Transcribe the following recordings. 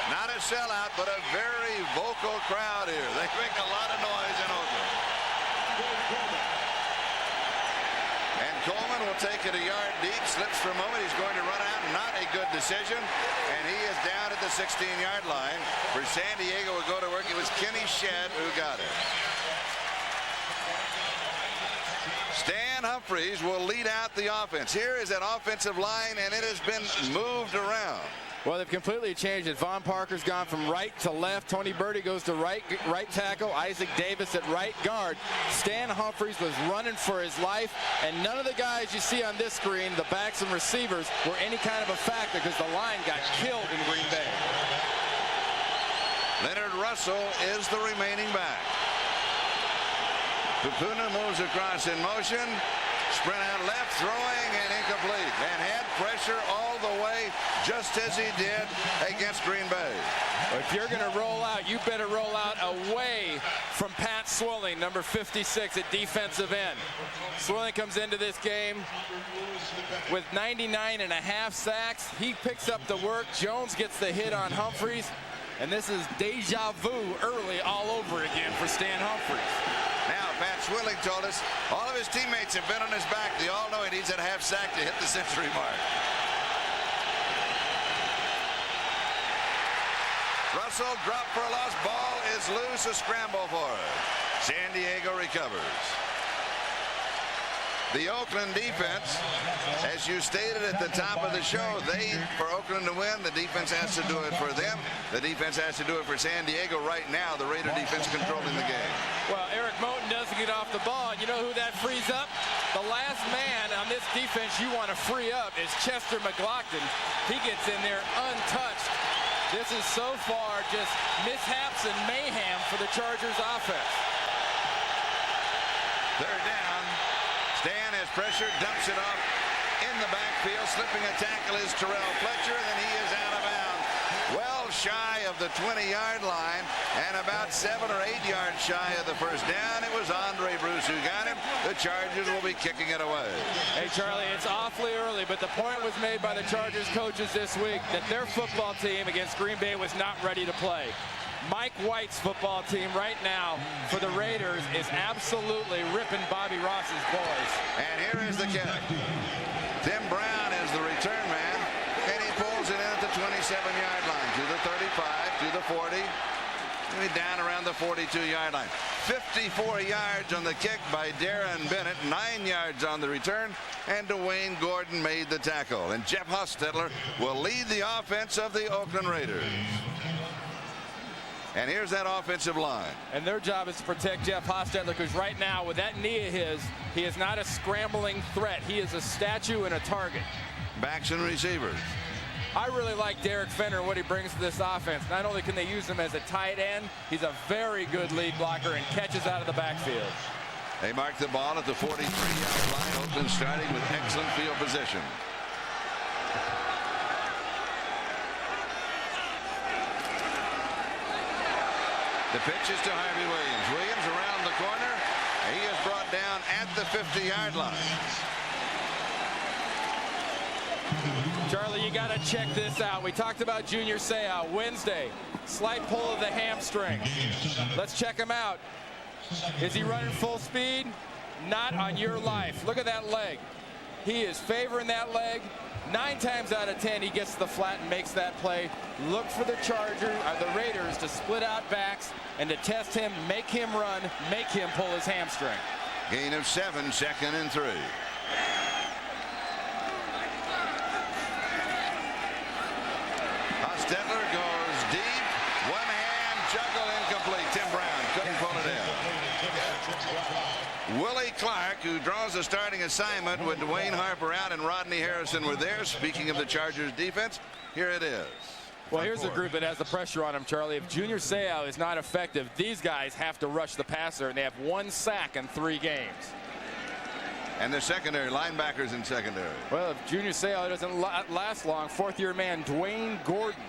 Not a sellout, but a very vocal crowd here. They make a lot of noise in Oakland. And Coleman will take it a yard deep, slips for a moment. He's going to run out. Not a good decision. And he is down at the 16-yard line. For San Diego will go to work. It was Kenny Shedd who got it. Stan Humphries will lead out the offense. Here is that offensive line, and it has been moved around. Well, they've completely changed it. Von Parker's gone from right to left. Tony Birdie goes to right tackle. Isaac Davis at right guard. Stan Humphries was running for his life, and none of the guys you see on this screen, the backs and receivers, were any kind of a factor because the line got killed in Green Bay. Leonard Russell is the remaining back. Pupuna moves across in motion. Sprint out left, throwing, and incomplete. And had pressure all the way, just as he did against Green Bay. If you're going to roll out, you better roll out away from Pat Swilling, number 56 at defensive end. Swilling comes into this game with 99.5 sacks. He picks up the work. Jones gets the hit on Humphries. And this is deja vu early all over again for Stan Humphries. Now, Pat Swilling told us all of his teammates have been on his back. They all know he needs that half sack to hit the century mark. Russell dropped for a loss. Ball is loose. A scramble for it. San Diego recovers. The Oakland defense, as you stated at the top of the show, for Oakland to win, the defense has to do it for them. The defense has to do it for San Diego. Right now, the Raider defense controlling the game. Well, Eric Moten doesn't get off the ball. You know who that frees up? The last man on this defense you want to free up is Chester McLaughlin. He gets in there untouched. This is so far just mishaps and mayhem for the Chargers offense. Third down. Stan has pressure, dumps it off in the backfield. Slipping a tackle is Terrell Fletcher, and then he is out of bounds. Well shy of the 20-yard line, and about 7 or 8 yards shy of the first down. It was Andre Bruce who got him. The Chargers will be kicking it away. Hey, Charlie, it's awfully early, but the point was made by the Chargers coaches this week that their football team against Green Bay was not ready to play. Mike White's football team right now for the Raiders is absolutely ripping Bobby Ross's boys. And here is the kick. Tim Brown is the return man, and he pulls it in at the 27-yard line to the 35, to the 40, and down around the 42-yard line. 54 yards on the kick by Darren Bennett, 9 yards on the return, and Dwayne Gordon made the tackle. And Jeff Hostetler will lead the offense of the Oakland Raiders. And here's that offensive line. And their job is to protect Jeff Hostetler, because right now with that knee of his, he is not a scrambling threat. He is a statue and a target. Backs and receivers. I really like Derek Fenner, what he brings to this offense. Not only can they use him as a tight end, he's a very good lead blocker and catches out of the backfield. They mark the ball at the 43-yard line. Oakland starting with excellent field position. The pitch is to Harvey Williams. Williams around the corner. He is brought down at the 50-yard line. Charlie, you got to check this out. We talked about Junior Seau Wednesday. Slight pull of the hamstring. Let's check him out. Is he running full speed? Not on your life. Look at that leg. He is favoring that leg. 9 times out of 10, he gets to the flat and makes that play. Look for the the Raiders to split out backs and to test him, make him run, make him pull his hamstring. Gain of 7, 2nd and 3. Hostetler goes deep. One hand juggle incomplete. Tim Brown couldn't pull it in. Willie Clark, who draws the starting assignment with Dwayne Harper out and Rodney Harrison were there. Speaking of the Chargers defense, here it is. Well, here's a group that has the pressure on him, Charlie. If Junior Seau is not effective, these guys have to rush the passer, and they have 1 sack in 3 games. And the secondary, linebackers in secondary. Well, if Junior Seau doesn't last long, 4th-year man Dwayne Gordon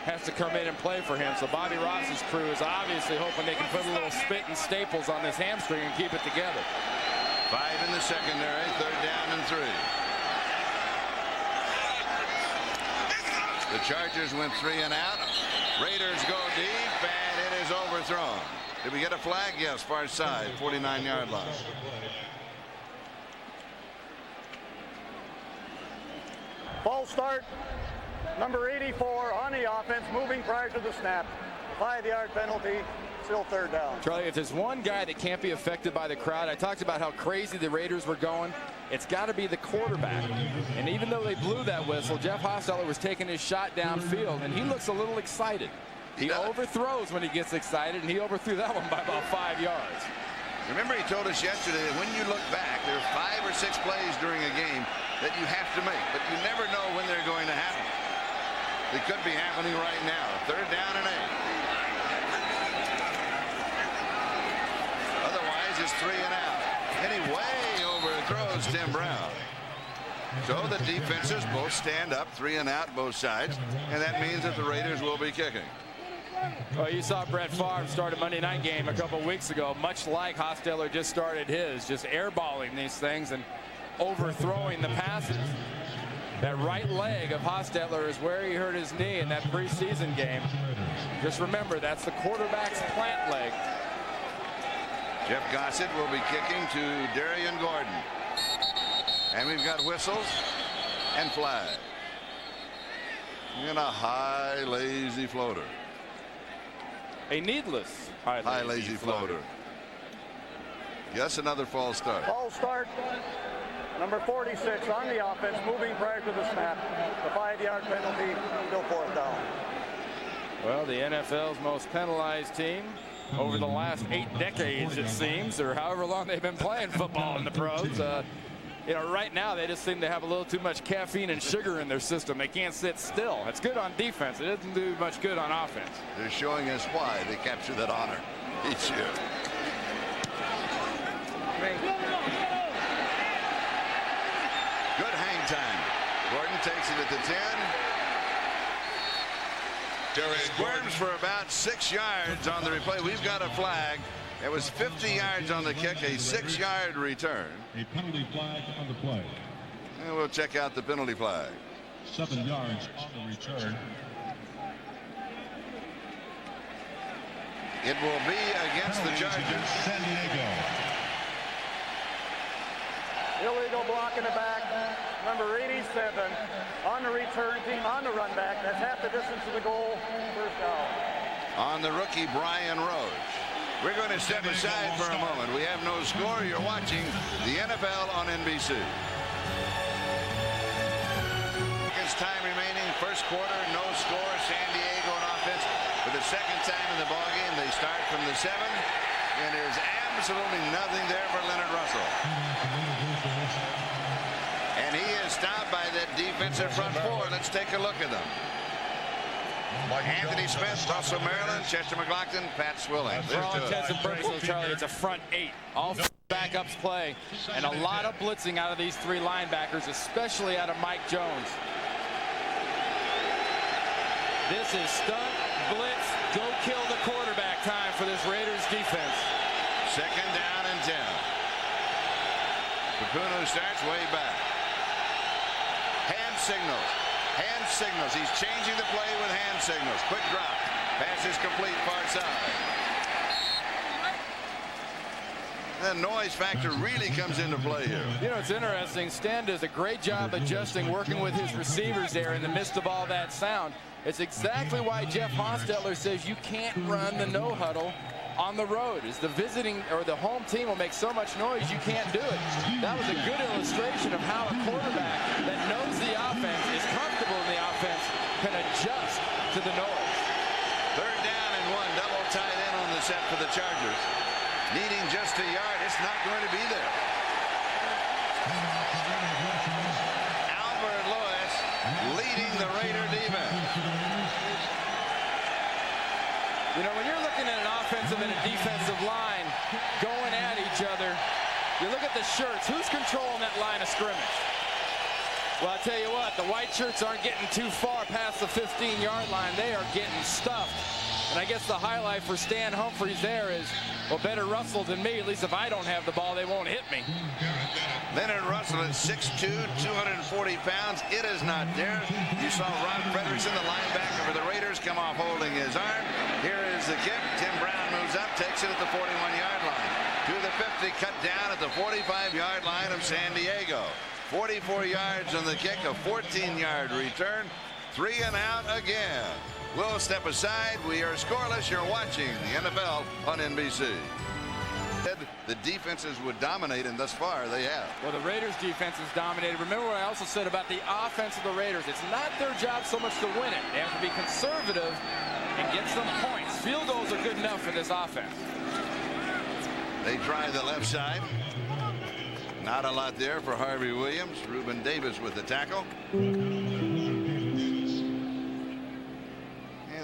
has to come in and play for him. So Bobby Ross's crew is obviously hoping they can put a little spit and staples on this hamstring and keep it together. 5 in the secondary, 3rd down and 3. The Chargers went 3 and out. Raiders go deep, and it is overthrown. Did we get a flag? Yes, far side, 49-yard line. False start. Number 84 on the offense, moving prior to the snap. 5-yard penalty, still third down. Charlie, if there's one guy that can't be affected by the crowd, I talked about how crazy the Raiders were going. It's got to be the quarterback. And even though they blew that whistle, Jeff Hostetler was taking his shot downfield, and he looks a little excited. He overthrows when he gets excited, and he overthrew that one by about 5 yards. Remember, he told us yesterday that when you look back, there are 5 or 6 plays during a game that you have to make, but you never know when they're going to happen. It could be happening right now. 3rd down and 8. Otherwise, it's 3 and out. And he way overthrows Tim Brown. So the defenses both stand up, 3 and out both sides, and that means that the Raiders will be kicking. Well, you saw Brett Favre start a Monday night game a couple weeks ago, much like Hostetler just started his, just airballing these things and overthrowing the passes. That right leg of Hostetler is where he hurt his knee in that preseason game. Just remember, that's the quarterback's plant leg. Jeff Gossett will be kicking to Darian Gordon. And we've got whistles and flag. And a high, lazy floater. A needless high lazy floater. Yes, another false start. False start. Number 46 on the offense, moving prior to the snap. The 5-yard penalty, still 4th down. Well, the NFL's most penalized team over the last 8 decades, it seems, or however long they've been playing football in the pros. You know, right now they just seem to have a little too much caffeine and sugar in their system. They can't sit still. It's good on defense. It doesn't do much good on offense. They're showing us why they capture that honor each year. Good hang time. Gordon takes it at the 10. Squirms for about 6 yards on the replay. We've got a flag. It was 50 yards on the kick, a 6-yard return. A penalty flag on the play. And we'll check out the penalty flag. 7 yards on the return. It will be against the Chargers. San Diego. Illegal block in the back. Number 87 on the return team, on the run back. That's half the distance to the goal. 1st down. On the rookie Brian Roach. We're going to step aside for a moment. We have no score. You're watching the NFL on NBC. Time remaining, 1st quarter, no score. San Diego on offense for the 2nd time in the ballgame. They start from the 7, and there's absolutely nothing there for Leonard Russell. And he is stopped by that defensive front 4. Let's take a look at them. Anthony Smith, Russell Maryland, Chester McLaughlin, Pat Swilling. For all intents and purposes, Charlie, it's a front 8. All backups play, and a lot of blitzing out of these 3 linebackers, especially out of Mike Jones. This is stunt, blitz, go kill the quarterback time for this Raiders defense. 2nd down and 10. Pacuno starts way back. Hand signals. Hand signals. He's changing the play with hand signals. Quick drop. Pass is complete far side. The noise factor really comes into play here. You know, it's interesting. Stan does a great job adjusting, working with his receivers there in the midst of all that sound. It's exactly why Jeff Hostetler says you can't run the no huddle on the road. Is the visiting or the home team will make so much noise you can't do it. That was a good illustration of how a quarterback that knows the offense, is comfortable in the offense, can adjust to the noise. 3rd down and 1, double tight end on the set for the Chargers. Needing just a yard, it's not going to be there. Albert Lewis leading the Raider defense. You know, when you're looking at an offensive and a defensive line going at each other, you look at the shirts. Who's controlling that line of scrimmage? Well, I tell you what, the white shirts aren't getting too far past the 15-yard line. They are getting stuffed And I guess the highlight for Stan Humphries there is, well, better Russell than me. At least if I don't have the ball, they won't hit me. Leonard Russell is 6'2", 240 pounds. It is not there. You saw Ron Frederickson, the linebacker for the Raiders, come off holding his arm. Here is the kick. Tim Brown moves up, takes it at the 41-yard line. To the 50, cut down at the 45-yard line of San Diego. 44 yards on the kick, a 14-yard return. 3 and out again. We'll step aside. We are scoreless. You're watching the NFL on NBC. The defenses would dominate, and thus far they have. Well, the Raiders defense is dominated. Remember what I also said about the offense of the Raiders. It's not their job so much to win it. They have to be conservative and get some points. Field goals are good enough for this offense. They try the left side. Not a lot there for Harvey Williams. Reuben Davis with the tackle.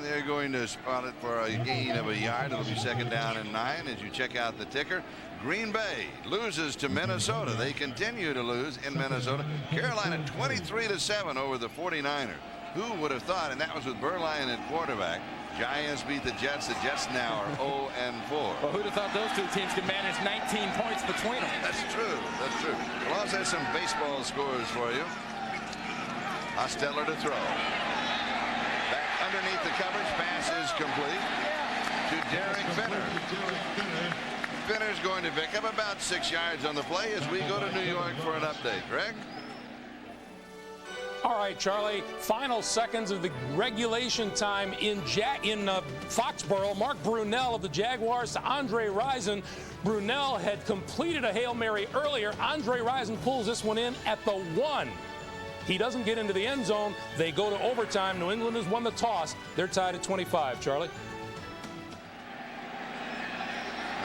They're going to spot it for a gain of a yard. It'll be 2nd down and 9 as you check out the ticker. Green Bay loses to Minnesota. They continue to lose in Minnesota. Carolina 23-7 over the 49ers. Who would have thought? And that was with Berline at quarterback. Giants beat the Jets. The Jets now are 0-4. Well, who'd have thought those two teams could manage 19 points between them? That's true. That's true. We'll also have some baseball scores for you. Hostetler to throw. Underneath the coverage, pass is complete to Derek Fenner. Fenner's going to pick up about 6 yards on the play as we go to New York for an update. Greg? All right, Charlie. Final seconds of the regulation time in Foxborough. Mark Brunell of the Jaguars to Andre Rison. Brunell had completed a Hail Mary earlier. Andre Rison pulls this one in at the 1. He doesn't get into the end zone. They go to overtime. New England has won the toss. They're tied at 25. Charlie?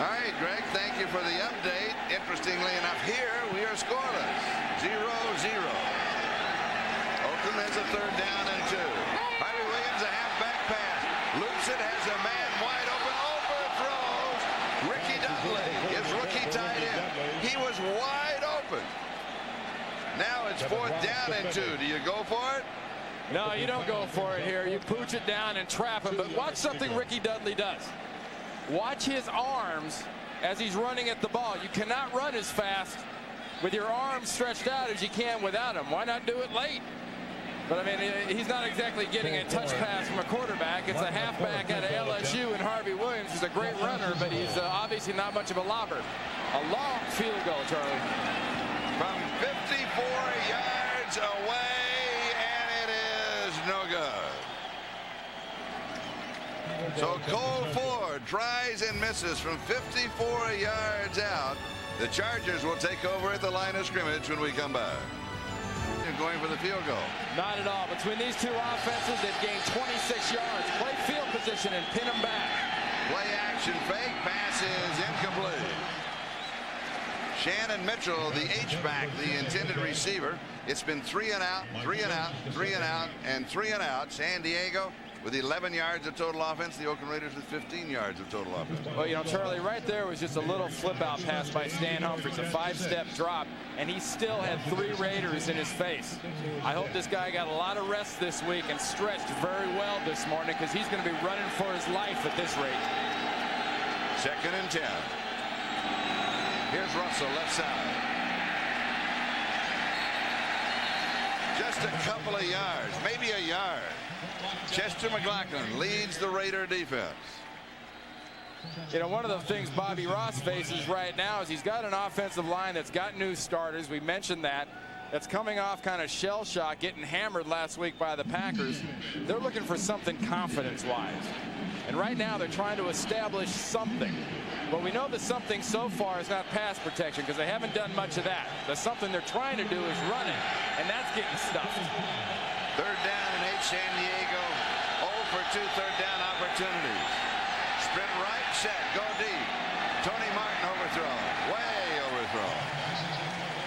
All right, Greg, thank you for the update. Interestingly enough, here we are scoreless. 0-0. Oakland has a 3rd down and 2. Harvey Williams, a halfback pass. Loops it, has a man wide open. Overthrows. Ricky Dudley, his rookie tight end. He was wide open. Now it's 4th down and 2. Do you go for it? No, you don't go for it here. You pooch it down and trap him. But watch something Ricky Dudley does. Watch his arms as he's running at the ball. You cannot run as fast with your arms stretched out as you can without him. Why not do it late? But I mean, he's not exactly getting a touch pass from a quarterback. It's a halfback out of LSU, and Harvey Williams is a great runner, but he's obviously not much of a lobber. A long field goal, Charlie. From 54 yards away, and it is no good. So Cole Ford tries and misses from 54 yards out. The Chargers will take over at the line of scrimmage when we come back. They're going for the field goal. Not at all. Between these two offenses, they've gained 26 yards. Play field position and pin them back. Play action fake. Pass is incomplete. Shannon Mitchell, the H-back, the intended receiver. It's been 3 and out, 3 and out, 3 and out, and 3 and out. San Diego with 11 yards of total offense. The Oakland Raiders with 15 yards of total offense. Well, you know, Charlie, right there was just a little flip-out pass by Stan Humphries, a 5-step drop, and he still had 3 Raiders in his face. I hope this guy got a lot of rest this week and stretched very well this morning, because he's going to be running for his life at this rate. 2nd and 10. Here's Russell, left side. Just a couple of yards, maybe a yard. Chester McLaughlin leads the Raider defense. You know, one of the things Bobby Ross faces right now is he's got an offensive line that's got new starters. We mentioned that. That's coming off kind of shell shock, getting hammered last week by the Packers. They're looking for something confidence-wise. And right now they're trying to establish something. Well, we know that something so far is not pass protection because they haven't done much of that. The something they're trying to do is running, and that's getting stuffed. 3rd down and 8, San Diego. 0 for 2 3rd down opportunities. Sprint right, set, go deep. Tony Martin overthrown, way overthrown.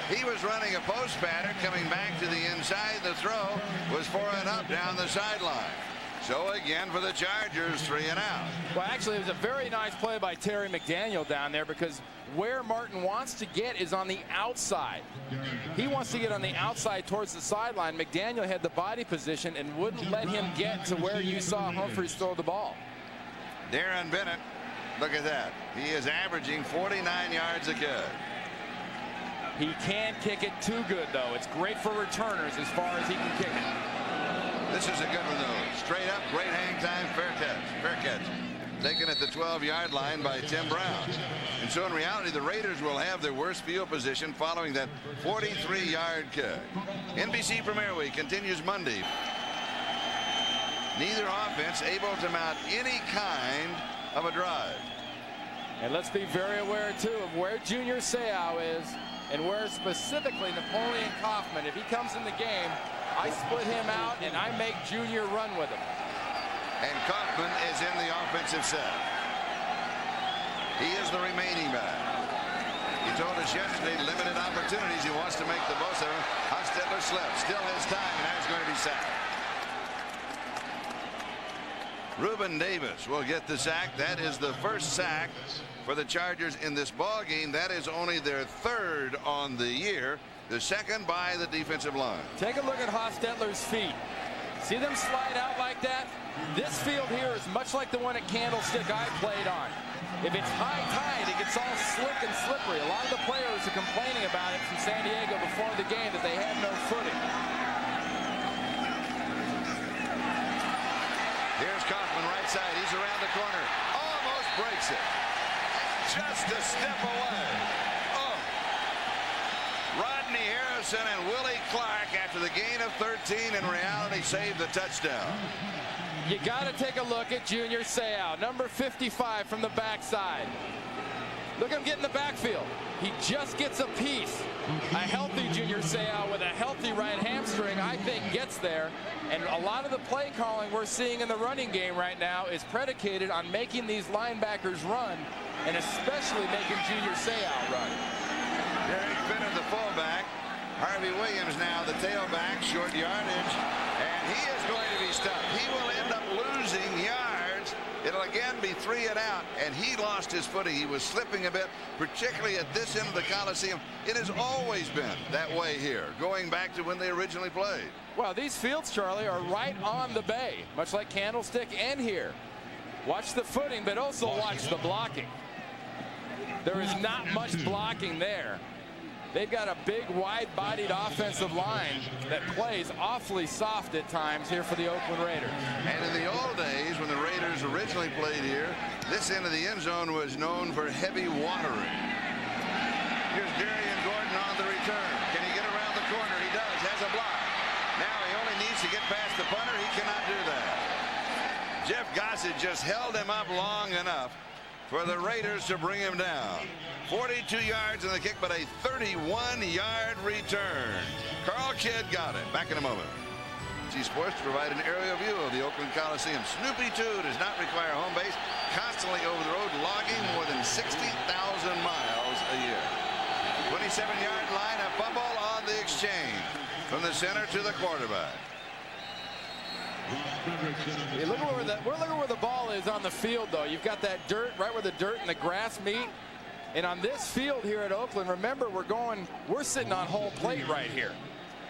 He was running a post pattern coming back to the inside. The throw was for an up down the sideline. So again for the Chargers, 3 and out. Well, actually, it was a very nice play by Terry McDaniel down there, because where Martin wants to get is on the outside. He wants to get on the outside towards the sideline. McDaniel had the body position and wouldn't let him get to where you saw Humphries throw the ball. Darren Bennett, look at that. He is averaging 49 yards a kick. He can kick it too good, though. It's great for returners as far as he can kick it. This is a good one, though. Straight up, great hang time, fair catch. Fair catch. Taken at the 12-yard line by Tim Brown. And so in reality, the Raiders will have their worst field position following that 43-yard kick. NBC Premier Week continues Monday. Neither offense able to mount any kind of a drive. And let's be very aware, too, of where Junior Seau is and where specifically Napoleon Kaufman. If he comes in the game, I split him out and I make Junior run with him. And Kaufman is in the offensive set. He is the remaining back. He told us yesterday limited opportunities. He wants to make the most of them. Hostetler slips. Still has time, and now he's going to be sacked. Reuben Davis will get the sack. That is the first sack for the Chargers in this ball game. That is only their third on the year. The second by the defensive line. Take a look at Hostetler's feet. See them slide out like that? This field here is much like the one at Candlestick I played on. If it's high tide, it gets all slick and slippery. A lot of the players are complaining about it from San Diego before the game that they had no footing. Here's Kaufman right side. He's around the corner. Almost breaks it. Just a step away. Oh. Rodney Harrison and Willie Clark, after the gain of 13, in reality saved the touchdown. You got to take a look at Junior Seau, number 55 from the backside. Look at him get in the backfield. He just gets a piece. A healthy Junior Seau with a healthy right hamstring, I think, gets there. And a lot of the play calling we're seeing in the running game right now is predicated on making these linebackers run, and especially making Junior Seau run. Derek Fenner, the fullback. Harvey Williams now the tailback, short yardage, and he is going to be stopped. He will end up losing yards. It'll again be 3 and out, and he lost his footing. He was slipping a bit, particularly at this end of the Coliseum. It has always been that way here, going back to when they originally played. Well, these fields, Charlie, are right on the bay, much like Candlestick and here. Watch the footing, but also watch the blocking. There is not much blocking there. They've got a big, wide-bodied offensive line that plays awfully soft at times here for the Oakland Raiders. And in the old days, when the Raiders originally played here, this end of the end zone was known for heavy watering. Here's Darian Gordon on the return. Can he get around the corner? He does. Has a block. Now he only needs to get past the punter. He cannot do that. Jeff Gossett just held him up long enough for the Raiders to bring him down. 42 yards in the kick, but a 31-yard return. Carl Kidd got it. Back in a moment. Sports to provide an aerial view of the Oakland Coliseum. Snoopy 2 does not require home base. Constantly over the road, logging more than 60,000 miles a year. 27-yard line, a fumble on the exchange from the center to the quarterback. Hey, look at where the ball is on the field, though. You've got that dirt right where the dirt and the grass meet. And on this field here at Oakland, remember, we're sitting on home plate right here.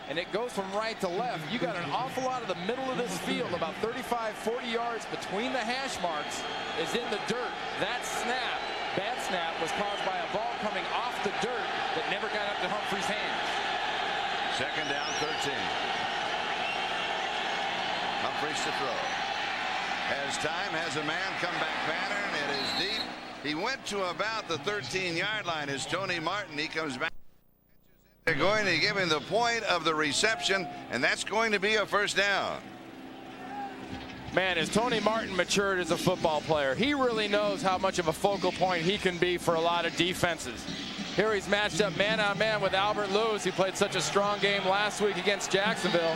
And it goes from right to left. You got an awful lot of the middle of this field, about 35, 40 yards between the hash marks, is in the dirt. That snap, bad snap, was caused by a ball coming off the dirt that never got up to Humphries' hands. Second down, 13. Humphries to throw. Has time, has a man, come back pattern. It is deep. He went to about the 13-yard line as Tony Martin. He comes back. They're going to give him the point of the reception, and that's going to be a first down. Man, as Tony Martin matured as a football player, he really knows how much of a focal point he can be for a lot of defenses. Here he's matched up man-on-man with Albert Lewis. He played such a strong game last week against Jacksonville.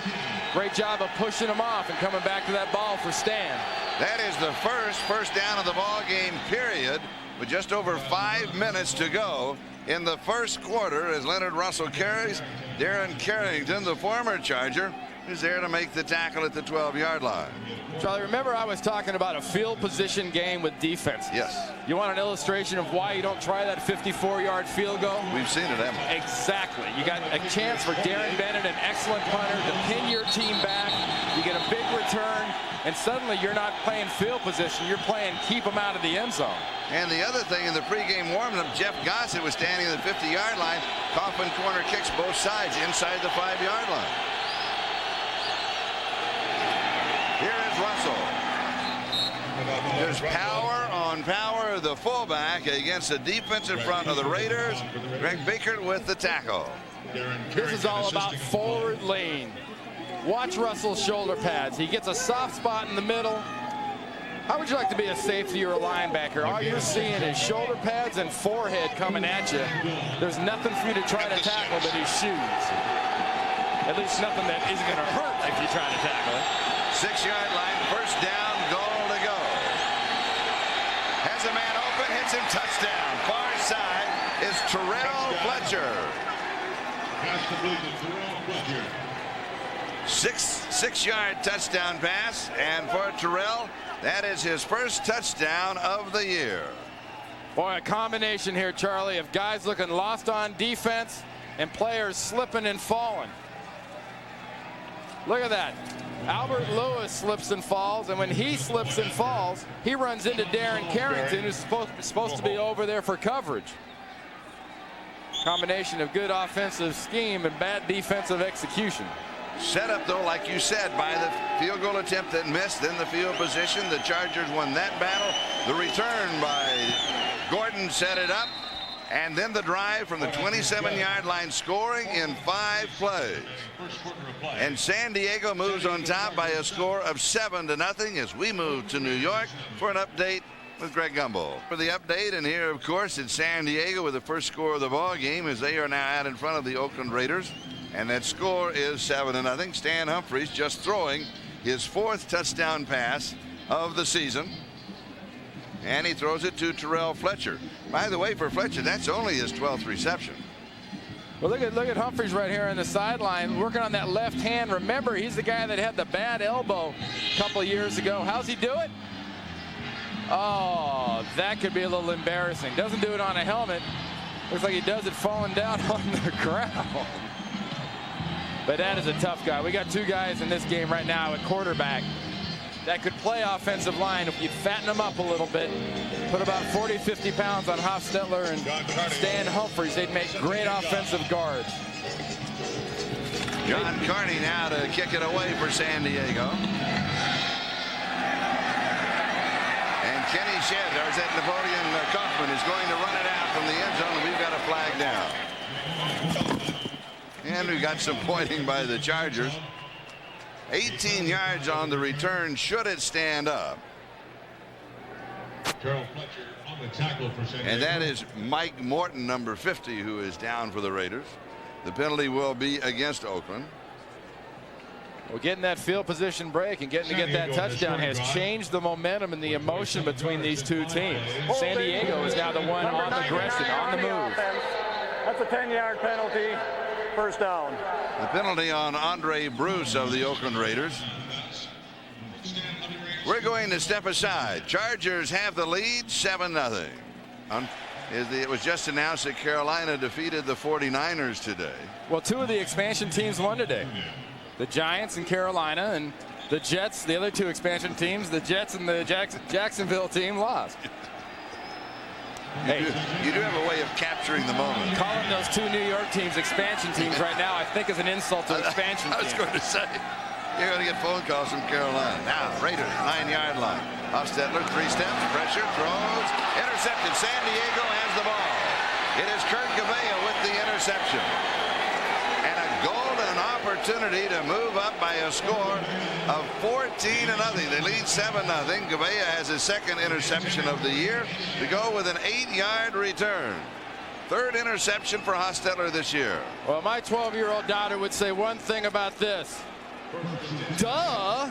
Great job of pushing him off and coming back to that ball for Stan. That is the first down of the ball game, period, with just over 5 minutes to go in the first quarter as Leonard Russell carries. Darren Carrington, the former Charger, is there to make the tackle at the 12-yard line. Charlie, remember I was talking about a field position game with defense. Yes. You want an illustration of why you don't try that 54-yard field goal? We've seen it, haven't we? Exactly. You got a chance for Darren Bennett, an excellent punter, to pin your team back. You get a big return, and suddenly you're not playing field position, you're playing keep them out of the end zone. And the other thing, in the pregame warm-up, Jeff Gossett was standing at the 50-yard line. Kaufman corner kicks both sides inside the 5-yard line. Here is Russell. There's power on power, the fullback against the defensive front of the Raiders. Greg Baker with the tackle. This is all about forward lane. Watch Russell's shoulder pads. He gets a soft spot in the middle. How would you like to be a safety or a linebacker? All you're seeing is shoulder pads and forehead coming at you. There's nothing for you to try to tackle but his shoes. At least nothing that isn't going to hurt if you try to tackle it. 6-yard line, first down, goal to go. Has a man open, hits him, touchdown. Far side is Terrell Fletcher. Six-yard touchdown pass, and for Terrell, that is his first touchdown of the year. Boy, a combination here, Charlie, of guys looking lost on defense and players slipping and falling. Look at that. Albert Lewis slips and falls, and when he slips and falls, he runs into Darren Carrington, who's supposed to be over there for coverage. Combination of good offensive scheme and bad defensive execution. Set up, though, like you said, by the field goal attempt that missed, then the field position. The Chargers won that battle. The return by Gordon set it up, and then the drive from the 27-yard line, scoring in 5 plays. And San Diego moves on top by a score of 7-0 as we move to New York for an update with Greg Gumbel. For the update, and here, of course, it's San Diego with the first score of the ball game as they are now out in front of the Oakland Raiders. And that score is 7-0. Stan Humphries just throwing his 4th touchdown pass of the season. And he throws it to Terrell Fletcher. By the way, for Fletcher, that's only his 12th reception. Well, look at Humphries right here on the sideline working on that left hand. Remember, he's the guy that had the bad elbow a couple of years ago. How's he do it? Oh, that could be a little embarrassing. Doesn't do it on a helmet. Looks like he does it falling down on the ground. But that is a tough guy. We got 2 guys in this game right now at quarterback that could play offensive line if you fatten them up a little bit. Put about 40, 50 pounds on Hostetler and Stan Humphries. They'd make great offensive guards. John Carney now to kick it away for San Diego. And Kenny Jett, or is that Napoleon Kaufman, is going to run it out from the end zone, and we've got a flag down. And we got some pointing by the Chargers. 18 yards on the return. Should it stand up? And that is Mike Morton, number 50, who is down for the Raiders. The penalty will be against Oakland. Well, getting that field position break and getting to get that touchdown has changed the momentum and the emotion between these 2 teams. San Diego is now the one on the aggression, on the move. That's a 10-yard penalty. First down. The penalty on Andre Bruce of the Oakland Raiders. We're going to step aside. Chargers have the lead, 7-0. It was just announced that Carolina defeated the 49ers today. Well, 2 of the expansion teams won today. The Giants and Carolina, and the Jets, the other 2 expansion teams, the Jets and the Jacksonville team lost. Hey, you do have a way of capturing the moment. Calling those 2 New York teams expansion teams right now, I think, is an insult to expansion teams. I was going to say, you're going to get phone calls from Carolina. Now, Raiders, 9-yard line. Hostetler, 3 steps, pressure, throws, intercepted. San Diego has the ball. It is Kurt Gouveia with the interception. And a golden opportunity to move up by a score of 14-0. They lead 7-0. Gouveia has his 2nd interception of the year to go with an 8-yard return. 3rd interception for Hostetler this year. Well, my 12-year-old daughter would say one thing about this. Duh!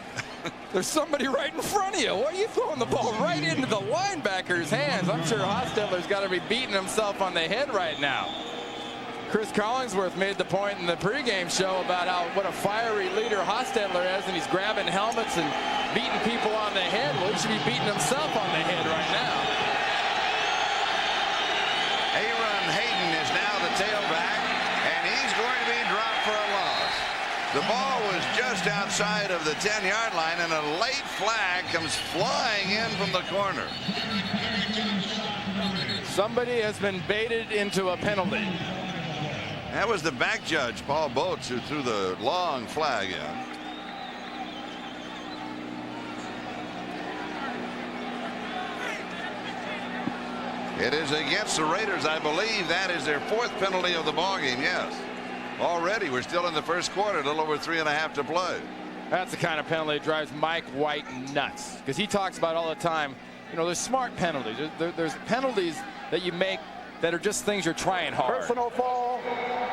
There's somebody right in front of you. Why are you throwing the ball right into the linebacker's hands? I'm sure Hostetler's got to be beating himself on the head right now. Chris Collingsworth made the point in the pregame show about what a fiery leader Hostetler is, and he's grabbing helmets and beating people on the head. Well, he should be beating himself on the head right now. Aaron Hayden is now the tailback, and he's going to be dropped for a loss. The ball was just outside of the 10-yard line, and a late flag comes flying in from the corner. Somebody has been baited into a penalty. That was the back judge, Paul Boats, who threw the long flag in. It is against the Raiders. I believe that is their 4th penalty of the ballgame. Yes. Already, we're still in the first quarter, a little over 3.5 to play. That's the kind of penalty that drives Mike White nuts, because he talks about all the time, you know, there's smart penalties. There's penalties that you make that are just things you're trying hard. Personal foul,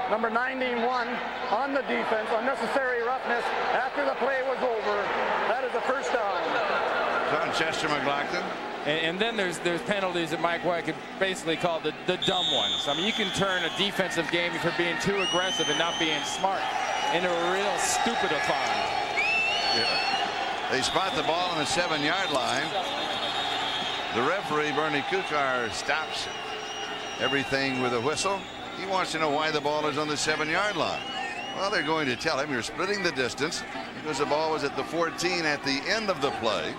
number 91 on the defense, unnecessary roughness after the play was over. That is a first down. It's on Chester McLaughlin. And then there's penalties that Mike White could basically call the dumb ones. I mean, you can turn a defensive game for being too aggressive and not being smart into a real stupidathon. Yeah. They spot the ball on the 7-yard line. The referee, Bernie Kukar, stops everything with a whistle. He wants to know why the ball is on the 7-yard line. Well, they're going to tell him you're splitting the distance because the ball was at the 14 at the end of the play.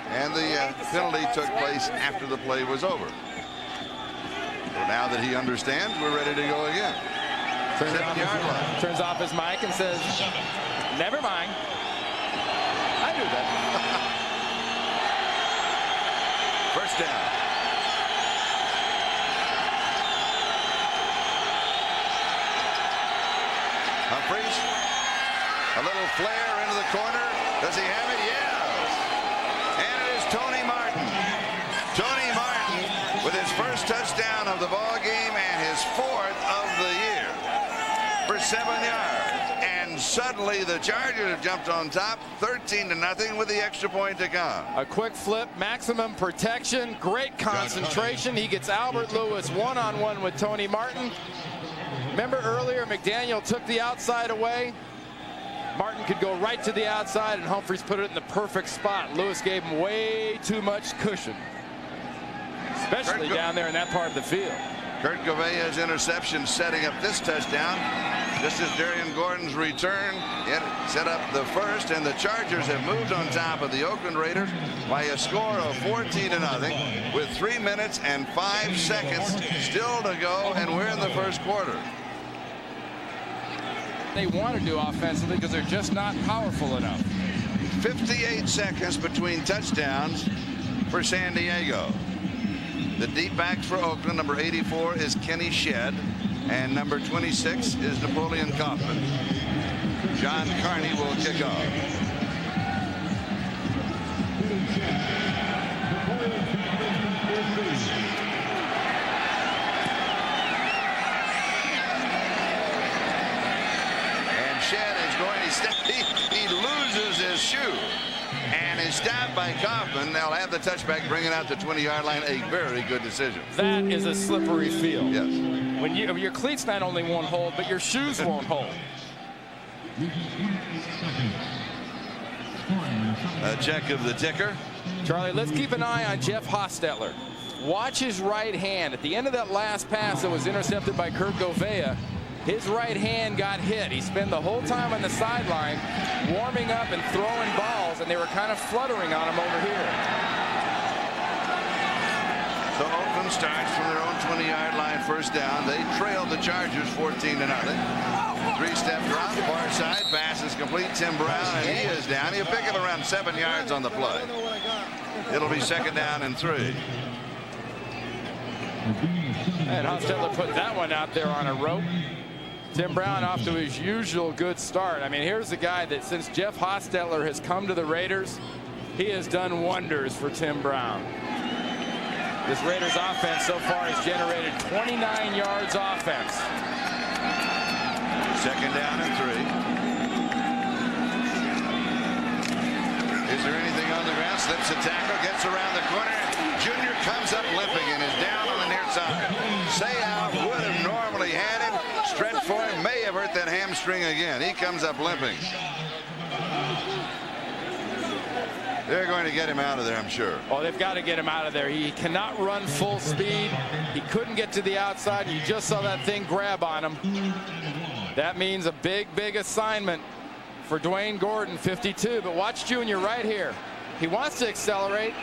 And the penalty took place after the play was over. So now that he understands, we're ready to go again. Turns off his mic and says, never mind. I knew that. First down. Humphries. A little flare into the corner. Does he have it? Yes. And it is Tony Martin. Tony Martin with his first touchdown of the ball game and his 4th of the year for 7 yards. And suddenly the Chargers have jumped on top 13-0 with the extra point to come. A quick flip, maximum protection, great concentration. He gets Albert Lewis one-on-one with Tony Martin. Remember earlier McDaniel took the outside away. Martin could go right to the outside, and Humphries put it in the perfect spot. Lewis gave him way too much cushion, especially down there in that part of the field. Kurt Gouveia's interception setting up this touchdown. Just as Darian Gordon's return, it set up the first, and the Chargers have moved on top of the Oakland Raiders by a score of 14-0 with 3 minutes and 5 seconds still to go, and we're in the first quarter. They want to do offensively because they're just not powerful enough. 58 seconds between touchdowns for San Diego. The deep backs for Oakland, number 84 is Kenny Shedd, and number 26 is Napoleon Kaufman. John Carney will kick off. He loses his shoe and is stopped by Kaufman. They'll have the touchback, bring it out to the 20-yard line. A very good decision. That is a slippery field. Yes. When your cleats not only won't hold, but your shoes won't hold. A check of the ticker. Charlie, let's keep an eye on Jeff Hostetler. Watch his right hand. At the end of that last pass that was intercepted by Kurt Gouveia, his right hand got hit. He spent the whole time on the sideline warming up and throwing balls, and they were kind of fluttering on him over here. So Oakland starts from their own 20-yard line, first down. They trailed the Chargers 14-0. 3-step drop, far side, pass is complete. Tim Brown, and he is down. He'll pick it around 7 yards on the play. It'll be 2nd down and 3. And Hostetler put that one out there on a rope. Tim Brown off to his usual good start. I mean, here's a guy that since Jeff Hostetler has come to the Raiders, he has done wonders for Tim Brown. This Raiders offense so far has generated 29 yards offense. 2nd down and 3. Is there anything on the ground? Slips a tackle, gets around the corner. Junior comes up limping and is down on the near side. Seau would have normally had him. Stretch for him, may have hurt that hamstring again. He comes up limping. They're going to get him out of there, I'm sure. Oh, they've got to get him out of there. He cannot run full speed. He couldn't get to the outside. You just saw that thing grab on him. That means a big, big assignment for Dwayne Gordon, 52. But watch Junior right here. He wants to accelerate.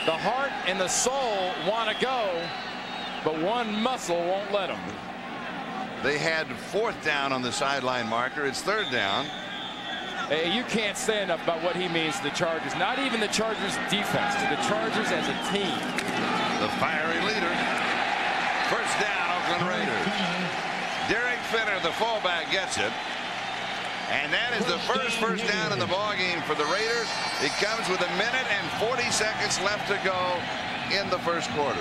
The heart and the soul want to go, but one muscle won't let him. They had 4th down on the sideline marker. It's 3rd down. Hey, you can't say enough about what he means to the Chargers. Not even the Chargers defense, to the Chargers as a team. The fiery leader. 1st down, Oakland Raiders. Derek Fenner, the fullback, gets it. And that is the first down in the ball game for the Raiders. It comes with 1 minute and 40 seconds left to go in the first quarter.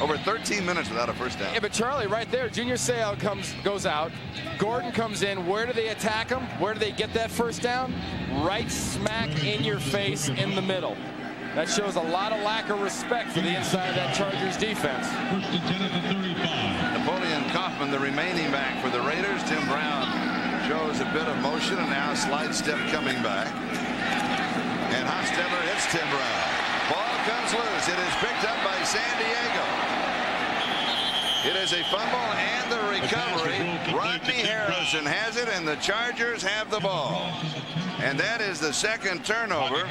Over 13 minutes without a first down. Yeah, but Charlie, right there, Junior Seau goes out. Gordon comes in. Where do they attack him? Where do they get that first down? Right smack in your face in the middle. That shows a lot of lack of respect for the inside of that Chargers defense. Napoleon Kaufman, the remaining back for the Raiders. Tim Brown shows a bit of motion and now slide step coming back. And Hostetler hits Tim Brown. Ball comes loose. It is picked up by San Diego. It is a fumble and the recovery. Rodney Harrison has it and the Chargers have the ball. And that is the 2nd turnover.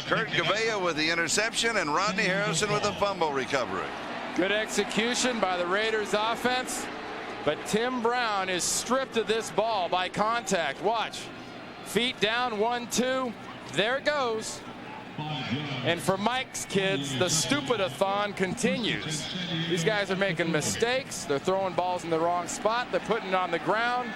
Kurt Gouveia with the interception and Rodney Harrison with the fumble recovery. Good execution by the Raiders offense. But Tim Brown is stripped of this ball by contact. Watch. Feet down, 1-2. There it goes. And for Mike's kids, the stupid-a-thon continues. These guys are making mistakes. They're throwing balls in the wrong spot. They're putting it on the ground.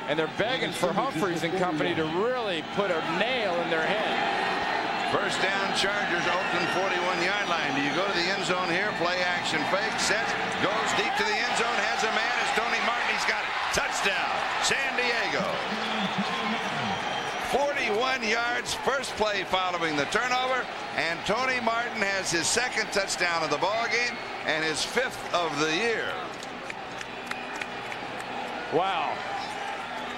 And they're begging for Humphries and company to really put a nail in their head. First down, Chargers, Oakland 41-yard line. Do you go to the end zone here? Play action fake, sets, goes deep to the end zone, has a man. It's Tony Martin. He's got it. Touchdown, San Diego. 41 yards, first play following the turnover, and Tony Martin has his 2nd touchdown of the ball game and his 5th of the year. Wow.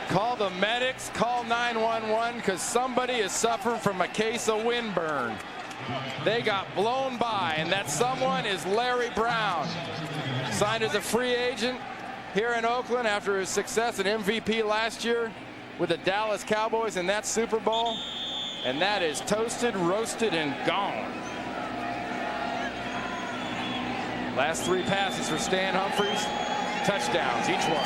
Call the medics, call 911, because somebody is suffering from a case of windburn. They got blown by, and that someone is Larry Brown. Signed as a free agent here in Oakland after his success at MVP last year with the Dallas Cowboys in that Super Bowl. And that is toasted, roasted, and gone. Last 3 passes for Stan Humphries. Touchdowns, each one.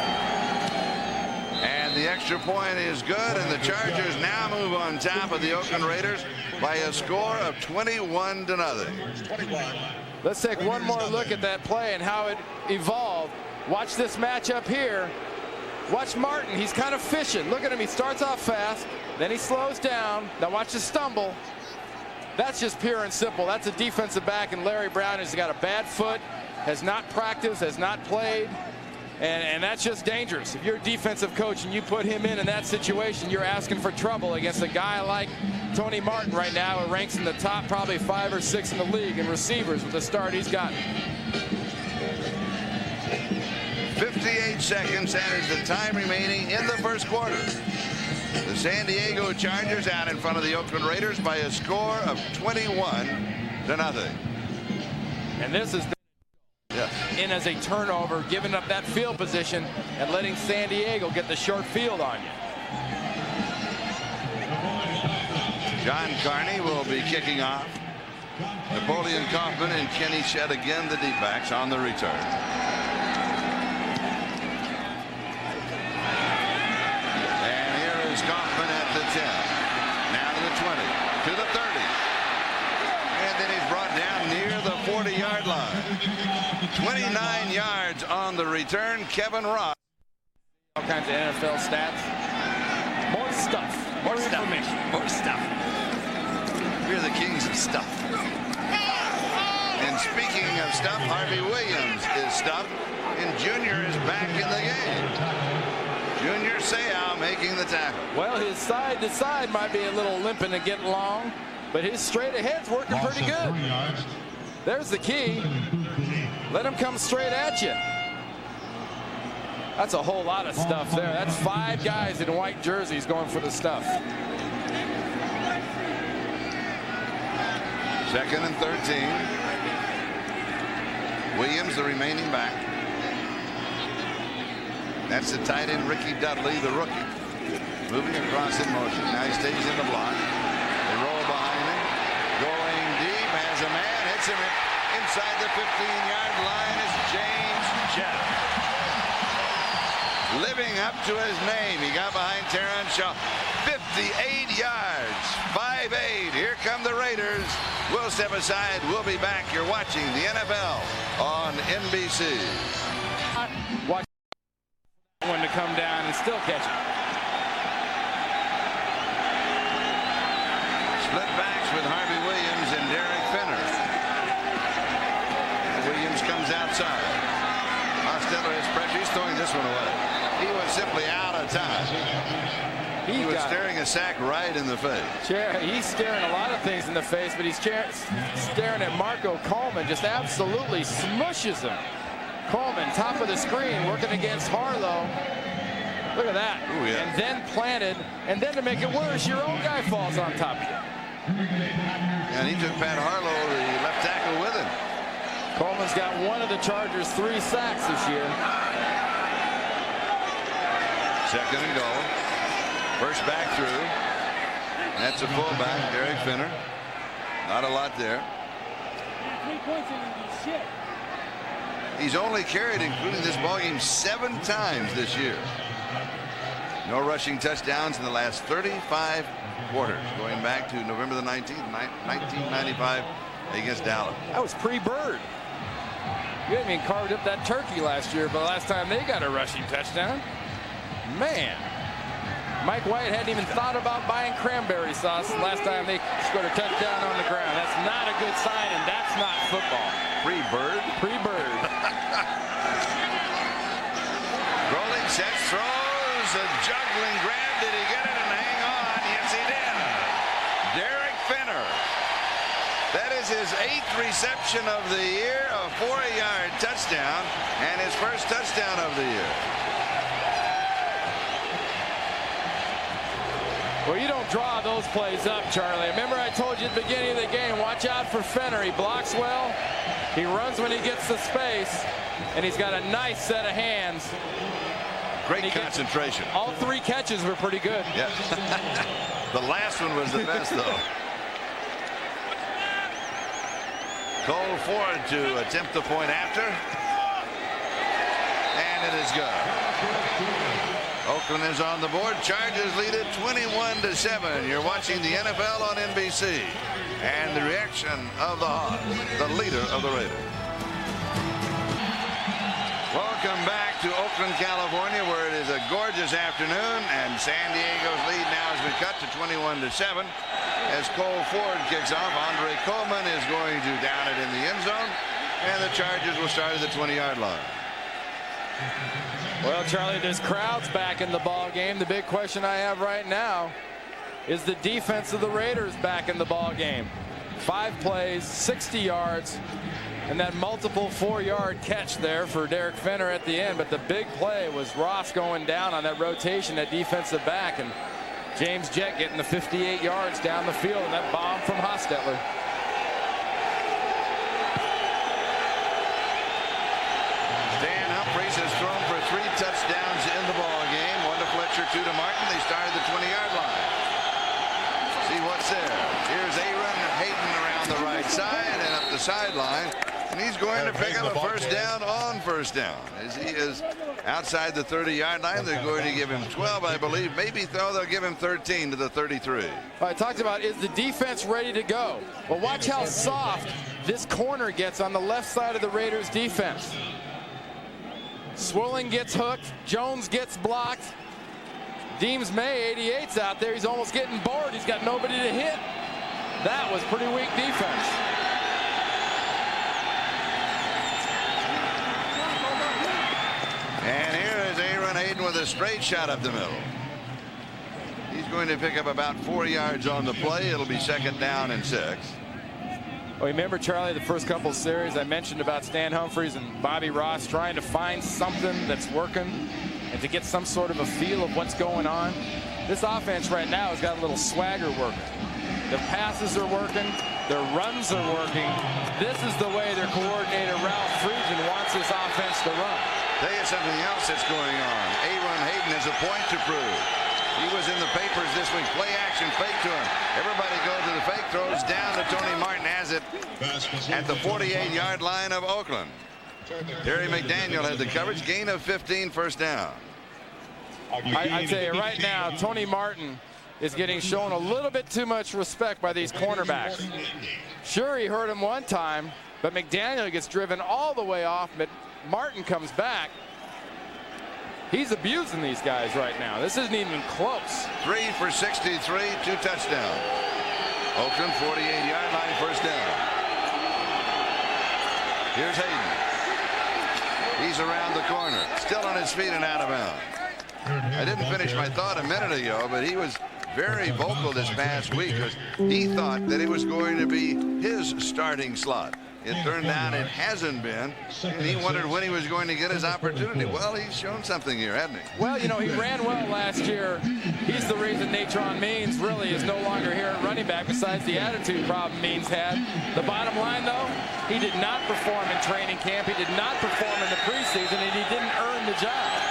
And the extra point is good, and the Chargers now move on top of the Oakland Raiders by a score of 21-0. Let's take one more look at that play and how it evolved. Watch this matchup here. Watch Martin. He's kind of fishing. Look at him. He starts off fast. Then he slows down. Now watch the stumble. That's just pure and simple. That's a defensive back, and Larry Brown has got a bad foot, has not practiced, has not played. And that's just dangerous. If you're a defensive coach and you put him in that situation, you're asking for trouble against a guy like Tony Martin right now, who ranks in the top probably 5 or 6 in the league in receivers with the start he's gotten. 58 seconds, that is the time remaining in the first quarter. The San Diego Chargers out in front of the Oakland Raiders by a score of 21-0. And this is in as a turnover, giving up that field position and letting San Diego get the short field on you. John Carney will be kicking off. Napoleon Kaufman and Kenny Jett again, the deep backs, on the return. And here is Kaufman at the 10. Now to the 20, to the 30. And then he's brought down near the 40-yard line. 29 yards on the return. Kevin Ross. All kinds of NFL stats. More stuff. More information. More stuff. We're the kings of stuff. And speaking of stuff, Harvey Williams is stuffed, and Junior is back in the game. Junior Seau making the tackle. Well, his side to side might be a little limping and getting long, but his straight ahead's working pretty good. There's the key. Let him come straight at you. That's a whole lot of stuff there. That's 5 guys in white jerseys going for the stuff. 2nd and 13. Williams, the remaining back. That's the tight end, Ricky Dudley, the rookie. Moving across in motion. Now he stays in the block. They roll behind him. Going deep. Has a man. Hits him inside the 15-yard line is James Jett. Living up to his name. He got behind Terron Shaw. 58 yards. 5-8. Here come the Raiders. We'll step aside. We'll be back. You're watching the NFL on NBC. Watch one to come down and still catch it. Split backs with Harvey Williams and Derek Fenner. Williams comes outside. Hostetler has pressure. He's throwing this one away. He was simply out of time. He was staring a sack right in the face. He's staring a lot of things in the face, but he's staring at Marco Coleman. Just absolutely smushes him. Coleman, top of the screen, working against Harlow. Look at that. Ooh, yeah. And then planted. And then to make it worse, your own guy falls on top of you. And he took Pat Harlow, the left tackle, with him. Coleman's got one of the Chargers' 3 sacks this year. Second and goal. First back through. That's a fullback, Derek Fenner. Not a lot there. 3 points in shit. He's only carried, including this ballgame, 7 times this year. No rushing touchdowns in the last 35 quarters, going back to November the 19th, 1995 against Dallas. That was pre-Bird. You hadn't even carved up that turkey last year, but last time they got a rushing touchdown. Man. Mike White hadn't even thought about buying cranberry sauce last time they scored a touchdown on the ground. That's not a good sign, and that's not football. Pre-Bird? Pre-Bird. Rolling sets, throws, a juggling grab. Did he get it and hang on? Yes, he did. Derek Fenner. That is his 8th reception of the year, a 4-yard touchdown, and his first touchdown of the year. Well, you don't draw those plays up, Charlie. Remember I told you at the beginning of the game, watch out for Fenner. He blocks well, he runs when he gets the space, and he's got a nice set of hands. Great concentration. All 3 catches were pretty good. Yeah. The last one was the best, though. Cole Ford to attempt the point after. And it is good. Oakland is on the board. Chargers lead it 21-7. You're watching the NFL on NBC. And the reaction of the Hobbs, the leader of the Raiders. Welcome back to Oakland, California, where it is a gorgeous afternoon. And San Diego's lead now has been cut to 21-7. As Cole Ford kicks off, Andre Coleman is going to down it in the end zone. And the Chargers will start at the 20-yard line. Well, Charlie, there's crowds back in the ball game. The big question I have right now is the defense of the Raiders back in the ball game. 5 plays, 60 yards, and that multiple 4-yard catch there for Derek Fenner at the end. But the big play was Ross going down on that rotation at defensive back, and James Jett getting the 58 yards down the field, and that bomb from Hostetler. Humphries has thrown for 3 touchdowns in the ball game. 1 to Fletcher, 2 to Martin. They started the 20-yard line. See what's there. Here's Aaron Hayden around the right side and up the sideline. And he's going to pick up a first down on first down. As he is outside the 30-yard line, they're going to give him 12, I believe. Maybe they'll give him 13 to the 33. I talked about, is the defense ready to go? Well, watch how soft this corner gets on the left side of the Raiders defense. Swilling gets hooked. Jones gets blocked. Deems May, 88's out there. He's almost getting bored. He's got nobody to hit. That was pretty weak defense. And here is Aaron Hayden with a straight shot up the middle. He's going to pick up about 4 yards on the play. It'll be 2nd down and 6. Well, remember, Charlie, the first couple of series I mentioned about Stan Humphries and Bobby Ross trying to find something that's working and to get some sort of a feel of what's going on. This offense right now has got a little swagger working. The passes are working. Their runs are working. This is the way their coordinator, Ralph Friedgen, wants this offense to run. Tell you something else that's going on. Aaron Hayden has a point to prove. He was in the papers this week. Play action, fake to him. Everybody goes to the fake, throws down to Tony Martin, has it at the 48-yard line of Oakland. Terry McDaniel had the coverage, gain of 15, first down. I tell you right now, Tony Martin is getting shown a little bit too much respect by these cornerbacks. Sure, he hurt him one time, but McDaniel gets driven all the way off, but Martin comes back. He's abusing these guys right now. This isn't even close. 3 for 63, 2 touchdowns. Oakland 48-yard line, first down. Here's Hayden. He's around the corner, still on his feet and out of bounds. I didn't finish my thought a minute ago, but he was very vocal this past week because he thought that it was going to be his starting slot. It turned out it hasn't been, and he wondered when he was going to get his opportunity. Well, he's shown something here, hasn't he? Well, you know, he ran well last year. He's the reason Natron Means really is no longer here at running back, besides the attitude problem Means had. The bottom line, though, he did not perform in training camp. He did not perform in the preseason, and he didn't earn the job.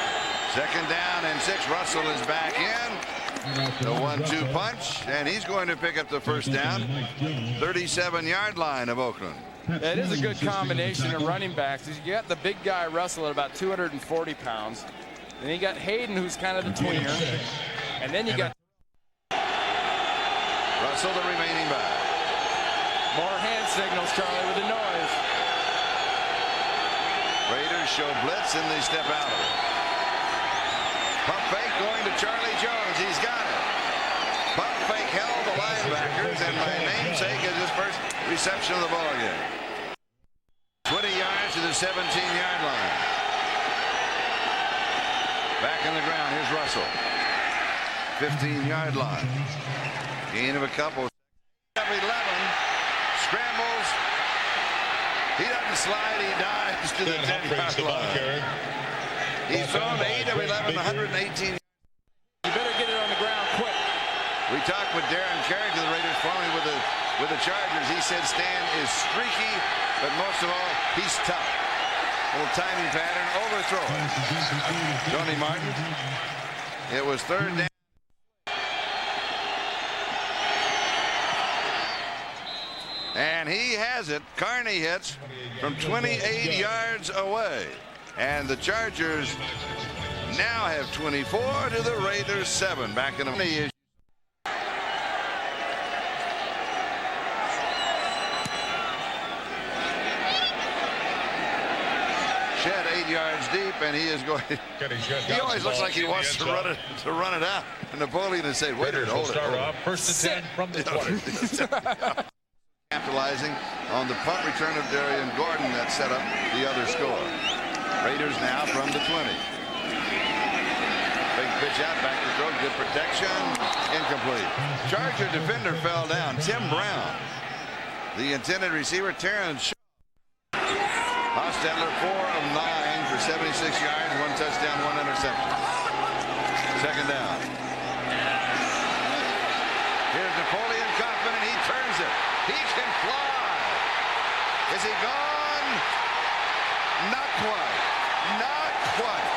Second down and 6. Russell is back in. The 1-2 punch, and he's going to pick up the first down. 37-yard line of Oakland. It is a good combination of running backs. You got the big guy Russell at about 240 pounds. Then you got Hayden, who's kind of the tweener. And then you got Russell, the remaining back. More hand signals, Charlie, with the noise. Raiders show blitz, and they step out of it. Pump fake going to Charlie Jones. He's got it. Pump fake held the linebackers, and my namesake is his first reception of the ball game. 20 yards to the 17-yard line. Back in the ground. Here's Russell. 15-yard line. Gain of a couple. 11. Scrambles. He doesn't slide. He dives to the 10-yard line. He's thrown 8 of 11, 118. You better get it on the ground quick. We talked with Darren Carrick of the Raiders formerly with the Chargers. He said Stan is streaky, but most of all, he's tough. Little timing pattern, overthrow it. Tony Martin. It was third down. And he has it. Carney hits from 28 yards away. And the Chargers now have 24 to the Raiders 7. Back in the Jett 8 yards deep, and he is going. He always looks like he wants to run it out. And Napoleon is saying, "Wait a minute, hold it." Start off first and 10 from the 20. Capitalizing on the punt return of Darian Gordon that set up the other score. Raiders now from the 20. Big pitch out, back to throw, good protection, incomplete. Charger defender fell down. Tim Brown. The intended receiver, Terrence Shaw. Hostetler 4 of 9 for 76 yards, 1 touchdown, 1 interception. Second down. Here's Napoleon Kaufman, and he turns it. He can fly. Is he gone? Not quite. Not quite.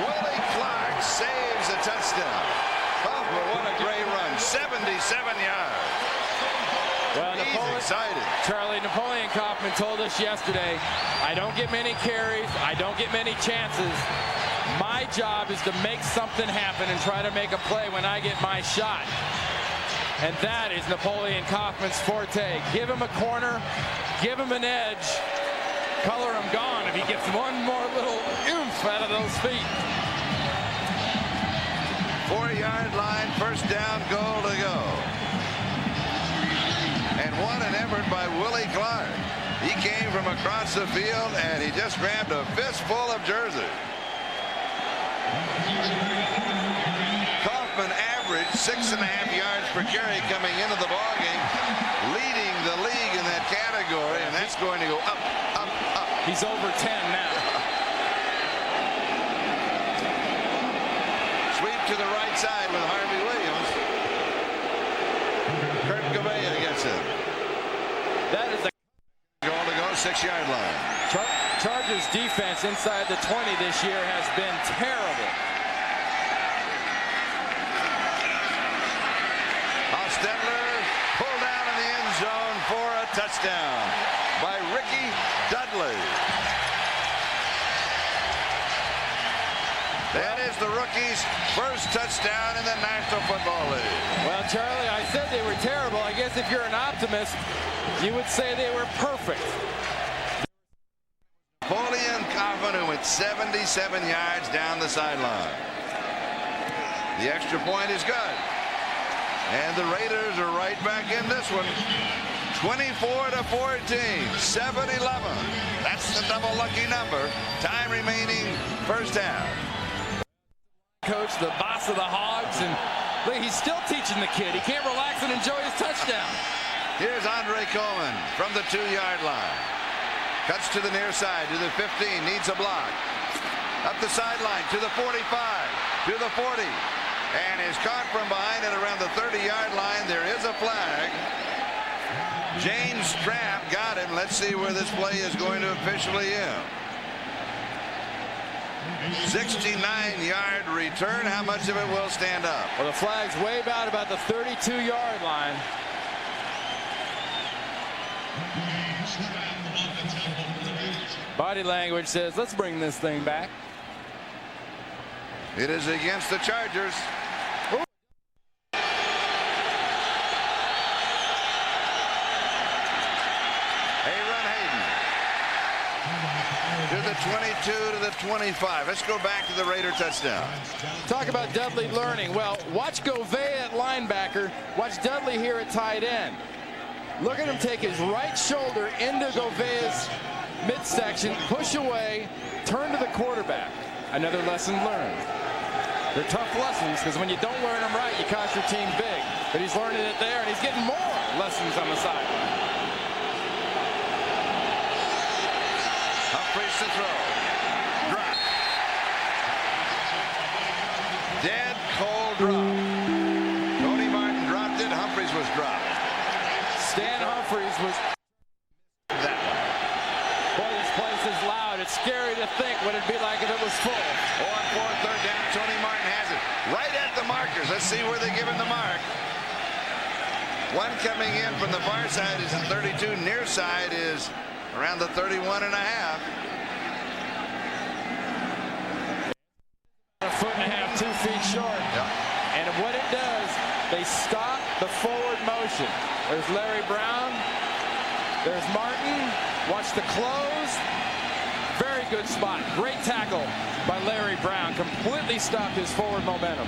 Willie Clark saves a touchdown. Oh, but what a great run. 77 yards. Well, He's excited. Charlie, Napoleon Kaufman told us yesterday, I don't get many carries. I don't get many chances. My job is to make something happen and try to make a play when I get my shot. And that is Napoleon Kaufman's forte. Give him a corner, give him an edge, color him gone if he gets one more little oomph out of those feet. 4-yard line, first down, goal to go. And one an effort by Willie Clark. He came from across the field, and he just grabbed a fistful of jerseys. Kaufman averaged 6.5 yards per carry coming into the ballgame, leading the league in that category, and that's going to go up, up, up. He's over 10 now. Sweep to the right side with Harvey Williams. Kurt Gouveia gets him. That is the goal to go, 6-yard line. Chargers defense inside the 20 this year has been terrible. Hostetler pulled down in the end zone for a touchdown by Ricky Dudley. That is the rookie's first touchdown in the National Football League. Well, Charlie, I said they were terrible. I guess if you're an optimist, you would say they were perfect. Napoleon Kaufman, who went 77 yards down the sideline. The extra point is good. And the Raiders are right back in this one. 24-14, 7-11. That's the double lucky number. Time remaining first half. Coach, the boss of the Hogs, and look, he's still teaching the kid. He can't relax and enjoy his touchdown. Here's Coleman from the 2-yard line. Cuts to the near side, to the 15, needs a block. Up the sideline, to the 45, to the 40. And is caught from behind at around the 30-yard line. There is a flag. James Trapp got him. Let's see where this play is going to officially end. 69-yard return. How much of it will stand up? Well, the flag's way out about the 32-yard line. Body language says, let's bring this thing back. It is against the Chargers. To the 22, to the 25. Let's go back to the Raider touchdown. Talk about Dudley learning. Well, watch Gouveia at linebacker. Watch Dudley here at tight end. Look at him take his right shoulder into Gouveia's midsection, push away, turn to the quarterback. Another lesson learned. They're tough lessons because when you don't learn them right, you cost your team big. But he's learning it there, and he's getting more lessons on the sideline. Humphries to throw. Drop. Dead cold drop. Tony Martin dropped it. Humphries was dropped. Stan Humphries was that way. Boy, this place is loud. It's scary to think what it'd be like if it was full. 4-4, third down. Tony Martin has it right at the markers. Let's see where they give him the mark. One coming in from the far side is at 32. Near side is around the 31.5. A foot and a half, 2 feet short. Yep. And what it does, they stop the forward motion. There's Larry Brown. There's Martin. Watch the close. Very good spot. Great tackle by Larry Brown. Completely stopped his forward momentum.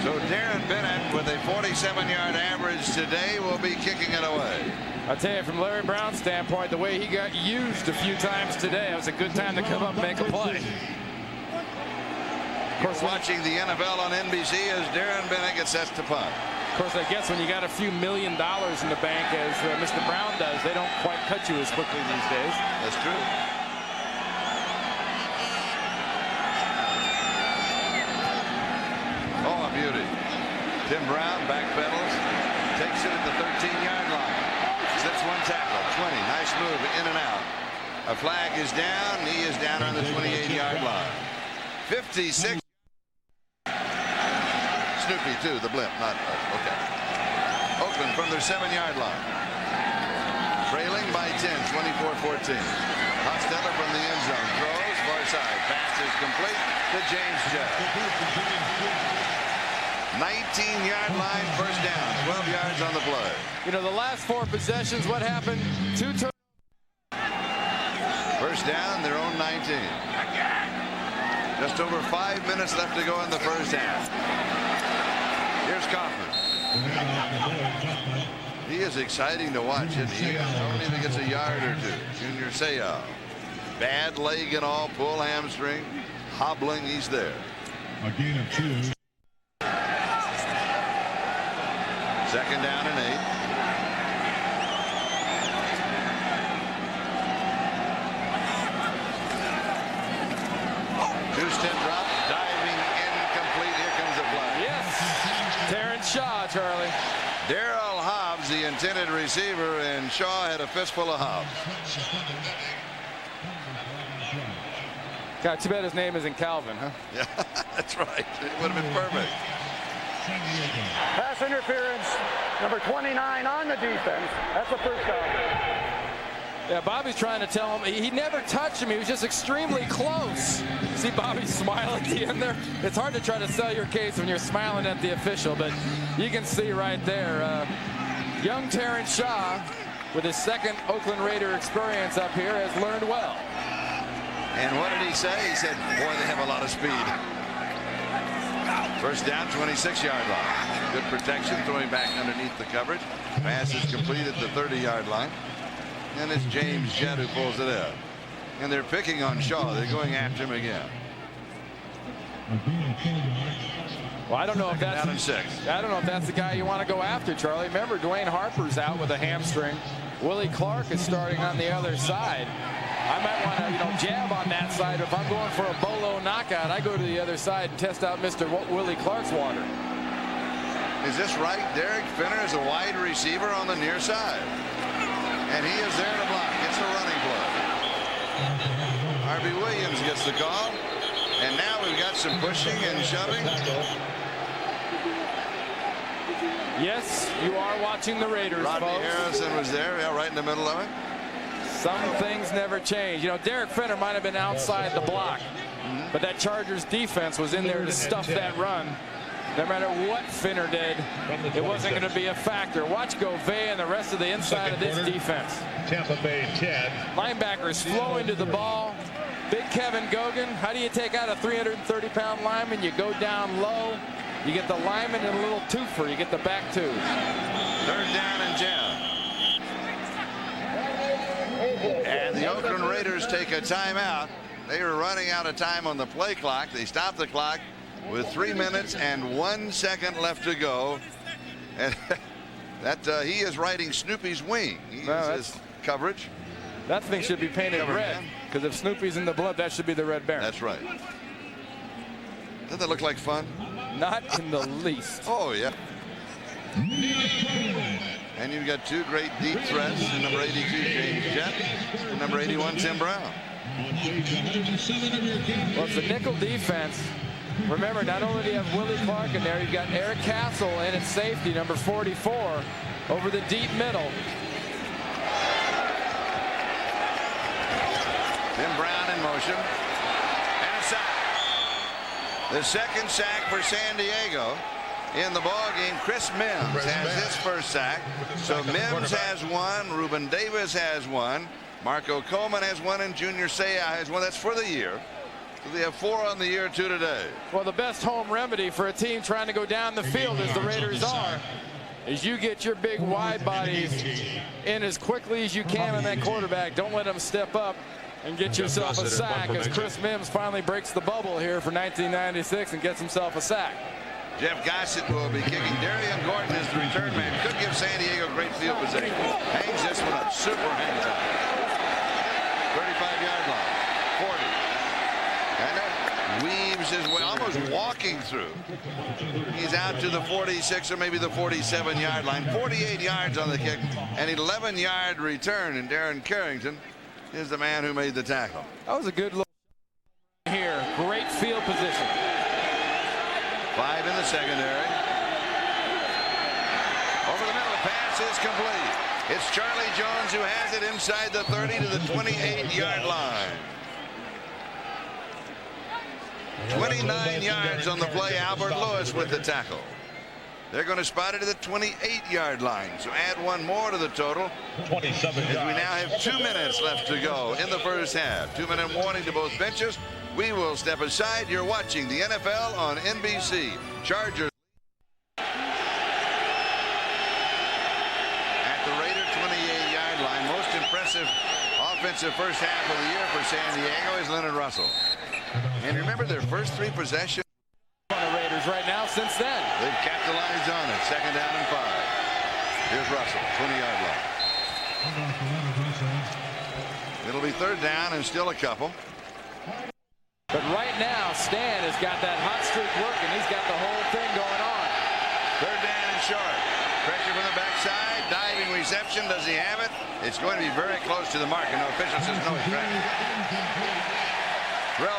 So Darren Bennett with a 47-yard average today will be kicking it away. I'll tell you, from Larry Brown's standpoint, the way he got used a few times today, it was a good time to come up and make a play. Of course, watching the NFL on NBC as Darren Bennett gets set to punt. Of course, I guess when you got a few $1 million in the bank, as Mr. Brown does, they don't quite cut you as quickly these days. That's true. Oh, a beauty. Tim Brown backpedals, takes it at the 13-yard line. Slips one tackle, 20. Nice move in and out. A flag is down. He is down on the 28-yard line. 56. Snoopy, too, the blimp. Not okay. Oakland from their 7-yard line. Trailing by 10, 24-14. Hostetler from the end zone. Throws, far side. Pass is complete to James Jett. 19-yard line, first down. 12 yards on the play. You know, the last 4 possessions, what happened? 2 turnovers. First down, their own 19. Just over 5 minutes left to go in the first half. Here's Kaufman. He is exciting to watch, isn't he? Only if he gets a yard or two. Junior Seau. Bad leg and all, pull hamstring. Hobbling, he's there. A gain of 2. Second down and 8. Two-step drop, diving incomplete. Here comes the flag. Yes. Terrence Shaw, Charlie. Darrell Hobbs, the intended receiver, and Shaw had a fistful of Hobbs. God, too bad his name isn't Calvin, huh? Yeah, that's right. It would have been perfect. Pass interference, number 29 on the defense. That's a first down. Yeah, Bobby's trying to tell him he never touched him. He was just extremely close. See Bobby smile at the end there? It's hard to try to sell your case when you're smiling at the official, but you can see right there. Young Terrence Shaw, with his second Oakland Raider experience up here, has learned well. And what did he say? He said, boy, they have a lot of speed. First down, 26-yard line. Good protection, throwing back underneath the coverage. Pass is complete at the 30-yard line. And it's James Jett who pulls it in. And they're picking on Shaw. They're going after him again. Well, I don't know if that's down and 6. I don't know if that's the guy you want to go after, Charlie. Remember, Dwayne Harper's out with a hamstring. Willie Clark is starting on the other side. I might want to, jab on that side. If I'm going for a bolo knockout, I go to the other side and test out Mr. Willie Clark's water. Is this right? Derek Fenner is a wide receiver on the near side. And he is there to block. It's a running play. Harvey Williams gets the call. And now we've got some pushing and shoving. Yes, you are watching the Raiders, Rodney folks. Harrison was there, yeah, right in the middle of it. Some things never change. Derek Fenner might have been outside the block, but that Chargers defense was in there to stuff that run. No matter what Fenner did, it wasn't going to be a factor. Watch Gouveia and the rest of the inside of this defense. Tampa Bay 10. Linebackers flow into the ball. Big Kevin Gogan. How do you take out a 330-pound lineman? You go down low. You get the lineman and a little twofer. You get the back two. Third down and 10. And the Oakland Raiders take a timeout. They were running out of time on the play clock. They stopped the clock with 3 minutes and 1 second left to go. And that he is riding Snoopy's wing. He is his coverage. That thing should be painted red, because if Snoopy's in the blood, that should be the Red Baron. That's right. Doesn't that look like fun? Not in the least. Oh, yeah. And you've got two great deep threats, number 82, James Jett, and number 81, Tim Brown. Well, it's a nickel defense. Remember, not only do you have Willie Clark in there, you've got Eric Castle in at safety, number 44, over the deep middle. Tim Brown in motion. And a sack. The second sack for San Diego in the ball game. Chris Mims has his first sack. So Mims has one. Ruben Davis has one. Marco Coleman has one, and Junior Seau has one. That's for the year. So they have 4 on the year, 2 today. Well, the best home remedy for a team trying to go down the field, as the Raiders are, is you get your big wide bodies in as quickly as you can on that quarterback. Don't let them step up and get yourself a sack, as Chris Mims finally breaks the bubble here for 1996 and gets himself a sack. Jeff Gossett will be kicking. Darian Gordon is the return man. Could give San Diego great field position. Hangs this one up. Super hang time. 35-yard line. 40. And then weaves his way, almost walking through. He's out to the 46 or maybe the 47-yard line. 48 yards on the kick. An 11-yard return, and Darren Carrington is the man who made the tackle. That was a good look here. Great field position. 5 in the secondary. Over the middle, pass is complete. It's Charlie Jones who has it inside the 30 to the 28-yard line. 29 yards on the play. Albert Lewis with the tackle. They're going to spot it at the 28-yard line. So add one more to the total. 27 as we now have 2 minutes left to go in the first half. 2-minute warning to both benches. We will step aside. You're watching the NFL on NBC. Chargers at the Raider 28-yard line. Most impressive offensive first half of the year for San Diego is Leonard Russell. And remember, their first 3 possessions On the Raiders right now since then. they've capitalized on it. 2nd down and 5. Here's Russell, 20-yard line. It'll be 3rd down and still a couple. But right now, Stan has got that hot streak working. He's got the whole thing going on. 3rd down and short. Pressure from the backside. Diving reception. Does he have it? It's going to be very close to the mark, and the official says no, he's right.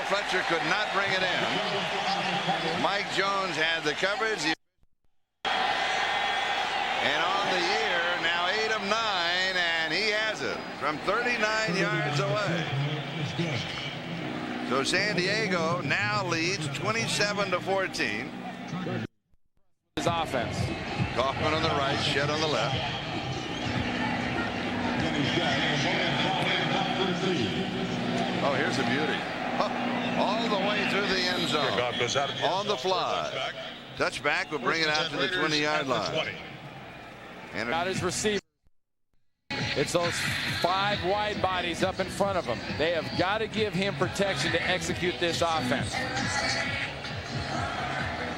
Fletcher could not bring it in. Mike Jones had the coverage. And on the year, now 8 of 9, and he has it from 39 yards away. So San Diego now leads 27-14. His offense. Kaufman on the right, Jett on the left. Oh, here's a beauty. All the way through the end zone. On the fly. Touchback will bring it out to the 20-yard line. And Not his receiver. It's those 5 wide bodies up in front of him. They have got to give him protection to execute this offense.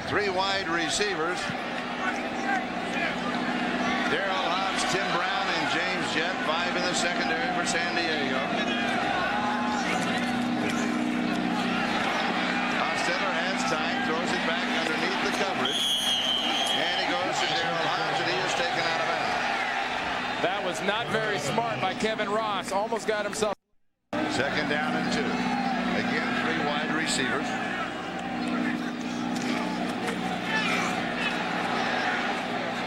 3 wide receivers. Darryl Hobbs, Tim Brown, and James Jett. 5 in the secondary for San Diego. Hostetler has time, throws it back underneath the coverage. And he goes to Darryl Hobbs, and he is taken out of bounds. That was not very smart by Kevin Ross. Almost got himself. Second down and 2. Again, 3 wide receivers.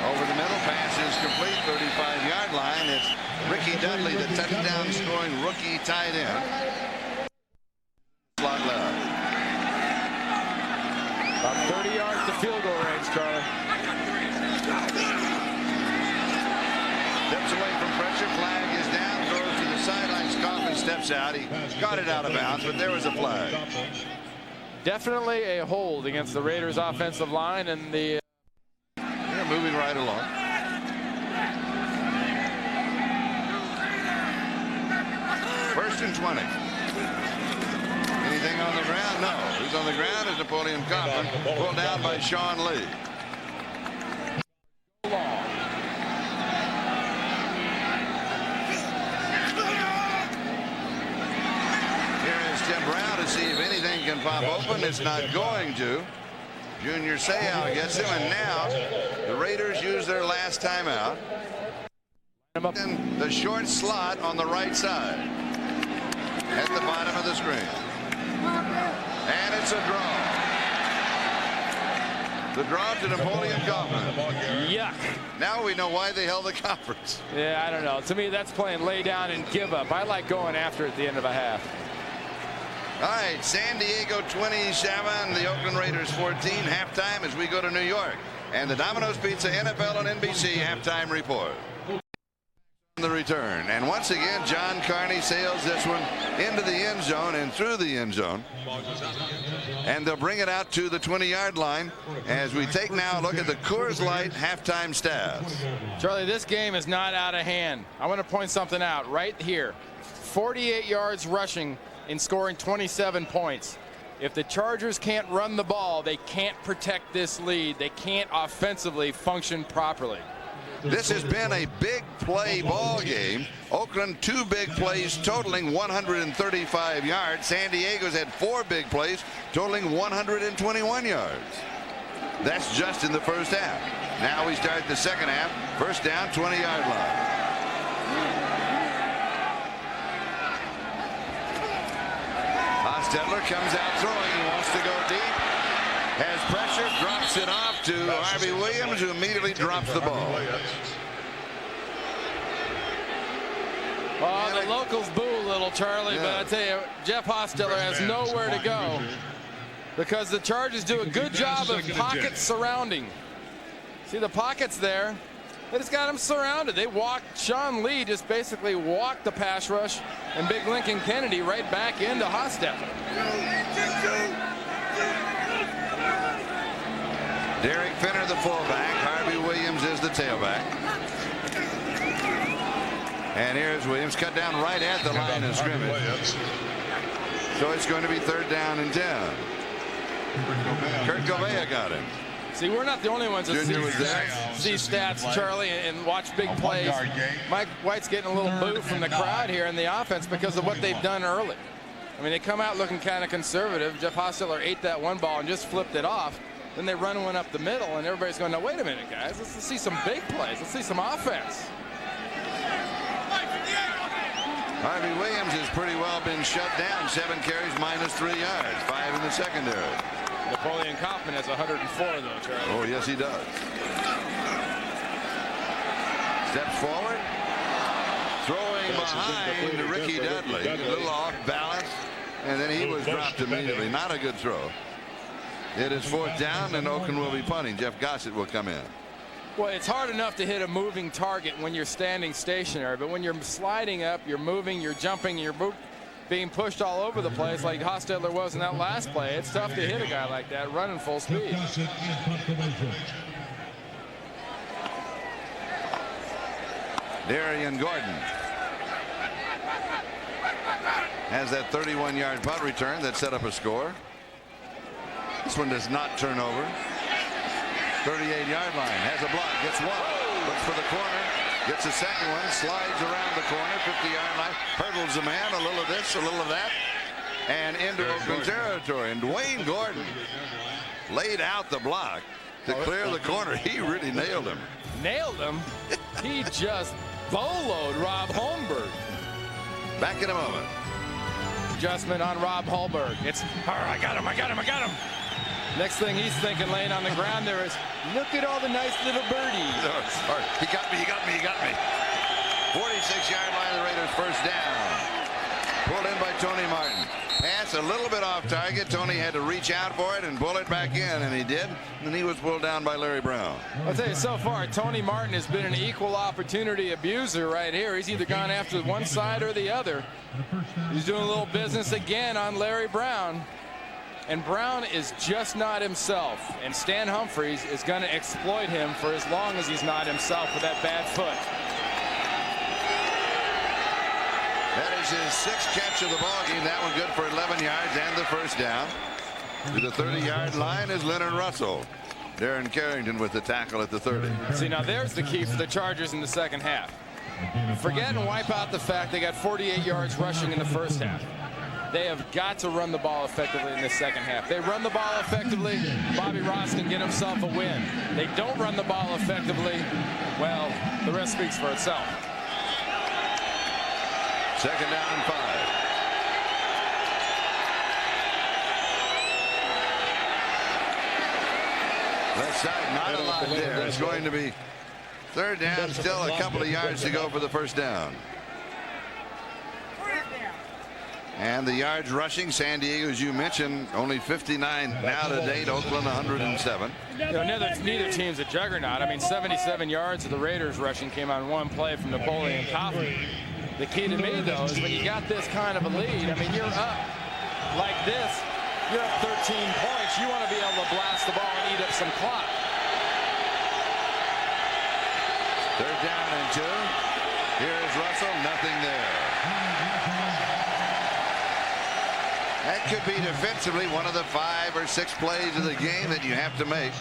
Over the middle, pass is complete, 35-yard line. It's Ricky Dudley, the touchdown-scoring rookie tight end. Slot left. About 30 yards to field goal range, Charlie. Steps away from pressure, flag is down, throws to the sidelines. Kaufman steps out. He got it out of bounds, but there was a flag. Definitely a hold against the Raiders' offensive line, and the moving right along. First and 20. Anything on the ground? No. Who's on the ground is Napoleon Kaufman, pulled down by Sean Lee. Here is Tim Brown to see if anything can pop open. It's not going to. Junior Seau gets him, and now the Raiders use their last timeout. In the short slot on the right side at the bottom of the screen. And it's a draw. The draw to Napoleon Kaufman. Yuck. Now we know why they held the conference. Yeah, I don't know. To me, that's playing lay down and give up. I like going after it at the end of a half. All right, San Diego 27, the Oakland Raiders 14. Halftime as we go to New York. And the Domino's Pizza NFL on NBC halftime report. The return. And once again, John Carney sails this one into the end zone and through the end zone. And they'll bring it out to the 20-yard line as we take now a look at the Coors Light halftime stats. Charlie, this game is not out of hand. I want to point something out right here. 48 yards rushing in scoring 27 points. If the Chargers can't run the ball, they can't protect this lead. They can't offensively function properly. This has been a big play ball game. Oakland 2 big plays totaling 135 yards. San Diego's had 4 big plays totaling 121 yards. That's just in the first half. Now we start the second half. First down, 20-yard line. Hostetler comes out throwing. He wants to go deep. Has pressure, drops it off to Harvey Williams, who immediately drops the ball. Oh, the locals boo a little, Charlie, Yeah. but I tell you, Jeff Hostetler has nowhere to go because the Chargers do a good job of pocket surrounding. See the pockets there? They just got him surrounded. They walked, Sean Lee just basically walked the pass rush and Big Lincoln Kennedy right back into Hostetler. Derek Fenner, the fullback. Harvey Williams is the tailback. And here's Williams, cut down right at the line of scrimmage. So it's going to be third down and 10. Kurt Gouveia got him. See, we're not the only ones that see stats, Charlie, and watch big plays. Mike White's getting a little boo from the crowd here in the offense because of what they've done early. I mean, they come out looking kind of conservative. Jeff Hostetler ate that one ball and just flipped it off. Then they run one up the middle, and everybody's going, no, wait a minute, guys. Let's see some big plays. Let's see some offense. Harvey Williams has pretty well been shut down. 7 carries, -3 yards. 5 in the secondary. Napoleon Kaufman has 104 though, Charlie. Oh, yes, he does. Steps forward. Throwing behind Ricky Dudley. A little off balance. And then he was dropped immediately. Not a good throw. It is 4th down, and Oakland will be punting. Jeff Gossett will come in. Well, it's hard enough to hit a moving target when you're standing stationary, but when you're sliding up, you're moving, you're jumping, you're being pushed all over the place like Hostetler was in that last play. It's tough to hit a guy like that running full speed. Darian Gordon has that 31-yard punt return that set up a score. This one does not turn over. 38-yard line, has a block, gets one, looks for the corner, gets a second one, slides around the corner, 50-yard line, hurdles the man, a little of this, a little of that, and into Oakland territory. And Dwayne Gordon laid out the block to clear the corner. He really nailed him. Nailed him? He just boloed Rob Holmberg. Back in a moment. Adjustment on Rob Holberg. It's, I got him, I got him, I got him. Next thing he's thinking laying on the ground there is, look at all the nice little birdies. No, he got me, he got me, he got me. 46-yard line of the Raiders, first down. Pulled in by Tony Martin. Pass a little bit off target. Tony had to reach out for it and pull it back in, and he did. And he was pulled down by Larry Brown. I'll tell you, so far, Tony Martin has been an equal opportunity abuser right here. He's either gone after one side or the other. He's doing a little business again on Larry Brown. And Brown is just not himself. And Stan Humphries is going to exploit him for as long as he's not himself with that bad foot. That is his 6th catch of the ballgame. That one good for 11 yards and the first down. To the 30-yard line is Leonard Russell. Darren Carrington with the tackle at the 30. See, now there's the key for the Chargers in the second half. Forget and wipe out the fact they got 48 yards rushing in the first half. They have got to run the ball effectively in the second half. They run the ball effectively, Bobby Ross can get himself a win. They don't run the ball effectively, well, the rest speaks for itself. 2nd down and 5. Left side, not a lot there. It's going to be 3rd down, still a couple of yards to go for the first down. And the yards rushing, San Diego, as you mentioned, only 59 now to date. Oakland 107. You know, neither team's a juggernaut. I mean, 77 yards of the Raiders rushing came on one play from Napoleon Kaufman. The key to me, though, is when you got this kind of a lead, I mean, you're up like this, you're up 13 points. You want to be able to blast the ball and eat up some clock. 3rd down and 2. Here is Russell, nothing there. That could be defensively one of the 5 or 6 plays of the game that you have to make.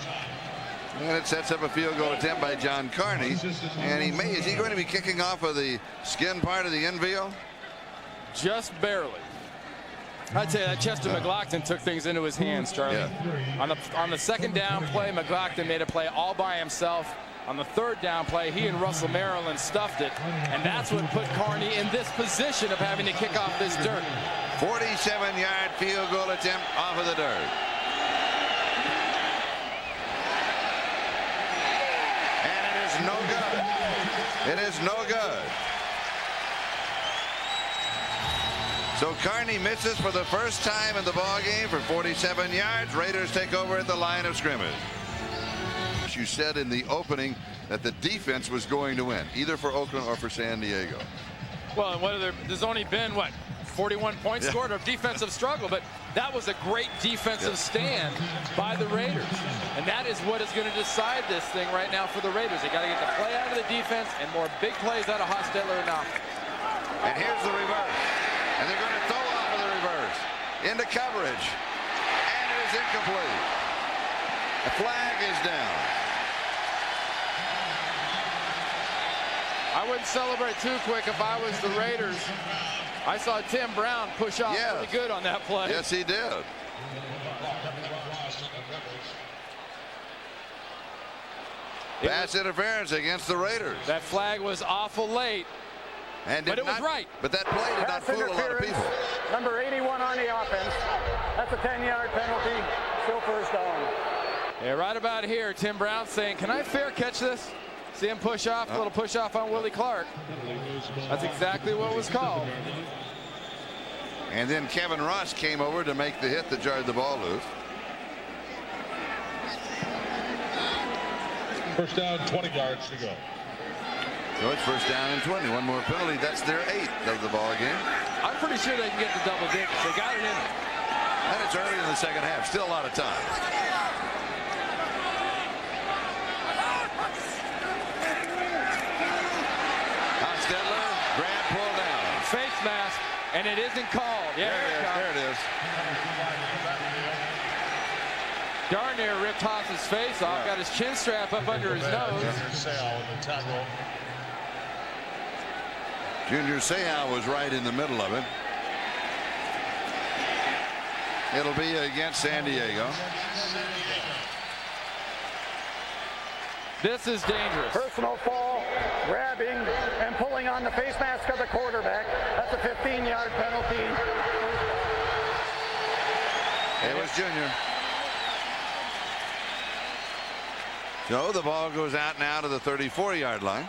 And it sets up a field goal attempt by John Carney. And is he going to be kicking off of the skin part of the infield? Just barely. I'd say that Chester McLaughlin took things into his hands, Charlie. Yeah. On the 2nd down play, McLaughlin made a play all by himself. On the 3rd down play, he and Russell Maryland stuffed it. And that's what put Carney in this position of having to kick off this dirt. 47-yard field goal attempt off of the dirt. And it is no good. It is no good. So Carney misses for the first time in the ballgame for 47 yards. Raiders take over at the line of scrimmage. You said in the opening that the defense was going to win, either for Oakland or for San Diego. Well, there's only been, 41 points scored of defensive struggle, but that was a great defensive stand by the Raiders. And that is what is going to decide this thing right now for the Raiders. They got to get the play out of the defense and more big plays out of Hostetler and Alpha. And here's the reverse. And they're going to throw off of the reverse into coverage. And it is incomplete. The flag is down. I wouldn't celebrate too quick if I was the Raiders. I saw Tim Brown push off really good on that play. Yes, he did. Pass interference against the Raiders. That flag was awful late. But it was right. But that play did not fool a lot of people. Number 81 on the offense. That's a 10-yard penalty. Still first down. Yeah, right about here, Tim Brown saying, can I fair catch this? See him push off, a little push off on Willie Clark. That's exactly what was called. And then Kevin Ross came over to make the hit that jarred the ball loose. First down, 20 yards to go. So it's first down and 20. One more penalty. That's their 8th of the ball game. I'm pretty sure they can get to double digits. They got it in there. And it's early in the second half. Still a lot of time. Hostetler, grab, pull down. Face mask, and it isn't called. Yeah, there it is. Darn near ripped Haas's face off. Got his chin strap up under his nose. Junior Seau was right in the middle of it. It'll be against San Diego. This is dangerous. Personal fall, grabbing, and pulling on the face mask of the quarterback. That's a 15-yard penalty. It was Junior. So the ball goes out now to the 34-yard line.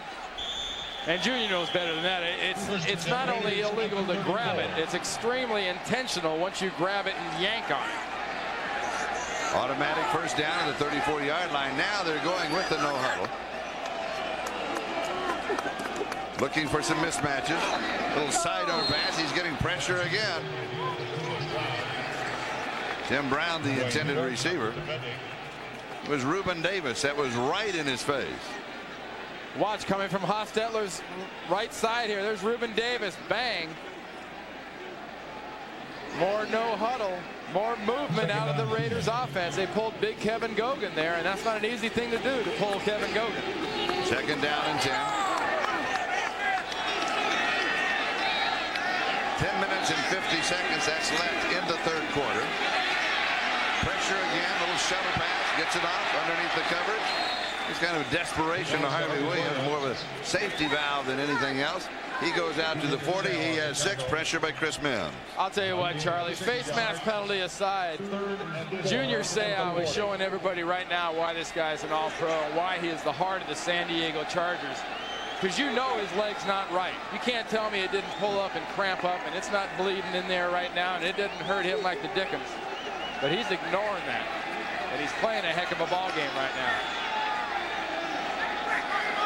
And Junior knows better than that. It's not only illegal to grab it, it's extremely intentional once you grab it and yank on it. Automatic first down at the 34-yard line. Now they're going with the no huddle. Looking for some mismatches. Little sidearm pass. He's getting pressure again. Tim Brown, the intended receiver. It was Reuben Davis. That was right in his face. Watch coming from Hostetler's right side here. There's Reuben Davis. Bang. More no huddle. More movement out of the Raiders offense. They pulled big Kevin Gogan there, and that's not an easy thing to do, to pull Kevin Gogan. Second down and 10. 10 minutes and 50 seconds. That's left in the third quarter. Pressure again. Little shuttle pass. Gets it off underneath the coverage. It's kind of desperation to Harvey Williams, more of a safety valve than anything else. He goes out to the 40. He has 6. Pressure by Chris Mims. I'll tell you what, Charlie, face mask penalty aside, Junior Seau is showing everybody right now why this guy's an all-pro and why he is the heart of the San Diego Chargers. Because you know his leg's not right. You can't tell me it didn't pull up and cramp up, and it's not bleeding in there right now, and it didn't hurt him like the Dickens. But he's ignoring that, and he's playing a heck of a ball game right now.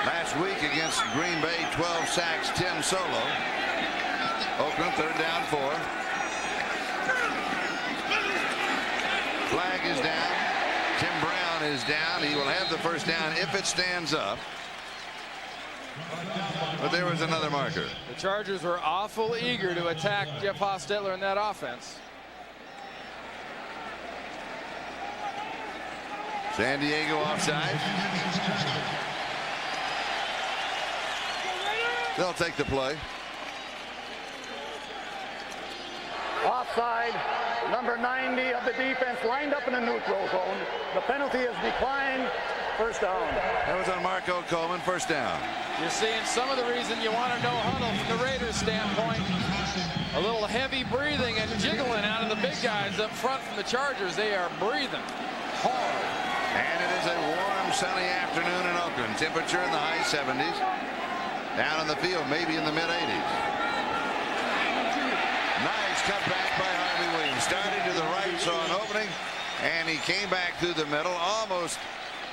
Last week against Green Bay, 12 sacks, 10 solo. Oakland, third down 4. Flag is down. Tim Brown is down. He will have the first down if it stands up. But there was another marker. The Chargers were awful eager to attack Jeff Hostetler in that offense. San Diego offside. They'll take the play. Offside, number 90 of the defense lined up in the neutral zone. The penalty is declined. First down. That was on Marco Coleman. First down. You're seeing some of the reason you want to no huddle from the Raiders standpoint. A little heavy breathing and jiggling out of the big guys up front from the Chargers. They are breathing hard. And it is a warm, sunny afternoon in Oakland. Temperature in the high 70s. Down in the field, maybe in the mid-80s. Nice cutback by Harvey Williams. Starting to the right, saw an opening, and he came back through the middle, almost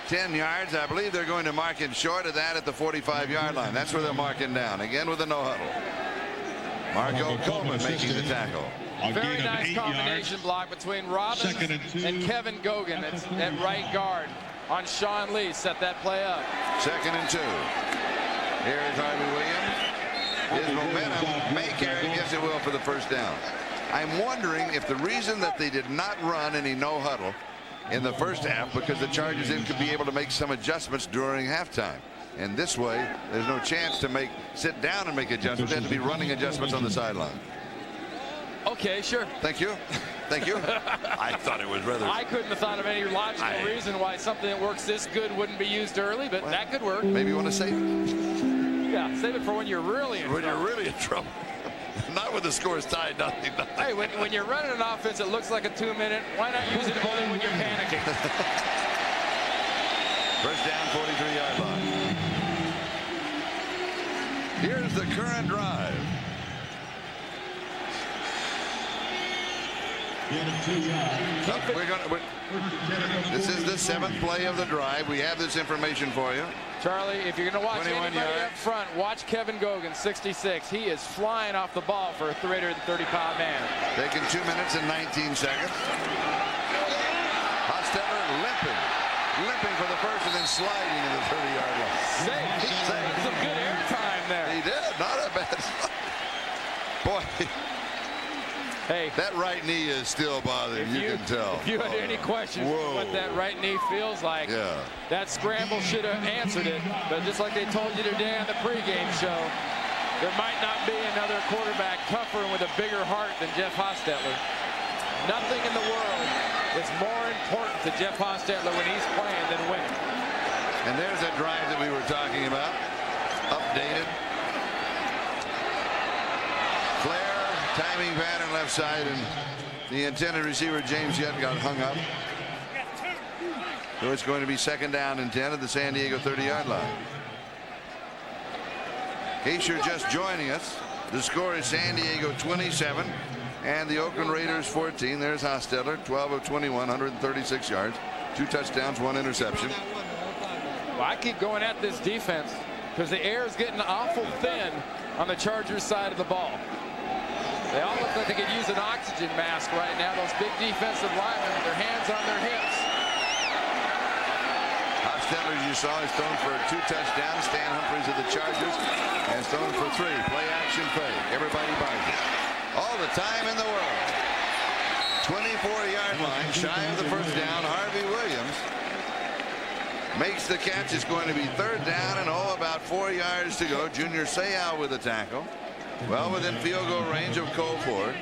10 yards. I believe they're going to mark him short of that at the 45-yard line. That's where they're marking down. Again with a no huddle. Marco Coleman making the tackle. Very nice combination block between Robbins and Kevin Gogan at right guard on Sean Lee. Set that play up. 2nd and 2. Here is Harvey Williams. His momentum may carry against it will for the first down. I'm wondering if the reason that they did not run any no huddle in the first half because the Chargers could be able to make some adjustments during halftime. And this way, there's no chance to sit down and make adjustments. They have to be running adjustments on the sideline. Okay, sure. Thank you. Thank you. I thought it was rather. I couldn't have thought of any logical reason why something that works this good wouldn't be used early, but that could work. Maybe you want to save it. Yeah, save it for when you're really in trouble. When you're really in trouble. Not when the score is tied, nothing. Hey, when you're running an offense that looks like a 2-minute, why not use it only when you're panicking? First down, 43-yard line. Here's the current drive. This is the 7th play of the drive. We have this information for you. Charlie, if you're going to watch anybody yards. up front, watch Kevin Gogan, 66. He is flying off the ball for a 330-pound man. Taking 2 minutes and 19 seconds. Hostetler limping for the first and then sliding to the 30-yard line. Saved. Some good air time there. He did. Not a bad slide. Boy. Hey, that right knee is still bothering you, can tell. If you had any questions what that right knee feels like, that scramble should have answered it. But just like they told you today on the pregame show, there might not be another quarterback tougher and with a bigger heart than Jeff Hostetler. Nothing in the world is more important to Jeff Hostetler when he's playing than winning. And there's that drive that we were talking about, updated. Flair, timing pattern left side, and the intended receiver James Jett got hung up. So it's going to be 2nd down and 10 at the San Diego 30-yard line. In case you're just joining us, the score is San Diego 27 and the Oakland Raiders 14. There's Hostetler, 12 of 21, 136 yards, 2 touchdowns, 1 interception. Well, I keep going at this defense because the air is getting awful thin on the Chargers side of the ball. They all look like they could use an oxygen mask right now. Those big defensive linemen with their hands on their hips. Hostetler, as you saw, is thrown for 2 touchdowns. Stan Humphries of the Chargers has thrown for 3. Play action fake. Everybody buys it. All the time in the world. 24-yard line, shy of the first down. Harvey Williams makes the catch. It's going to be 3rd down and about 4 yards to go. Junior Seau with the tackle. Well within field goal range of Cole Ford.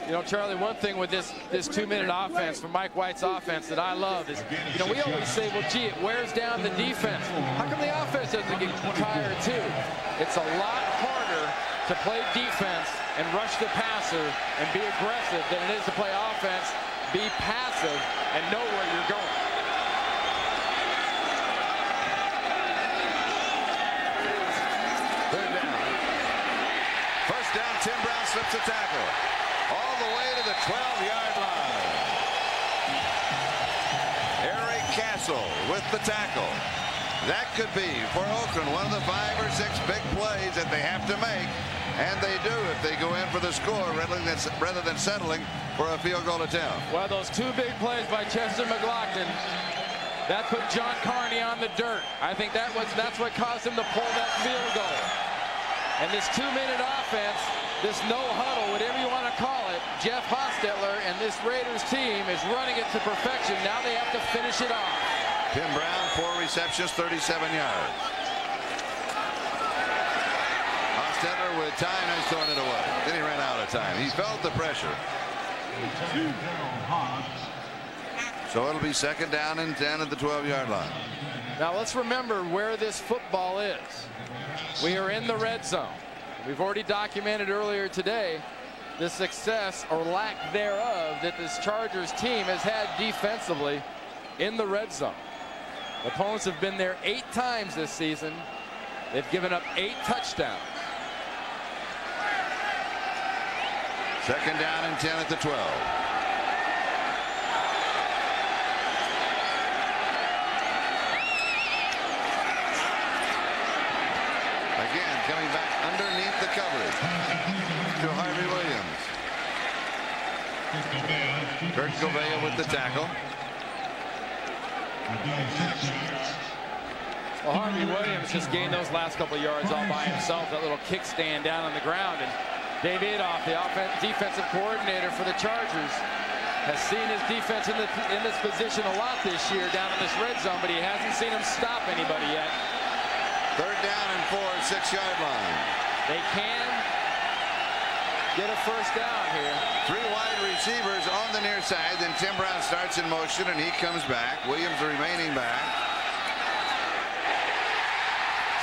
You know, Charlie, one thing with this 2-minute offense from Mike White's offense that I love is, you know, we always say, well, gee, it wears down the defense. How come the offense doesn't get tired too? It's a lot harder to play defense and rush the passer and be aggressive than it is to play offense, be passive, and know where you're going. Tim Brown slips a tackle all the way to the 12-yard line. Eric Castle with the tackle. That could be, for Oakland, one of the 5 or 6 big plays that they have to make, and they do if they go in for the score rather than settling for a field goal attempt. Well, those 2 big plays by Chester McLaughlin, that put John Carney on the dirt. I think that's what caused him to pull that field goal. And this 2-minute offense, this no huddle, whatever you want to call it, Jeff Hostetler and this Raiders team is running it to perfection. Now they have to finish it off. Tim Brown, 4 receptions, 37 yards. Hostetler with time has thrown it away. Then he ran out of time. He felt the pressure. So it'll be 2nd down and 10 at the 12-yard line. Now let's remember where this football is. We are in the red zone. We've already documented earlier today the success or lack thereof that this Chargers team has had defensively in the red zone. Opponents have been there 8 times this season. They've given up 8 touchdowns. 2nd down and 10 at the 12. Again, coming back underneath the coverage to Harvey Williams. Kurt Gouveia with the tackle. Well, Harvey Williams just gained those last couple of yards all by himself, that little kickstand down on the ground. And Dave Adolph, the defensive coordinator for the Chargers, has seen his defense in this position a lot this year down in this red zone, but he hasn't seen him stop anybody yet. 3rd down and 4 at 6-yard line. They can get a first down here. 3 wide receivers on the near side. Then Tim Brown starts in motion, and he comes back. Williams, the remaining back.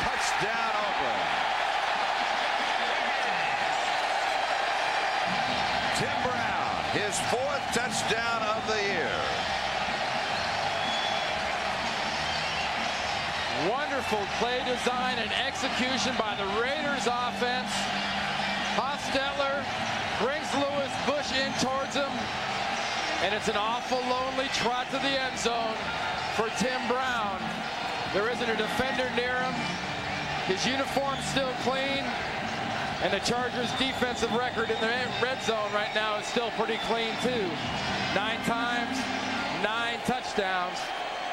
Touchdown, Oakland. Tim Brown, his 4th touchdown of the year. Wonderful play design and execution by the Raiders offense. Hostetler brings Lewis Bush in towards him, and it's an awful lonely trot to the end zone for Tim Brown. There isn't a defender near him. His uniform's still clean, and the Chargers' defensive record in the red zone right now is still pretty clean too. 9 times, 9 touchdowns,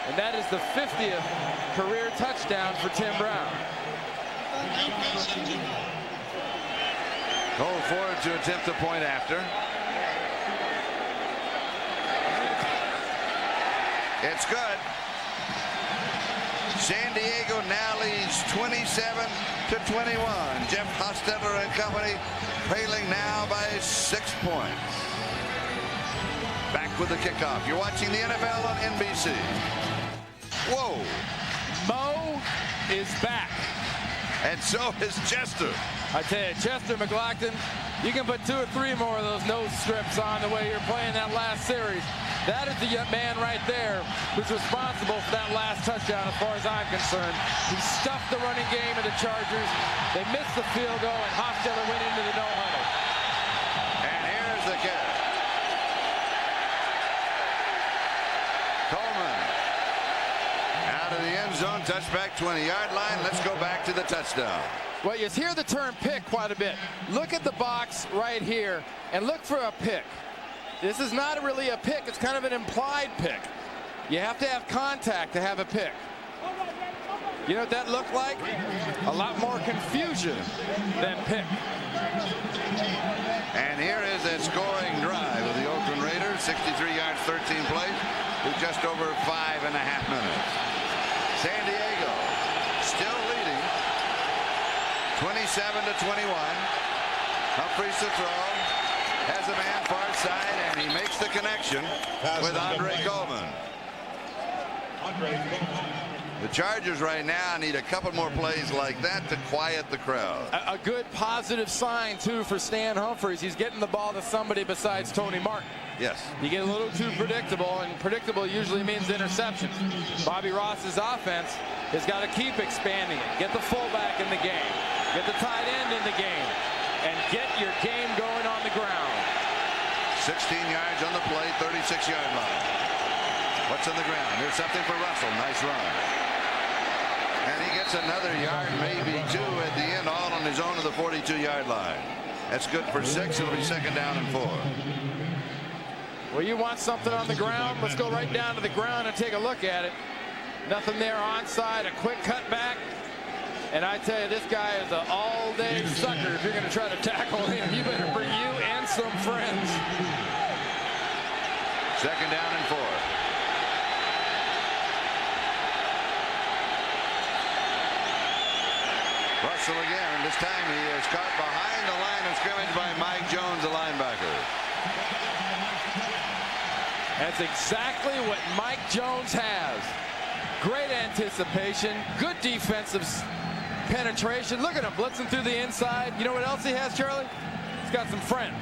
and that is the 50th career touchdown for Tim Brown. Cole forward to attempt the point after. It's good. San Diego now leads 27-21. Jeff Hostetler and company trailing now by 6 points. Back with the kickoff. You're watching the NFL on NBC. Whoa. Mo is back. And so is Chester. I tell you, Chester McLaughlin, you can put 2 or 3 more of those nose strips on the way you're playing that last series. That is the man right there who's responsible for that last touchdown as far as I'm concerned. He stuffed the running game of the Chargers. They missed the field goal, and Hostetler went into the no-huddle. And here's the kick. Coleman out of the end zone, touchback 20-yard line. Let's go back to the touchdown. Well, you hear the term pick quite a bit. Look at the box right here and look for a pick. This is not really a pick. It's kind of an implied pick. You have to have contact to have a pick. You know what that looked like? A lot more confusion than pick. And here is a scoring drive of the Oakland Raiders. 63 yards, 13 plays with just over 5.5 minutes. San Diego still leading 27-21. Humphries to throw. Has a man far side, and he makes the connection with Andre Coleman. The Chargers right now need a couple more plays like that to quiet the crowd. A good positive sign, too, for Stan Humphries. He's getting the ball to somebody besides Tony Martin. Yes. You get a little too predictable, and predictable usually means interceptions. Bobby Ross's offense has got to keep expanding it. Get the fullback in the game. Get the tight end in the game. And get your game going on the ground. 16 yards on the play, 36-yard line. What's on the ground? Here's something for Russell. Nice run. And he gets another yard, maybe 2 at the end, all on his own to the 42-yard line. That's good for 6. It'll be 2nd down and 4. Well, you want something on the ground? Let's go right down to the ground and take a look at it. Nothing there onside. A quick cutback. And I tell you, this guy is an all-day sucker. If you're going to try to tackle him, you better bring you and some friends. 2nd down and 4. Russell again. This time he is caught behind the line of scrimmage by Mike Jones, the linebacker. That's exactly what Mike Jones has. Great anticipation, good defensive penetration. Look at him blitzing through the inside. You know what else he has, Charlie? He's got some friends.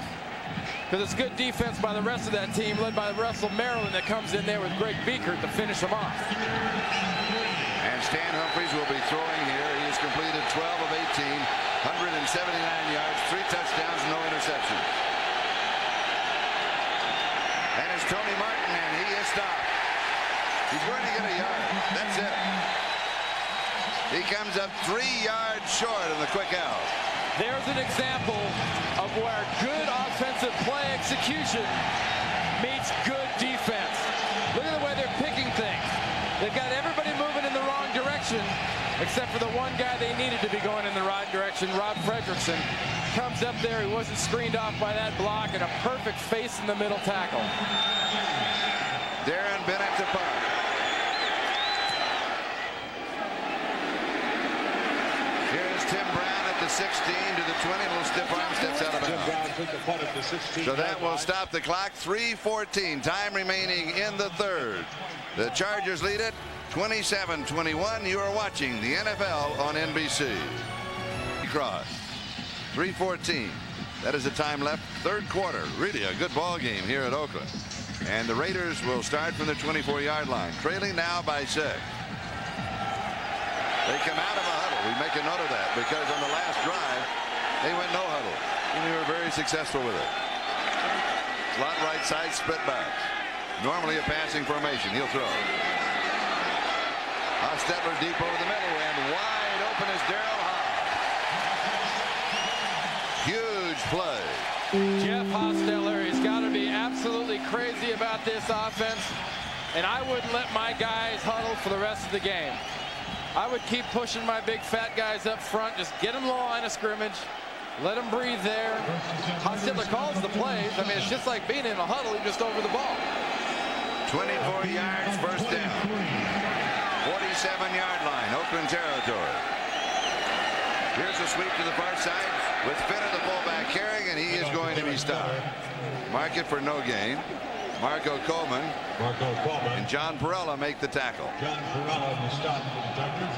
Because it's good defense by the rest of that team, led by Russell Maryland, that comes in there with Greg Beekert to finish him off. And Stan Humphries will be throwing here. He has completed 12 of 18, 179 yards, 3 touchdowns, no interceptions. And it's Tony Martin, and he is stopped. He's going to get a yard. That's it. He comes up 3 yards short of the quick out. There's an example of where good offensive play execution meets good defense. Look at the way they're picking things. They've got everybody moving in the wrong direction, except for the one guy they needed to be going in the right direction. Rob Fredrickson comes up there. He wasn't screened off by that block, and a perfect face in the middle tackle. Darren Bennett to punt. Here's Tim Brown at the 16 to the 20. Little stiff arm, steps out of Tim bounds. Brown took the punt at the 16. So that will stop the clock. 3:14 time remaining in the third. The Chargers lead it 27-21. You are watching the NFL on NBC. Cross. 3:14. That is the time left. Third quarter. Really a good ball game here at Oakland. And the Raiders will start from the 24-yard line, trailing now by 6. They come out of a huddle. We make a note of that because on the last drive, they went no huddle. And they were very successful with it. Slot right side, split back. Normally a passing formation. He'll throw. Hostetler deep over the middle, and wide open is Daryl Hobbs. Huge play. Jeff Hostetler has got to be absolutely crazy about this offense, and I wouldn't let my guys huddle for the rest of the game. I would keep pushing my big fat guys up front, just get them low line of scrimmage, let them breathe there. Hostetler calls the plays. I mean, it's just like being in a huddle, you're just over the ball. 24 yards, first down. 47-yard line, Oakland territory. Here's a sweep to the far side with Fenner, the fullback, carrying, and he is going to be stopped. Mark it for no gain. Coleman and John Perella make the tackle. John Perella the stop for the Tigers.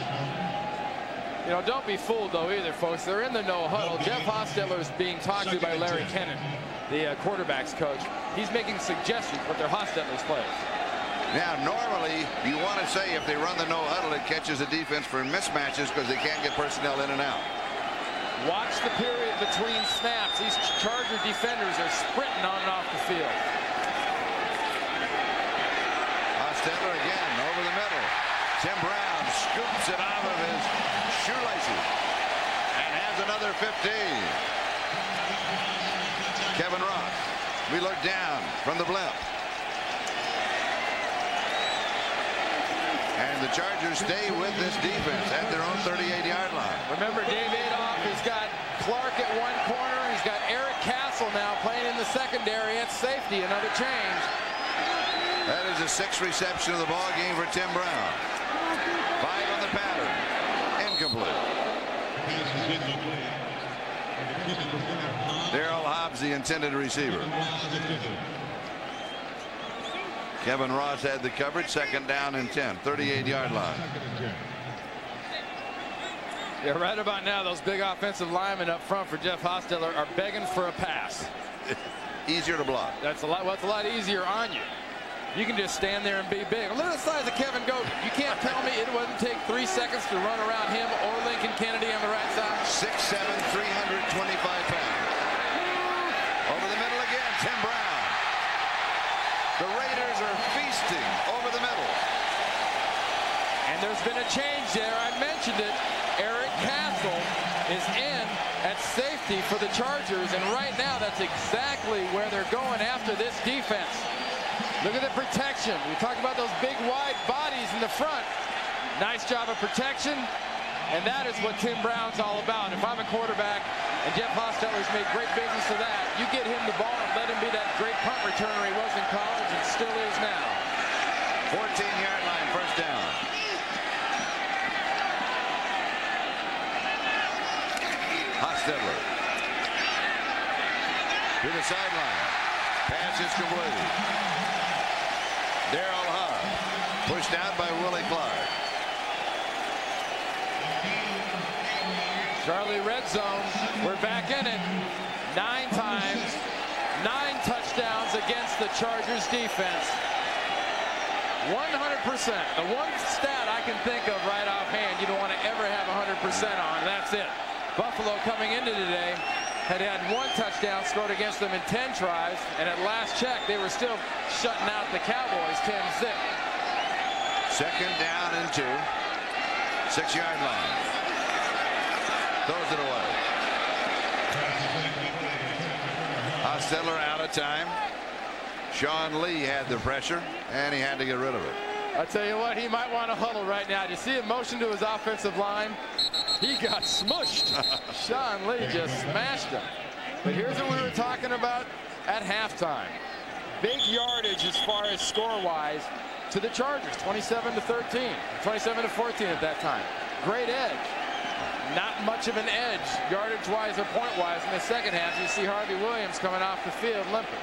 You know, don't be fooled, though, either, folks. They're in the no huddle. Jeff Hostetler is being talked to by Larry Kennan, the quarterback's coach. He's making suggestions what their Hostetler's plays. Now, normally, you want to say if they run the no huddle, it catches the defense for mismatches because they can't get personnel in and out. Watch the period between snaps. These Charger defenders are sprinting on and off the field. Hostetler again over the middle. Tim Brown scoops it out of his shoelaces and has another 15. Kevin Ross. We look down from the blimp. And the Chargers stay with this defense at their own 38-yard line. Remember, Dave Adolph has got Clark at one corner. He's got Eric Castle now playing in the secondary at safety. Another change. That is a 6th reception of the ball game for Tim Brown. 5 on the pattern. Incomplete. Daryl Hobbs, the intended receiver. Kevin Ross had the coverage. 2nd down and 10. 38-yard line. Yeah, right about now, those big offensive linemen up front for Jeff Hostetler are begging for a pass. Easier to block. That's a lot. Well, it's a lot easier on you. You can just stand there and be big. Look at the size of Kevin Goat. You can't tell me it wouldn't take 3 seconds to run around him or Lincoln Kennedy on the right side. 6'7", 325 pounds. Over the middle again, Tim Brown. The Raiders are feasting over the middle. And there's been a change there. I mentioned it. Eric Castle is in at safety for the Chargers, and right now that's exactly where they're going after this defense. Look at the protection. We talked about those big wide bodies in the front. Nice job of protection, and that is what Tim Brown's all about. If I'm a quarterback and Jeff Hostetler's made great business of that, you get him the ball and let him be that great punt returner he was in college and still is now. 14-yard line, first down. Hostetler to the sideline. Pass is complete. Daryl Hobbs pushed out by Willie Clark. Charlie, red zone. We're back in it. 9 times, 9 touchdowns against the Chargers defense. 100%. The one stat I can think of right offhand you don't want to ever have 100% on. That's it. Buffalo coming into today had 1 touchdown scored against them in 10 tries, and at last check they were still shutting out the Cowboys 10-zip. 2nd down and 2. 6-yard line. Throws it away. Hostetler out of time. Sean Lee had the pressure, and he had to get rid of it. I tell you what, he might want to huddle right now. Do you see a motion to his offensive line? He got smushed. Sean Lee just smashed him. But here's what we were talking about at halftime. Big yardage as far as score-wise to the Chargers, 27-13, 27-14 at that time. Great edge. not much of an edge, yardage-wise or point-wise in the second half. You see Harvey Williams coming off the field limping.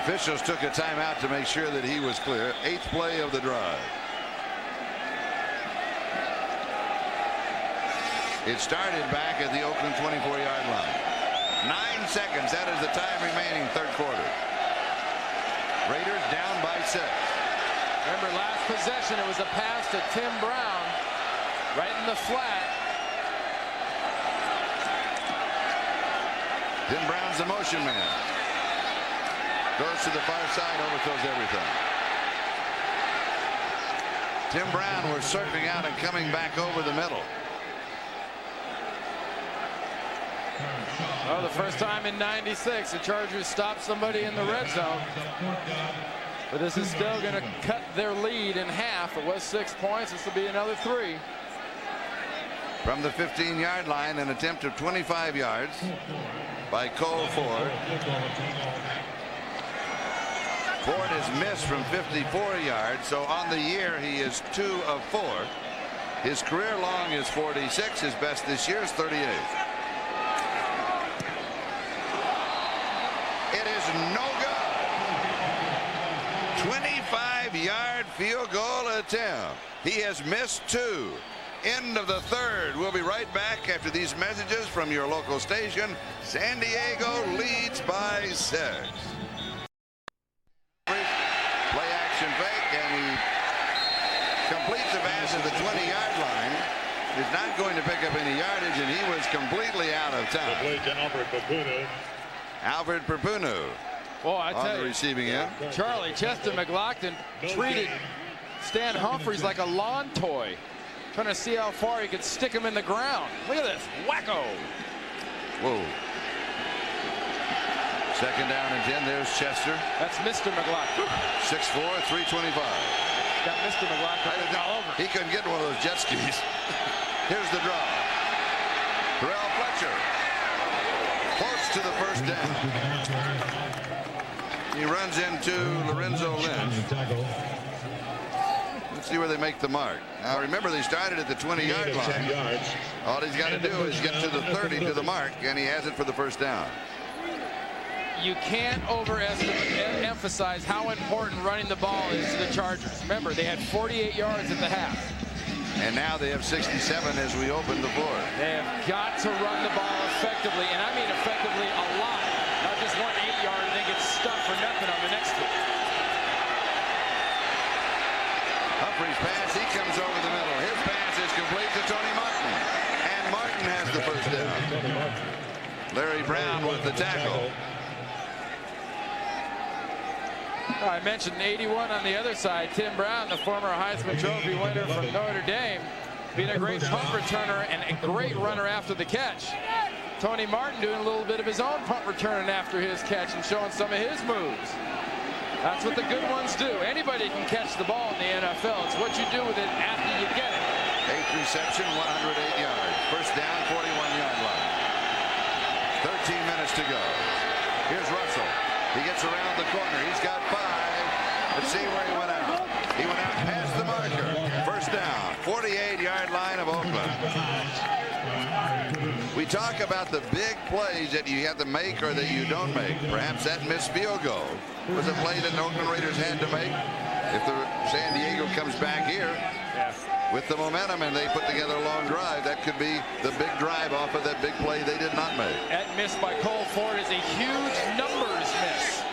Officials took a timeout to make sure that he was clear. 8th play of the drive. It started back at the Oakland 24-yard line. 9 seconds. That is the time remaining, third quarter. Raiders down by 6. Remember, last possession, it was a pass to Tim Brown right in the flat. Tim Brown's the motion man. Goes to the far side, overthrows everything. Tim Brown was surfing out and coming back over the middle. Well, the first time in 96, the Chargers stopped somebody in the red zone. But this is still going to cut their lead in half. It was 6 points. This will be another 3. From the 15-yard line, an attempt of 25 yards by Cole Ford. Ford has missed from 54 yards, so on the year he is 2 of 4. His career long is 46. His best this year is 38. It is no good. 25-yard field goal attempt. He has missed 2. End of the third. We'll be right back after these messages from your local station. San Diego leads by 6. Play action fake, and he completes the pass at the 20-yard line. Is not going to pick up any yardage, and he was completely out of time. Alfred Perpunu. Well, I on tell the you, receiving end. Charlie, Chester McLaughlin treated Stan Humphries like a lawn toy, trying to see how far he could stick him in the ground. Look at this, wacko. Whoa. Second down and 10. There's Chester. That's Mr. McLaughlin. 6'4", 325. Got Mr. McLaughlin all over. He couldn't get one of those jet skis. Here's the draw. Terrell Fletcher. Close to the first down. He runs into Lorenzo Lynch. Let's see where they make the mark. Now remember, they started at the 20-yard line. All he's got to do is get to the 30 to the mark, and he has it for the first down. You can't overemphasize how important running the ball is to the Chargers. Remember, they had 48 yards at the half. And now they have 67 as we open the floor. They have got to run the ball effectively, and I mean effectively a lot. Not just 1 8-yard and then get stuffed for nothing on the next one. Humphries pass, he comes over the middle. His pass is complete to Tony Martin. And Martin has the first down. Larry Brown with the tackle. I mentioned 81 on the other side. Tim Brown, the former Heisman Trophy winner from Notre Dame, being a great punt returner and a great runner after the catch. Tony Martin doing a little bit of his own punt returning after his catch and showing some of his moves. That's what the good ones do. Anybody can catch the ball in the NFL. It's what you do with it after you get it. 8th reception, 108 yards. First down, 41-yard line. 13 minutes to go. Here's Russell. He gets around the corner. He's got 5. Let's see where he went out. He went out past the marker. First down, 48-yard line of Oakland. We talk about the big plays that you have to make or that you don't make. Perhaps that missed field goal was a play that the Oakland Raiders had to make. If the San Diego comes back here with the momentum and they put together a long drive, that could be the big drive off of that big play they did not make. That miss by Cole Ford is a huge numbers miss.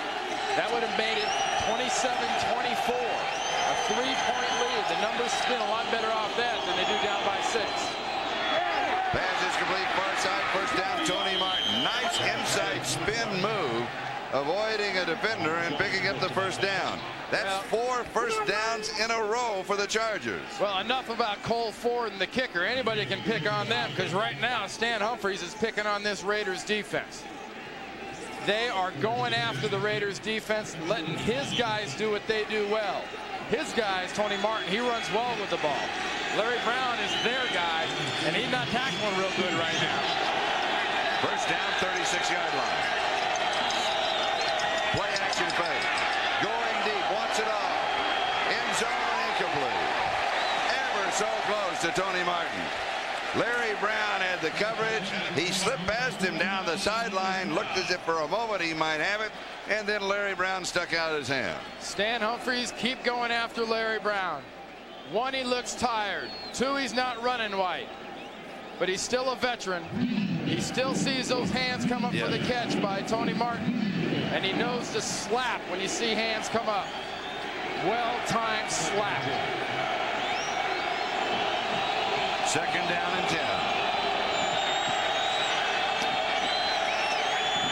That would have made it 27-24. A 3-point lead. The numbers spin a lot better off that than they do down by 6. Pass is complete, far side, first down, Tony Martin. Nice inside spin move, avoiding a defender and picking up the first down. That's 4 first downs in a row for the Chargers. Well, enough about Cole Ford and the kicker. Anybody can pick on them, because right now Stan Humphries is picking on this Raiders defense. They are going after the Raiders defense, letting his guys do what they do well. His guys, Tony Martin, he runs well with the ball. Larry Brown is their guy, and he's not tackling real good right now. First down, 36-yard line. Play action fake. Going deep, wants it all. End zone, incomplete. so close to Tony Martin. Larry Brown had the coverage. He slipped past him down the sideline, looked as if for a moment he might have it, and then Larry Brown stuck out his hand. Stan Humphries keep going after Larry Brown. 1, he looks tired. 2, he's not running white. But he's still a veteran. He still sees those hands come up for the catch by Tony Martin. And he knows to slap when you see hands come up. Well-timed slap. 2nd down and 10.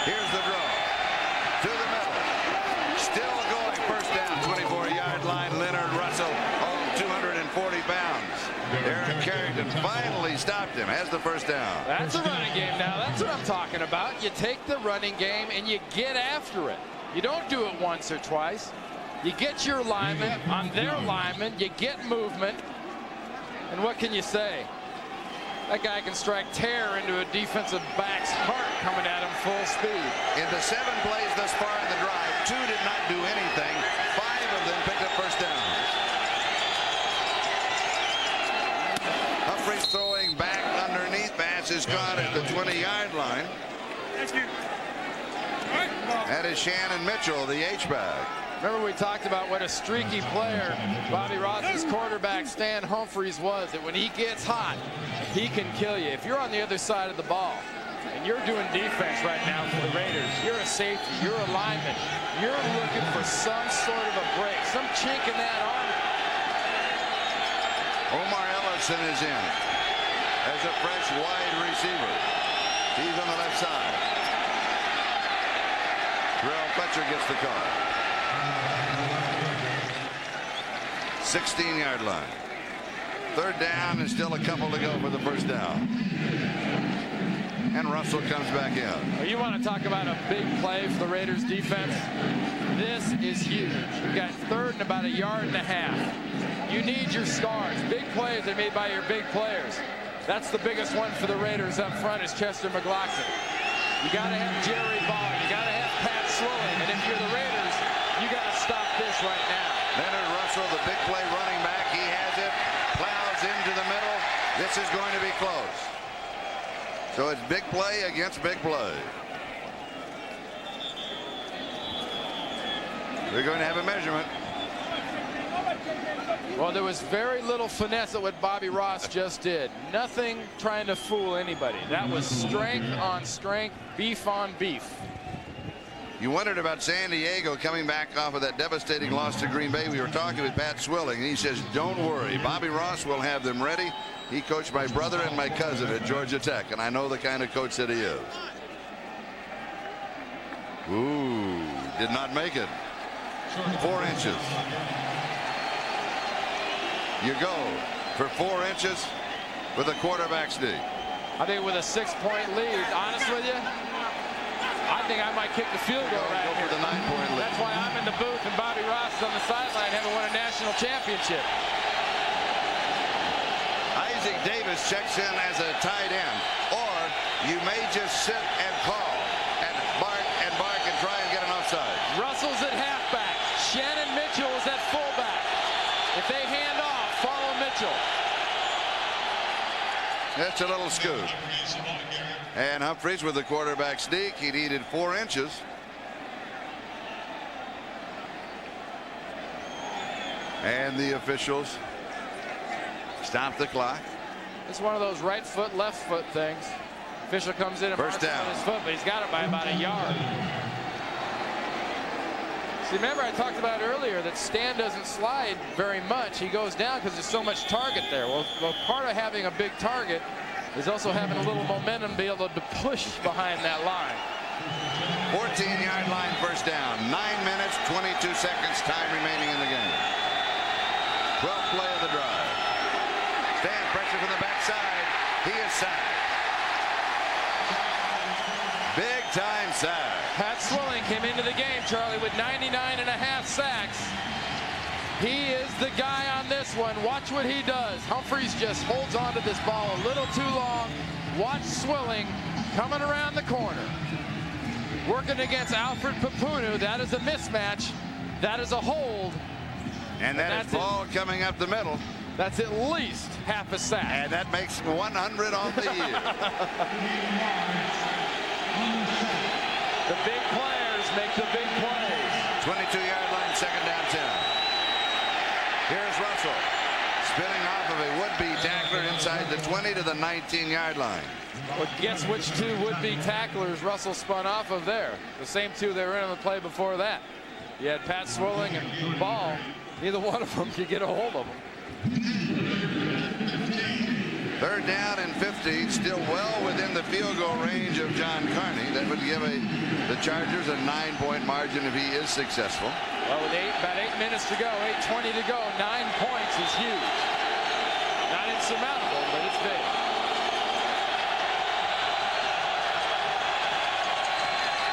Here's the draw. To the middle. Still going. 1st down, 24-yard line. Leonard Russell, 240 pounds. Aaron Carrington finally stopped him. Has the 1st down. That's a running game now. That's what I'm talking about. You take the running game and you get after it. You don't do it once or twice. You get your lineman on their lineman. You get movement. And what can you say? That guy can strike terror into a defensive back's heart coming at him full speed. In the 7 plays thus far in the drive, 2 did not do anything. 5 of them picked up 1st downs. Humphries throwing back underneath. Pass is caught at the 20-yard line. That is Shannon Mitchell, the H-back. Remember we talked about what a streaky player Bobby Ross's quarterback Stan Humphries was, that when he gets hot, he can kill you. If you're on the other side of the ball and you're doing defense right now for the Raiders, you're a safety, you're a lineman, you're looking for some sort of a break, some chink in that arm. Omar Ellison is in as a fresh wide receiver. He's on the left side. Fletcher gets the call. 16-yard line. 3rd down and still a couple to go for the 1st down. And Russell comes back in. Well, you want to talk about a big play for the Raiders defense? This is huge. You've got 3rd and about 1.5 yards. You need your stars. Big plays are made by your big players. That's the biggest one for the Raiders up front is Chester McLaughlin. You got to have Jerry Ball. You got to have Pat Swilling. And if you're the Raiders, you got to stop this right now. Leonard Russell, the big play running back. He has it. Plows into the middle. This is going to be close. So it's big play against big play. We're going to have a measurement. Well, there was very little finesse at what Bobby Ross just did. Nothing trying to fool anybody. That was strength on strength, beef on beef. You wondered about San Diego coming back off of that devastating loss to Green Bay. We were talking with Pat Swilling, and he says, don't worry. Bobby Ross will have them ready. He coached my brother and my cousin at Georgia Tech, and I know the kind of coach that he is. Ooh, did not make it. 4 inches. You go for 4 inches with a quarterback sneak. I think with a 6-point lead, honest with you, I think I might kick the field goal right here. For the 9-point lead. That's why I'm in the booth and Bobby Ross is on the sideline, having won a national championship. Isaac Davis checks in as a tight end, or you may just sit and call and bark and try and get an offside. Russell's at halfback. Shannon Mitchell is at fullback. If they hand off, follow Mitchell. That's a little scoop. And Humphries with the quarterback sneak. He needed 4 inches. And the officials stop the clock. It's one of those right foot, left foot things. Official comes in and First marks down. on his foot, but he's got it by about 1 yard. See, remember I talked about earlier that Stan doesn't slide very much. He goes down because there's so much target there. Well, part of having a big target is also having a little momentum, be able to push behind that line. 14-yard line, 1st down. 9 minutes, 22 seconds, time remaining in the game. 12th play of the drive. Stan pressure from the backside. He is sacked. Big time sack. Pat Swilling came into the game, Charlie, with 99.5 sacks. He is the guy on this one. Watch what he does. Humphries just holds on to this ball a little too long. Watch Swilling coming around the corner. Working against Alfred Papunu. That is a mismatch. That is a hold. And that is ball coming up the middle. That's at least half a sack. And that makes 100 on the year. The big players make the big plays. 22-yard line, second down 10. Here's Russell spinning off of a would-be tackler inside the 20 to the 19-yard line. Well, guess which two would-be tacklers Russell spun off of there? The same two that were in on the play before that. You had Pat Swilling and Ball. Neither one of them could get a hold of him. Third down and 50, still well within the field goal range of John Carney. That would give the Chargers a 9-point margin if he is successful. Well, with about 8 minutes to go, 8:20 to go, 9 points is huge. Not insurmountable, but it's big.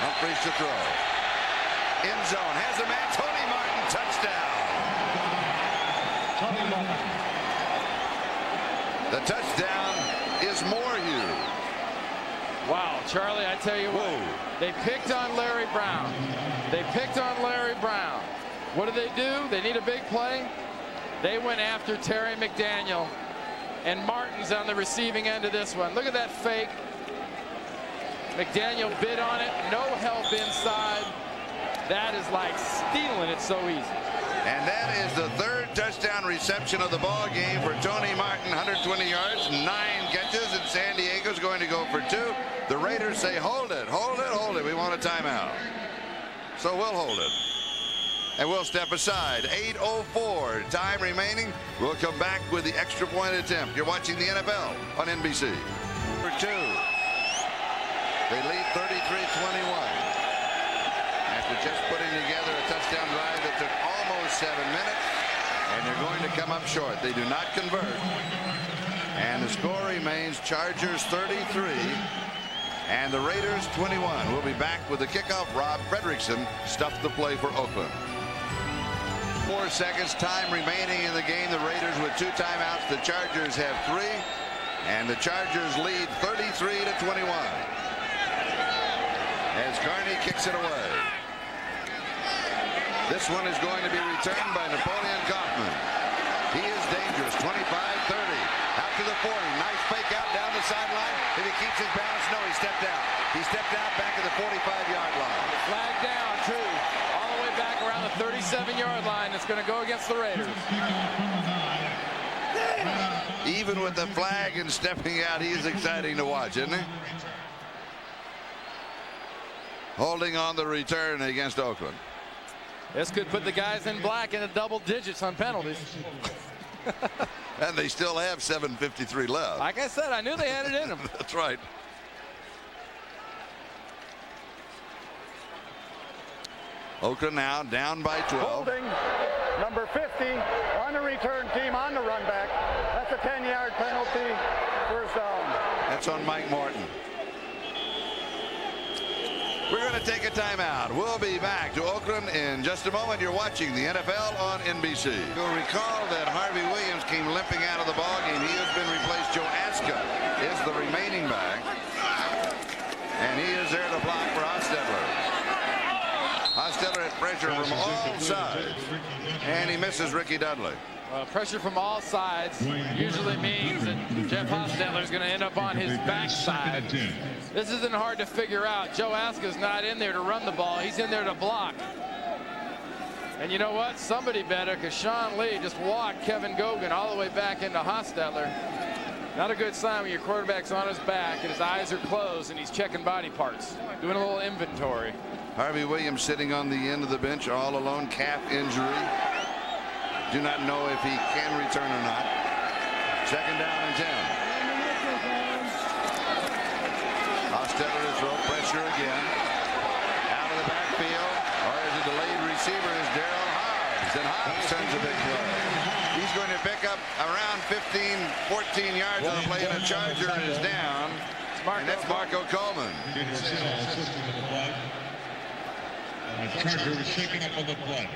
Humphries to throw. End zone, has a man, Tony Martin, touchdown. Tony Martin. The touchdown is more huge. Wow, Charlie, I tell you what, they picked on Larry Brown. They picked on Larry Brown. What do? They need a big play. They went after Terry McDaniel, and Martin's on the receiving end of this one. Look at that fake. McDaniel bid on it, no help inside. That is like stealing it so easy. And that is the third touchdown reception of the ball game for Tony Martin. 120 yards, 9 catches, and San Diego's going to go for 2. The Raiders say, hold it, hold it, hold it. We want a timeout. So we'll hold it. And we'll step aside. 8:04 time remaining. We'll come back with the extra point attempt. You're watching the NFL on NBC. For 2. They lead 33-21. After just putting together a touchdown drive that took almost 7 minutes, and they're going to come up short. They do not convert, and the score remains Chargers 33 and the Raiders 21. We'll be back with the kickoff. Rob Fredrickson stuffed the play for Oakland. 4 seconds time remaining in the game. The Raiders with 2 timeouts. The Chargers have 3, and the Chargers lead 33-21 as Carney kicks it away. This one is going to be returned by Napoleon Kaufman. He is dangerous. 25-30. Out to the 40. Nice fake out down the sideline. If he keeps his balance, no, he stepped out. He stepped out back at the 45-yard line. Flag down, too. All the way back around the 37-yard line. It's going to go against the Raiders. Even with the flag and stepping out, he is exciting to watch, isn't he? Holding on the return against Oakland. This could put the guys in black in the double digits on penalties. And they still have 7:53 left. Like I said, I knew they had it in them. That's right. Oakland now down by 12. Holding number 50 on the return team on the run back. That's a 10-yard penalty. First down. That's on Mike Morton. We're going to take a timeout. We'll be back to Oakland in just a moment. You're watching the NFL on NBC. You'll recall that Harvey Williams came limping out of the ballgame. He has been replaced. Joe Aska is the remaining back. And he is there to block for Hostetler. Hostetler at pressure from all sides. And he misses Ricky Dudley. Pressure from all sides usually means that Jeff Hostetler is going to end up on his backside. This isn't hard to figure out. Joe Aska's not in there to run the ball. He's in there to block. And you know what? Somebody better, because Sean Lee just walked Kevin Gogan all the way back into Hostetler. Not a good sign when your quarterback's on his back and his eyes are closed and he's checking body parts, doing a little inventory. Harvey Williams sitting on the end of the bench all alone, calf injury. Do not know if he can return or not. Second down and 10. Hostetler to throw, pressure again. Out of the backfield, or is a delayed receiver is Daryl Hobbs, and Hobbs turns a big play. He's going to pick up around 15, 14 yards on the play, and a Charger is down. And that's Marco Coleman. And the Charger is shaking up on the blood.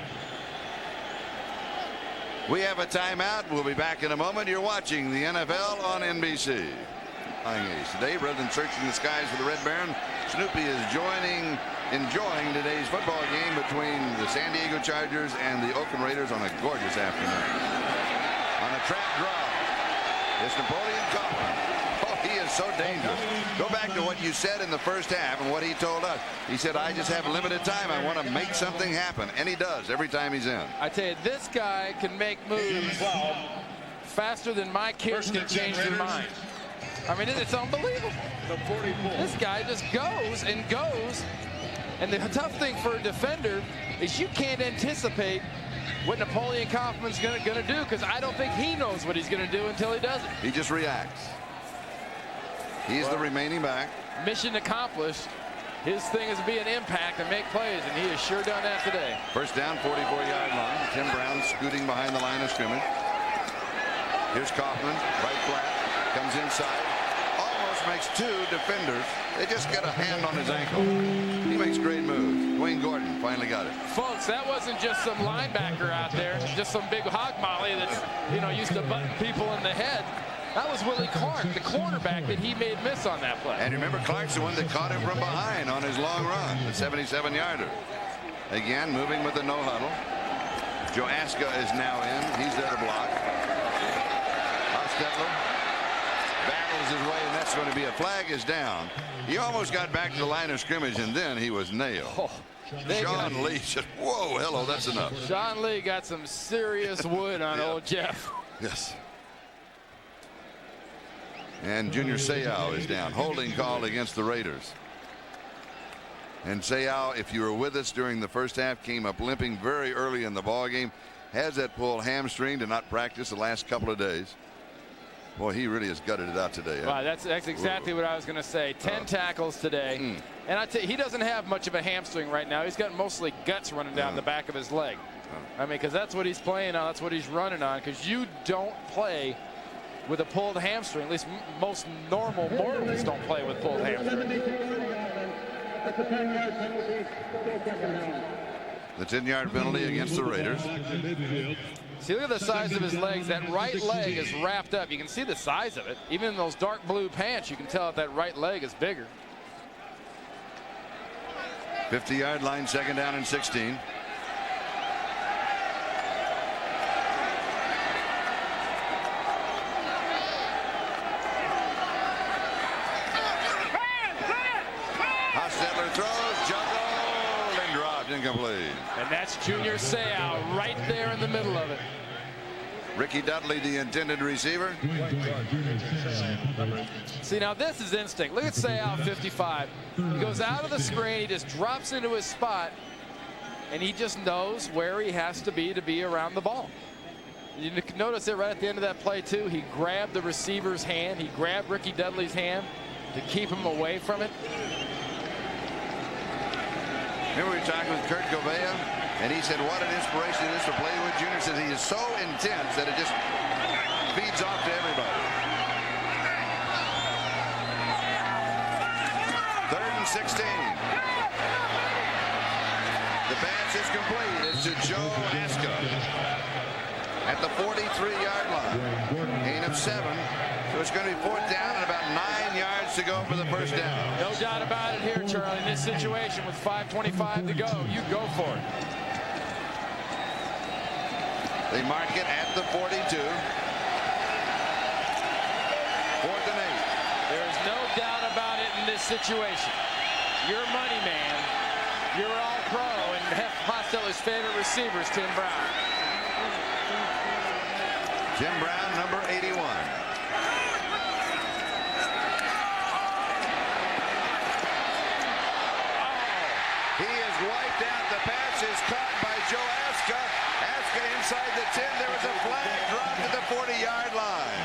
We have a timeout. We'll be back in a moment. You're watching the NFL on NBC. Today, rather than searching the skies for the Red Baron, Snoopy is enjoying today's football game between the San Diego Chargers and the Oakland Raiders on a gorgeous afternoon. On a trap draw. It's Napoleon Kaufman. Oh, he is so dangerous. Go back to what you said in the first half and what he told us. He said, I just have limited time. I want to make something happen. And he does every time he's in. I tell you, this guy can make moves faster than my kids can change their mind. I mean, it's unbelievable. This guy just goes and goes. And the tough thing for a defender is you can't anticipate what Napoleon Kaufman's going to do, because I don't think he knows what he's going to do until he does it. He just reacts. He's the remaining back. Mission accomplished. His thing is to be an impact and make plays, and he has sure done that today. First down, 44-yard line. Tim Brown scooting behind the line of scrimmage. Here's Kaufman, right flat, comes inside, almost makes two defenders. They just get a hand on his ankle. He makes great moves. Dwayne Gordon finally got it. Folks, that wasn't just some linebacker out there, just some big hog molly that's, used to button people in the head. That was Willie Clark, the cornerback, that he made miss on that play. And remember, Clark's the one that caught him from behind on his long run, the 77-yarder. Again, moving with the no huddle. Joe Aska is now in. He's there to block. Hostetler battles his way, and that's going to be a flag is down. He almost got back to the line of scrimmage, and then he was nailed. Sean Lee said, whoa, hello, that's enough. Sean Lee got some serious wood on old Jeff. Yes. And Junior Seau is down. Holding call against the Raiders. And Seau, if you were with us during the first half, came up limping very early in the ball game. Has that pulled hamstring, to not practice the last couple of days. Boy, he really has gutted it out today. Wow, that's exactly what I was going to say. 10 tackles today. And I tell you, he doesn't have much of a hamstring right now. He's got mostly guts running down the back of his leg. I mean, because that's what he's playing on. That's what he's running on. Because you don't play with a pulled hamstring. At least most normal mortals don't play with pulled hamstring. The 10-yard penalty against the Raiders. See, look at the size of his legs. That right leg is wrapped up. You can see the size of it. Even in those dark blue pants, you can tell that right leg is bigger. 50-yard line, second down and 16. Hostetler throws, juggled, and dropped, incomplete. And that's Junior Seau right there in the middle of it. Ricky Dudley, the intended receiver. See, now this is instinct. Look at Seau, 55. He goes out of the screen. He just drops into his spot, and he just knows where he has to be around the ball. You notice it right at the end of that play, too. He grabbed the receiver's hand. He grabbed Ricky Dudley's hand to keep him away from it. Remember we were talking with Kurt Gouveia, and he said what an inspiration it is to play with Junior. Says he is so intense that it just feeds off to everybody. 3rd and 16. The pass is complete. It's to Joe Aska at the 43-yard line. Gain of 7. So it's going to be 4th down and about 9 yards to go for the first down. No doubt about it here, Charlie. In this situation with 5:25 to go, you go for it. They mark it at the 42. 4th and 8. There's no doubt about it in this situation. Your money man, your all-pro, and Hostetler's favorite receiver is Tim Brown. Tim Brown, number 81. He is wiped out. The pass is caught by Joe Aska. Aska inside the 10. There was a flag dropped at the 40-yard line.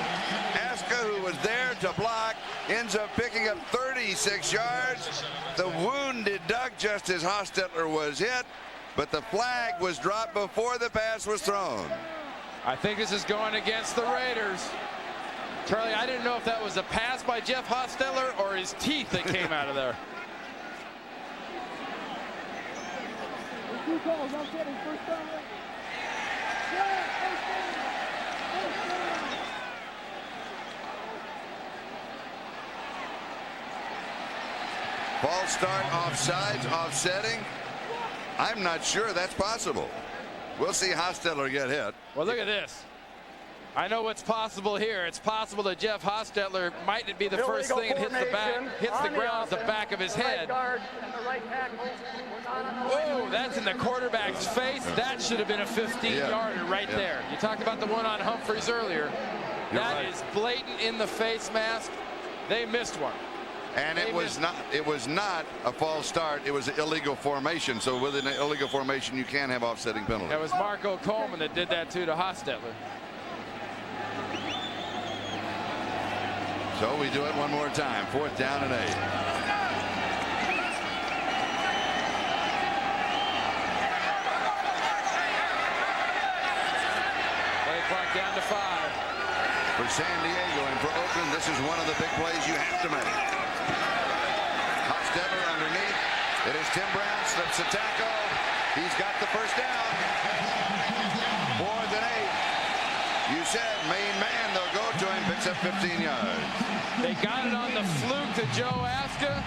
Aska, who was there to block, ends up picking up 36 yards. The wounded duck just as Hostetler was hit, but the flag was dropped before the pass was thrown. I think this is going against the Raiders. Charlie, I didn't know if that was a pass by Jeff Hostetler or his teeth that came out of there. False start, offsides, offsetting. I'm not sure that's possible. We'll see Hostetler get hit. Well, look at this. I know what's possible here. It's possible that Jeff Hostetler might be the first thing that hits the ground at the back of his head. Oh, that's in the quarterback's face. That should have been a 15-yarder right there. You talked about the one on Humphries earlier. That is blatant in the face mask. They missed one. And it was not a false start. It was an illegal formation. So with an illegal formation, you can have offsetting penalties. That was Coleman that did that too to Hostetler. So we do it one more time. 4th down and 8. Play clock down to 5. For San Diego and for Oakland, this is one of the big plays you have to make. Hostetler underneath. It is Tim Brown, slips a tackle. He's got the first down. 4th and 8. You said main man, they'll go to him, picks up 15 yards. They got it on the fluke to Joe Aska.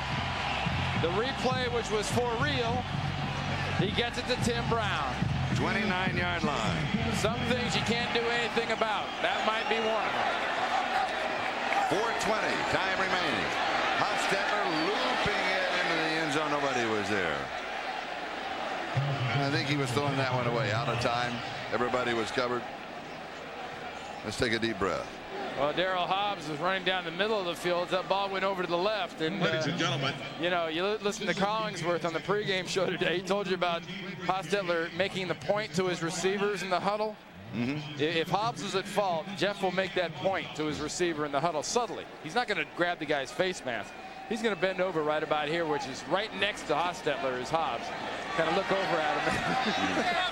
The replay, which was for real, he gets it to Tim Brown. 29-yard line. Some things you can't do anything about. That might be one of them. 4:20, time remaining. Hostetler looping it into the end zone. Nobody was there. I think he was throwing that one away. Out of time. Everybody was covered. Let's take a deep breath. Well, Daryl Hobbs was running down the middle of the field. That ball went over to the left. And, Ladies and gentlemen. You know, you listen to Collingsworth on the pregame show today. He told you about Hostetler making the point to his receivers in the huddle. If Hobbs is at fault, Jeff will make that point to his receiver in the huddle subtly. He's not going to grab the guy's face mask. He's going to bend over right about here, which is right next to Hostetler is Hobbs. Kind of look over at him.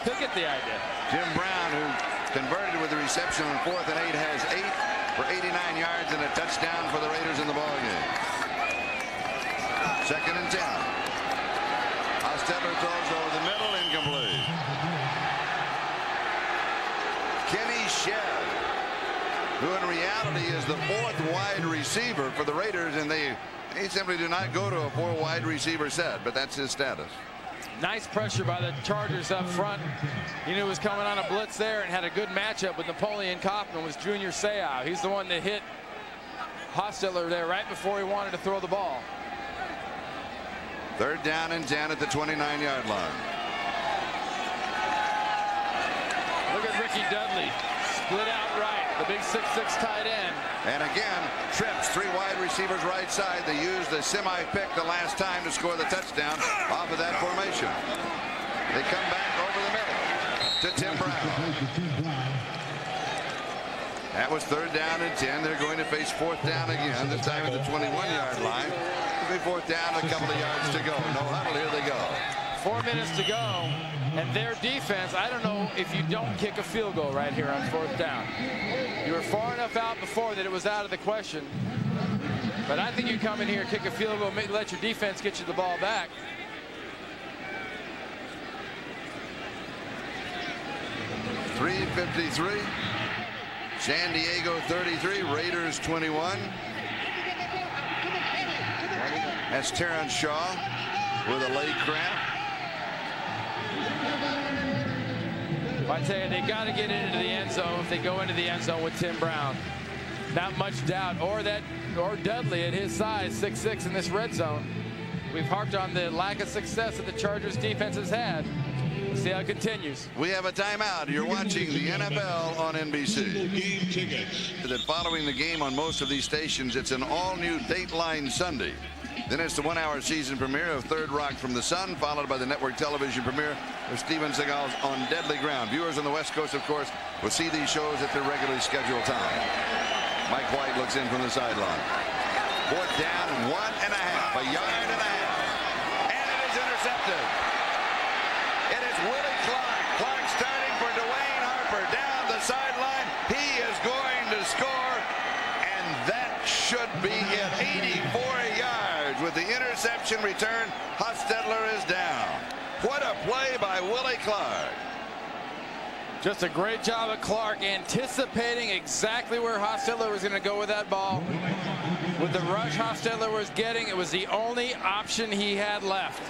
He'll get the idea. Jim Brown, who converted with the reception on 4th and 8, has 8 for 89 yards and a touchdown for the Raiders in the ballgame. 2nd and 10. Hostetler throws over the middle, incomplete. Kenny Shedd, who in reality is the 4th wide receiver for the Raiders, and they simply do not go to a 4 wide receiver set, but that's his status. Nice pressure by the Chargers up front. He knew he was coming on a blitz there and had a good matchup with Napoleon Kaufman, was Junior Seau. He's the one that hit Hostetler there right before he wanted to throw the ball. 3rd down and 10 at the 29-yard line. Look at Ricky Dudley, split out right, the big 6'6" tight end. And again, trips 3 wide receivers right side. They used the semi-pick the last time to score the touchdown off of that formation. They come back over the middle to Tim Brown. That was 3rd down and 10. They're going to face 4th down again, this time at the 21-yard line. It'll be 4th down, a couple of yards to go. No huddle, here they go. 4 minutes to go, and their defense, I don't know if you don't kick a field goal right here on 4th down. You were far enough out before that it was out of the question. But I think you come in here, kick a field goal, let your defense get you the ball back. .353. San Diego 33, Raiders 21. That's Terrence Shaw with a leg cramp. I tell you, they got to get into the end zone if they go into the end zone with Tim Brown. Not much doubt. Or Dudley at his size, 6'6" in this red zone. We've harped on the lack of success that the Chargers defense has had. We'll see how it continues. We have a timeout. You're watching the NFL on NBC. Game tickets. That following the game on most of these stations, it's an all-new Dateline Sunday. Then it's the 1-hour season premiere of Third Rock from the Sun, followed by the network television premiere of Steven Seagal's On Deadly Ground. Viewers on the West Coast, of course, will see these shows at their regularly scheduled time. Mike White looks in from the sideline. 4th down and 1.5, a yard and a half. And it is intercepted. It is Willie Clark. Clark starting for Dwayne Harper down the sideline. He is going to score, and that should be it. 84 yards with the interception return. Hostetler is down. What a play by Willie Clark. Just a great job of Clark anticipating exactly where Hostetler was going to go with that ball. With the rush Hostetler was getting, it was the only option he had left.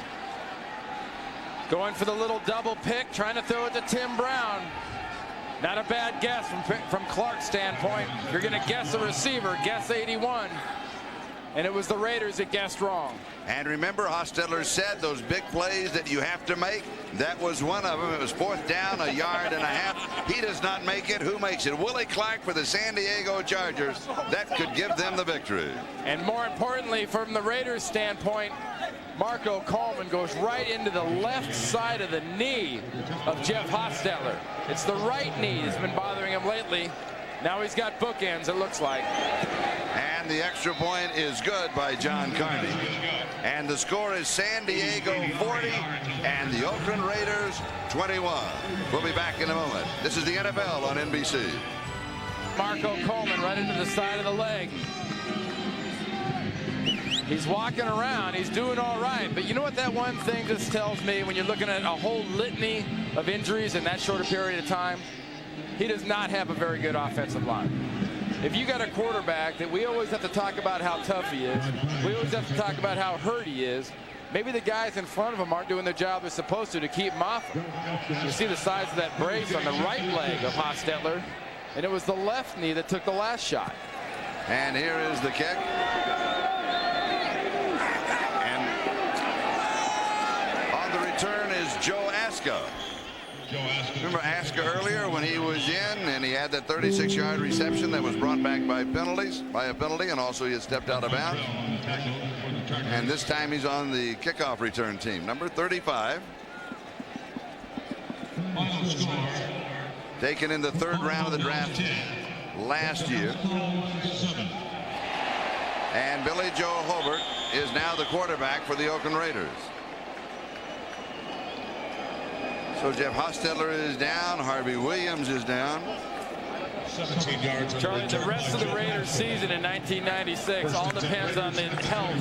Going for the little double pick, trying to throw it to Tim Brown. Not a bad guess from Clark's standpoint. If you're going to guess a receiver, guess 81. And it was the Raiders that guessed wrong. And remember, Hostetler said those big plays that you have to make. That was one of them. It was 4th down, 1.5 yards. He does not make it. Who makes it? Willie Clark for the San Diego Chargers. That could give them the victory. And more importantly, from the Raiders' standpoint, Marco Coleman goes right into the left side of the knee of Jeff Hostetler. It's the right knee that's been bothering him lately. Now he's got bookends, it looks like. And the extra point is good by John Carney. And the score is San Diego 40 and the Oakland Raiders 21. We'll be back in a moment. This is the NFL on NBC. Marco Coleman right into the side of the leg. He's walking around. He's doing all right. But you know what that one thing just tells me when you're looking at a whole litany of injuries in that short a period of time? He does not have a very good offensive line. If you got a quarterback that we always have to talk about how tough he is, we always have to talk about how hurt he is, maybe the guys in front of him aren't doing the job they're supposed to keep him off him. You see the size of that brace on the right leg of Hostetler, and it was the left knee that took the last shot. And here is the kick. And on the return is Joe Aska. Remember Aska earlier when he was in and he had that 36-yard reception that was brought back by a penalty, and also he had stepped out of bounds. And this time he's on the kickoff return team, number 35. Taken in the 3rd round of the draft last year. And Billy Joe Hobert is now the quarterback for the Oakland Raiders. So Jeff Hostetler is down. Harvey Williams is down. 17 yards. Charlie, the rest of the Raiders season in 1996 all depends on the health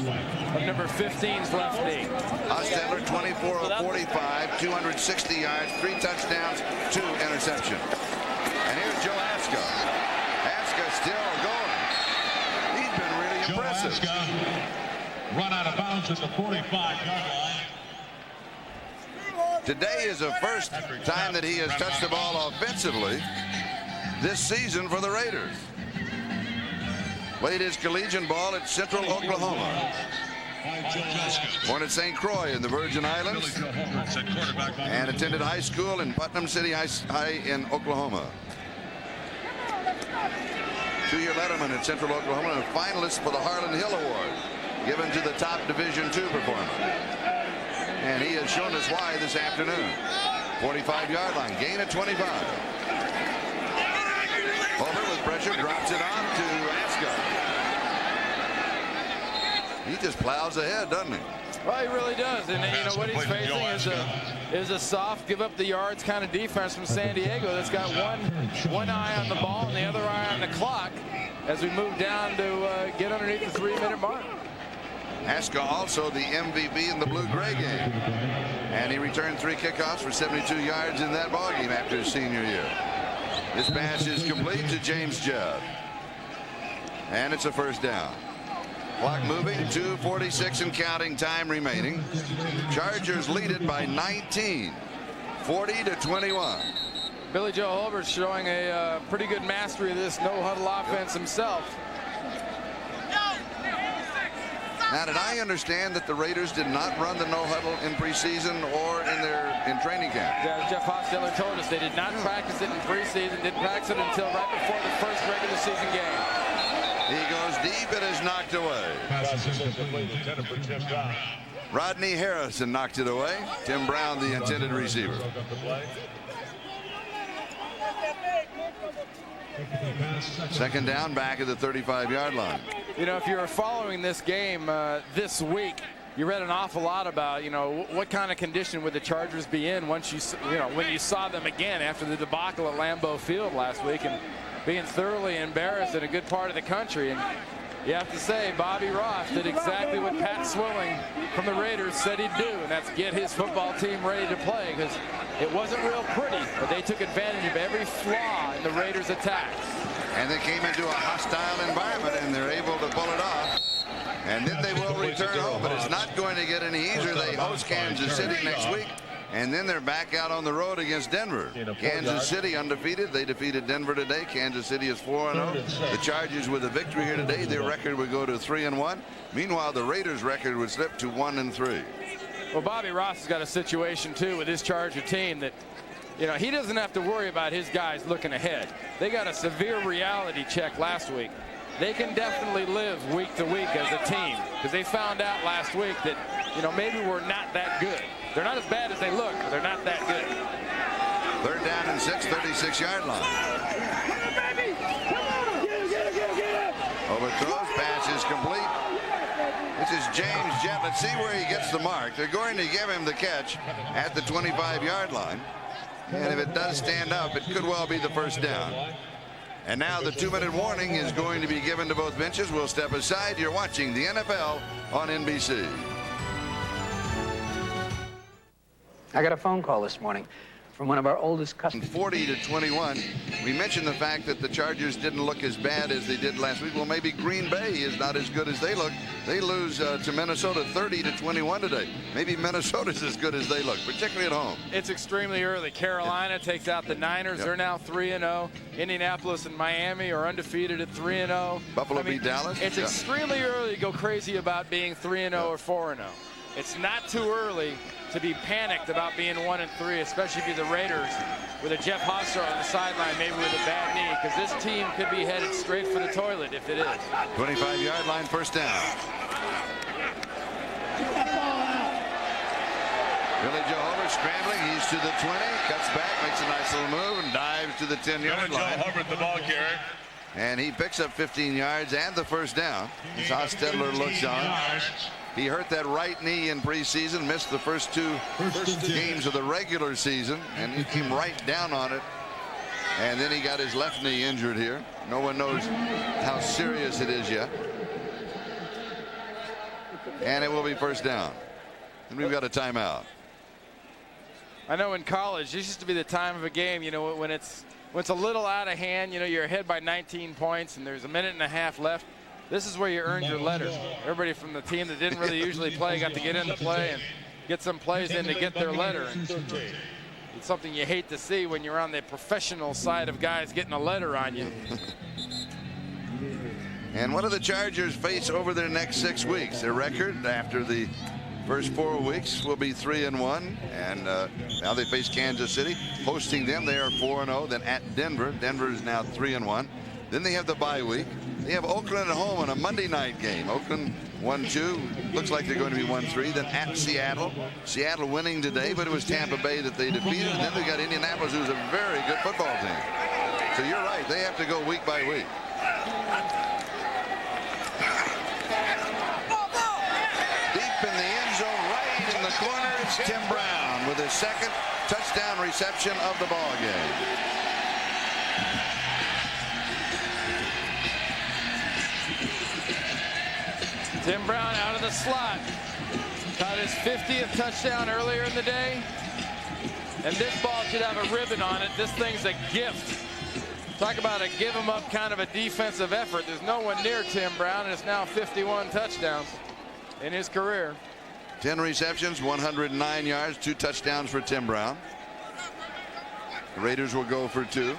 of number 15's left knee. Hostetler 24 of 45, 260 yards, 3 touchdowns, 2 interceptions. And here's Joe Aska. Aska still going. He's been really impressive. Aska run out of bounds at the 45-yard line. Today is the first time that he has touched the ball offensively this season for the Raiders. Played his collegiate ball at Central Oklahoma. Born at St. Croix in the Virgin Islands. And attended high school in Putnam City High in Oklahoma. 2-year letterman at Central Oklahoma and a finalist for the Harlan Hill Award, given to the top Division II performer. And he has shown us why this afternoon. 45-yard line, gain of 25. Hobert with pressure drops it on to Aska. He just plows ahead, doesn't he? Well, he really does. And you know what he's facing is a soft, give up the yards kind of defense from San Diego that's got one eye on the ball and the other eye on the clock as we move down to get underneath the 3-minute mark. Aska also the MVP in the blue-gray game. And he returned 3 kickoffs for 72 yards in that ballgame after his senior year. This pass is complete to James Jett. And it's a 1st down. Clock moving, 2:46 and counting time remaining. Chargers lead it by 19, 40-21. Billy Joe Hobert showing a pretty good mastery of this no-huddle offense himself. Now, did I understand that the Raiders did not run the no-huddle in preseason or in training camp? Yeah, Jeff Hostetler told us they did not practice it in preseason, didn't practice it until right before the first regular season game. He goes deep and is knocked away. Rodney Harrison knocked it away. Tim Brown, the intended receiver. Second down, back at the 35-yard line. You know, if you were following this game this week, you read an awful lot about, you know, what kind of condition would the Chargers be in once when you saw them again after the debacle at Lambeau Field last week and being thoroughly embarrassed in a good part of the country. And you have to say, Bobby Ross did exactly what Pat Swilling from the Raiders said he'd do, and that's get his football team ready to play, because it wasn't real pretty, but they took advantage of every flaw in the Raiders' attack. And they came into a hostile environment, and they're able to pull it off. And then they will return home, but it's not going to get any easier. They host Kansas City next week. And then they're back out on the road against Denver. Kansas City undefeated. They defeated Denver today. Kansas City is 4-0. The Chargers with a victory here today. Their record would go to 3-1. Meanwhile, the Raiders' record would slip to 1-3. Well, Bobby Ross has got a situation too with his Charger team that, you know, he doesn't have to worry about his guys looking ahead. They got a severe reality check last week. They can definitely live week to week as a team because they found out last week that, you know, maybe we're not that good. They're not as bad as they look, but they're not that good. 3rd down and 6, 36-yard line. Overthrows, pass is complete. This is James Jett. Let's see where he gets the mark. They're going to give him the catch at the 25-yard line. And if it does stand up, it could well be the 1st down. And now the 2-minute warning is going to be given to both benches. We'll step aside. You're watching the NFL on NBC. I got a phone call this morning from one of our oldest customers. 40-21. We mentioned the fact that the Chargers didn't look as bad as they did last week. Well, maybe Green Bay is not as good as they look. They lose to Minnesota 30-21 today. Maybe Minnesota's as good as they look, particularly at home. It's extremely early. Carolina takes out the Niners. They're now 3-0. Indianapolis and Miami are undefeated at 3-0. Buffalo beat Dallas. It's extremely early to go crazy about being 3-0 or 4-0. It's not too early to be panicked about being 1-3, especially if you're the Raiders with a Jeff Hostetler on the sideline, maybe with a bad knee, because this team could be headed straight for the toilet if it is. 25-yard line, 1st down. Billy Joe Hobert scrambling. He's to the 20, cuts back, makes a nice little move, and dives to the 10-yard line. Joe Hobert, the ball carrier. And he picks up 15 yards and the 1st down. As Hostetler looks on. He hurt that right knee in preseason, missed the first 2 games of the regular season, and he came right down on it. And then he got his left knee injured here. No one knows how serious it is yet. And it will be 1st down. And we've got a timeout. I know in college, this used to be the time of a game, you know, when it's a little out of hand, you know, you're ahead by 19 points and there's a minute and a half left. This is where you earned your letter. Everybody from the team that didn't really usually play got to get into play and get some plays in to get their letter. And it's something you hate to see when you're on the professional side of guys getting a letter on you. And what do the Chargers face over their next 6 weeks? Their record after the first 4 weeks will be 3-1. And now they face Kansas City. Hosting them, they are 4-0. Then at Denver. Denver is now 3-1. Then they have the bye week. They have Oakland at home in a Monday night game. Oakland 1-2. Looks like they're going to be 1-3. Then at Seattle. Seattle winning today, but it was Tampa Bay that they defeated. And then they got Indianapolis, who's a very good football team. So you're right. They have to go week by week. Deep in the end zone, right in the corner, it's Tim Brown with his 2nd touchdown reception of the ball game. Tim Brown out of the slot. Caught his 50th touchdown earlier in the day. And this ball should have a ribbon on it. This thing's a gift. Talk about a give him up kind of a defensive effort. There's no one near Tim Brown, and it's now 51 touchdowns in his career. 10 receptions, 109 yards, 2 touchdowns for Tim Brown. The Raiders will go for 2.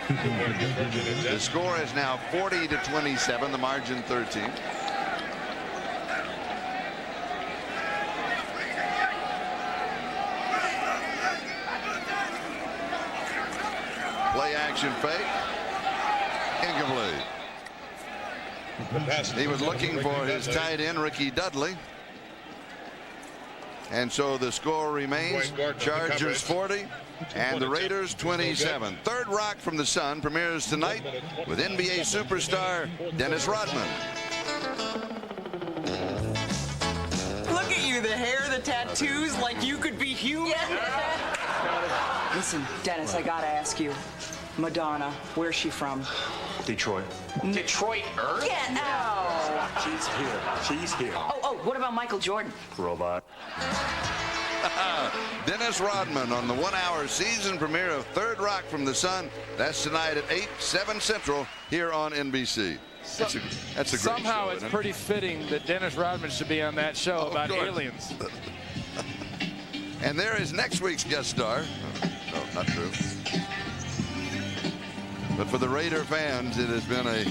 The score is now 40-27, the margin 13. Play action fake. Incomplete. He was looking for his tight end, Ricky Dudley. And so the score remains Chargers 40 and the Raiders 27. Third Rock from the Sun premieres tonight with NBA superstar Dennis Rodman. Look at you, the hair, the tattoos, like you could be human. Listen, Dennis, I gotta ask you. Madonna, where's she from? Detroit. Detroit Earth? Get out! She's here. She's here. Oh, what about Michael Jordan? Robot. Dennis Rodman on the 1-hour season premiere of Third Rock from the Sun. That's tonight at 8, 7 Central here on NBC. That's a great Somehow show, it's pretty fitting that Dennis Rodman should be on that show about aliens. And there is next week's guest star. No, not true. But for the Raider fans, it has been a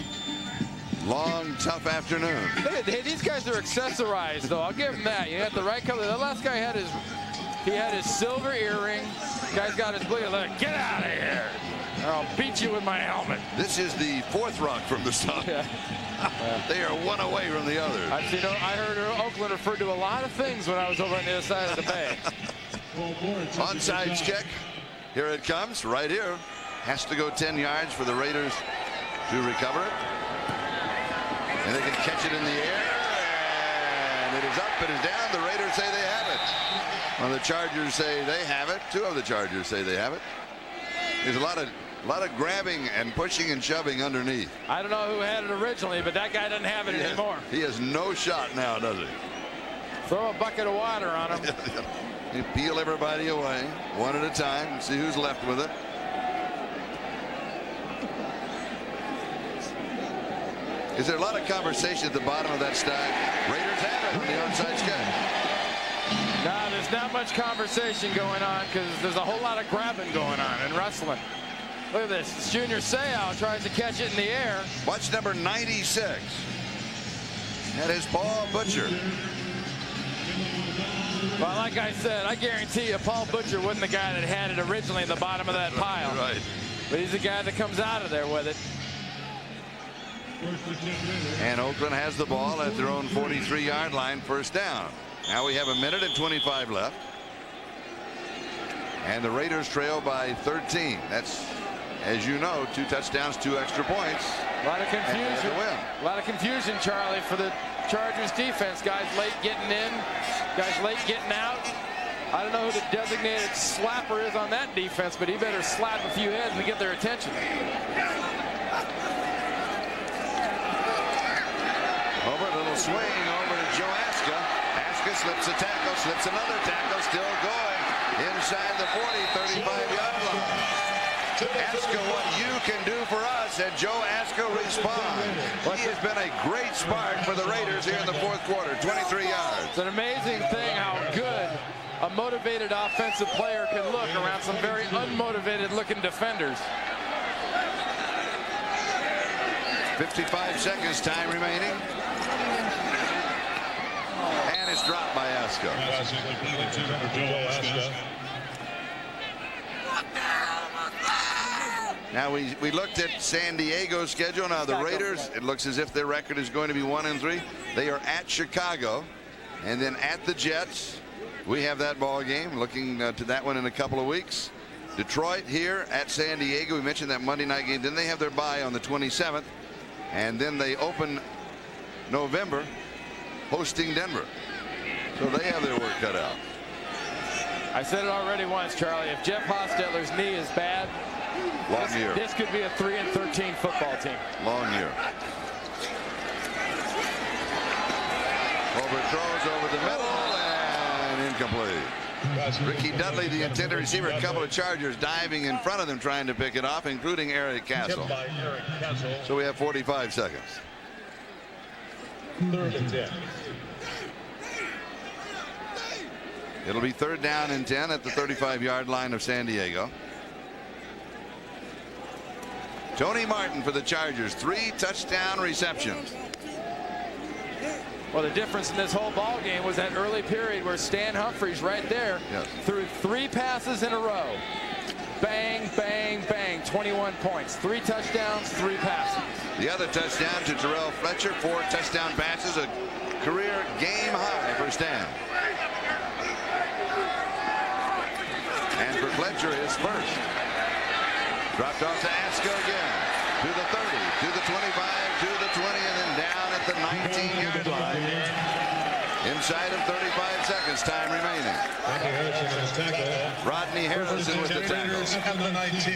long, tough afternoon. Look at, hey, these guys are accessorized, though. I'll give them that. You got the right color. The last guy had his silver earring. Guy's got his blue. Look, get out of here, or I'll beat you with my helmet. This is the fourth rock from the song. Yeah. They are one away from the other. I heard Oakland referred to a lot of things when I was over on the other side of the bay. Onside kick. Here it comes, right here. Has to go 10 yards for the Raiders to recover it. And they can catch it in the air. And it is up, it is down. The Raiders say they have it. Well, the Chargers say they have it. Two of the Chargers say they have it. There's a lot of grabbing and pushing and shoving underneath. I don't know who had it originally, but that guy doesn't have it anymore. He has no shot now, does he? Throw a bucket of water on him. You peel everybody away one at a time and see who's left with it. Is there a lot of conversation at the bottom of that stack? Raiders have it on the onside kick. No, there's not much conversation going on because there's a whole lot of grabbing going on and wrestling. Look at this. It's Junior Seau tries to catch it in the air. Watch number 96. That is Paul Butcher. Well, like I said, I guarantee you Paul Butcher wasn't the guy that had it originally in the bottom of that pile. Right. But he's the guy that comes out of there with it. And Oakland has the ball at their own 43-yard line, first down. Now we have 1:25 left. And the Raiders trail by 13. That's, as you know, 2 touchdowns, 2 extra points. A lot of confusion. Win. A lot of confusion, Charlie, for the Chargers defense. Guys late getting in, guys late getting out. I don't know who the designated slapper is on that defense, but he better slap a few heads to get their attention. Hobert, a little swing over to Joe Aska. Aska slips a tackle, slips another tackle, still going inside the 40, 35-yard line. Aska, what you can do for us, and Joe Aska responds. He has been a great spark for the Raiders here in the fourth quarter, 23 yards. It's an amazing thing how good a motivated offensive player can look around some very unmotivated looking defenders. 55 seconds time remaining. And it's dropped by Aska. Now we looked at San Diego's schedule. Now the Raiders, it looks as if their record is going to be 1-3. They are at Chicago and then at the Jets. We have that ball game. Looking to that one in a couple of weeks. Detroit here at San Diego. We mentioned that Monday night game. Then they have their bye on the 27th. And then they open November hosting Denver. So they have their work cut out. I said it already once, Charlie. If Jeff Hostetler's knee is bad, long year. This could be a 3-13 football team. Long year. Hobert throws over the middle and incomplete. Ricky Dudley, the intended receiver, a couple of Chargers diving in front of them trying to pick it off, including Eric Castle. So we have 45 seconds. 3rd and 10. It'll be 3rd down and 10 at the 35-yard line of San Diego. Tony Martin for the Chargers, 3 touchdown receptions. Well, the difference in this whole ball game was that early period where Stan Humphries right there threw 3 passes in a row. Bang, bang, bang, 21 points. 3 touchdowns, 3 passes. The other touchdown to Terrell Fletcher, 4 touchdown passes, a career game high for Stan. And for Fletcher, his first. Dropped off to Aska again. To the 30, to the 25, to the 20, and then down at the 19-yard line. Inside of 35 seconds, time remaining. Rodney Harrison with the tackle. At the 19.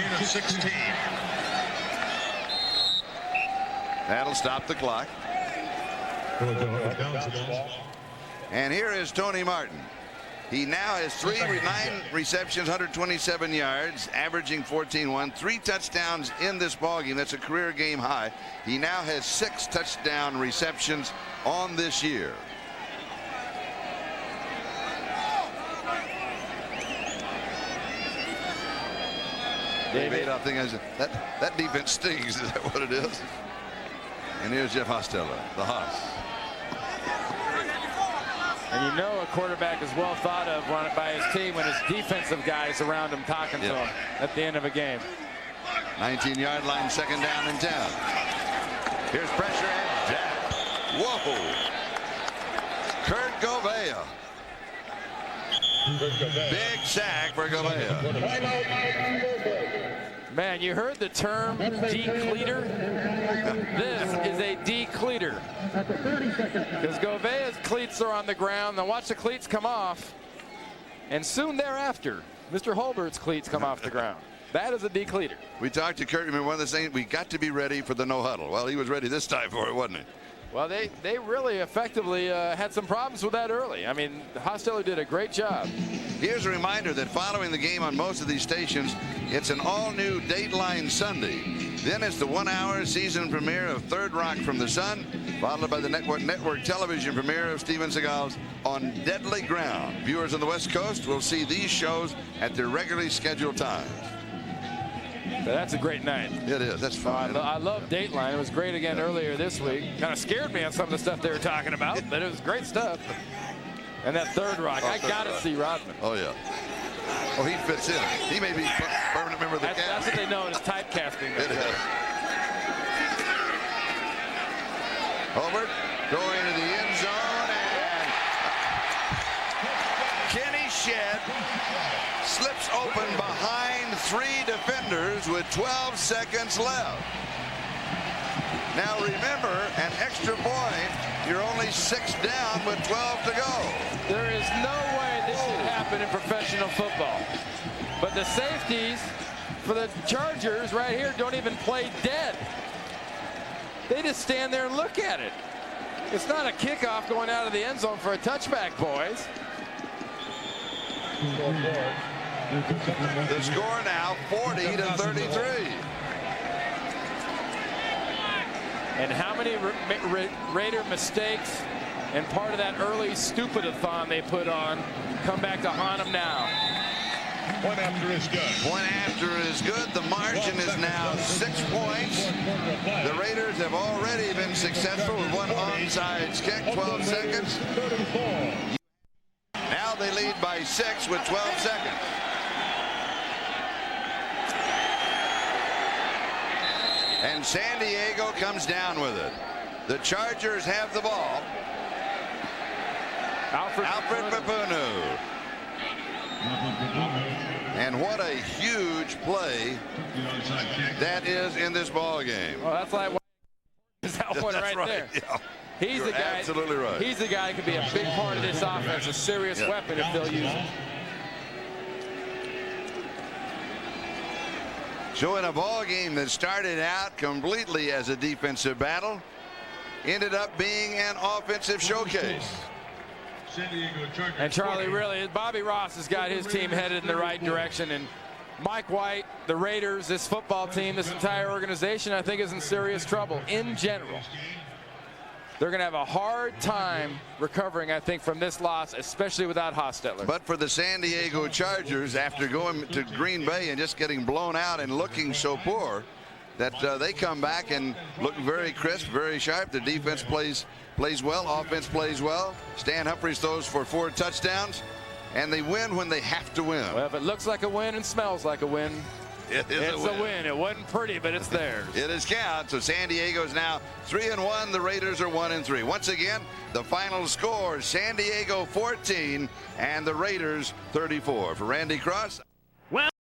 Unit 16. That'll stop the clock. And here is Tony Martin. He now has 9 receptions, 127 yards, averaging 14-1, 3 touchdowns in this ballgame. That's a career game high. He now has 6 touchdown receptions on this year. Dave Adolph thing is that defense stings. Is that what it is? And here's Jeff Hostetler, the Hoss. And you know a quarterback is well thought of by his team when his defensive guys around him talking to him at the end of a game. 19-yard line, second down and 10. Here's pressure and Jett. Whoa. Kurt Gouveia. Big sack for Gouveia. Man, you heard the term decleater? This is a decleater. Because Gouveia's cleats are on the ground. Now watch the cleats come off. And soon thereafter, Mr. Hobert's cleats come off the ground. That is a decleater. We talked to Kurt. Remember one of the things, we got to be ready for the no huddle. Well, he was ready this time for it, wasn't he? Well, they really effectively had some problems with that early. I mean, Hostetler did a great job. Here's a reminder that following the game on most of these stations, it's an all-new Dateline Sunday. Then it's the 1-hour season premiere of Third Rock from the Sun, followed by the network television premiere of Steven Seagal's On Deadly Ground. Viewers on the West Coast will see these shows at their regularly scheduled times. But that's a great night. It is. That's fun. I love Dateline. It was great again earlier this week. Kind of scared me on some of the stuff they were talking about, but it was great stuff. And that Third Rock, I got to see Rodman. Oh, yeah. Oh, he fits in. He may be permanent member of the cast. That's what they know as typecasting. It is. Hobert going into the end zone, and Kenny Jett slips open behind 3 defenders with 12 seconds left. Now remember, an extra point, you're only 6 down with 12 to go. There is no way this should happen in professional football. But the safeties for the Chargers right here don't even play dead. They just stand there and look at it. It's not a kickoff going out of the end zone for a touchback, boys. The score now 40-33. And how many Raider mistakes and part of that early stupid-a-thon they put on come back to haunt them now. Point after is good. Point after is good. The margin is now 6 points. The Raiders have already been successful with one onside kick, 12 seconds. Now they lead by 6 with 12 seconds. And San Diego comes down with it. The Chargers have the ball. Alfred Mapunu. And what a huge play that is in this ball game. Well, that's like that one right there. Yeah. He's You're the guy. absolutely right. He's the guy that could be a big part of this offense, a serious weapon if they'll use him. So in a ball game that started out completely as a defensive battle, ended up being an offensive showcase. And Charlie, really, Bobby Ross has got his team headed in the right direction. And Mike White, the Raiders, this football team, this entire organization, I think is in serious trouble in general. They're going to have a hard time recovering, I think, from this loss, especially without Hostetler. But for the San Diego Chargers, after going to Green Bay and just getting blown out and looking so poor, that they come back and look very crisp, very sharp. The defense plays well, offense plays well. Stan Humphries throws for 4 touchdowns, and they win when they have to win. Well, if it looks like a win and smells like a win, it's a win. It wasn't pretty, but it's theirs. It is count. So San Diego is now 3-1. The Raiders are 1-3. Once again, the final score: San Diego 14 and the Raiders 34. For Randy Cross.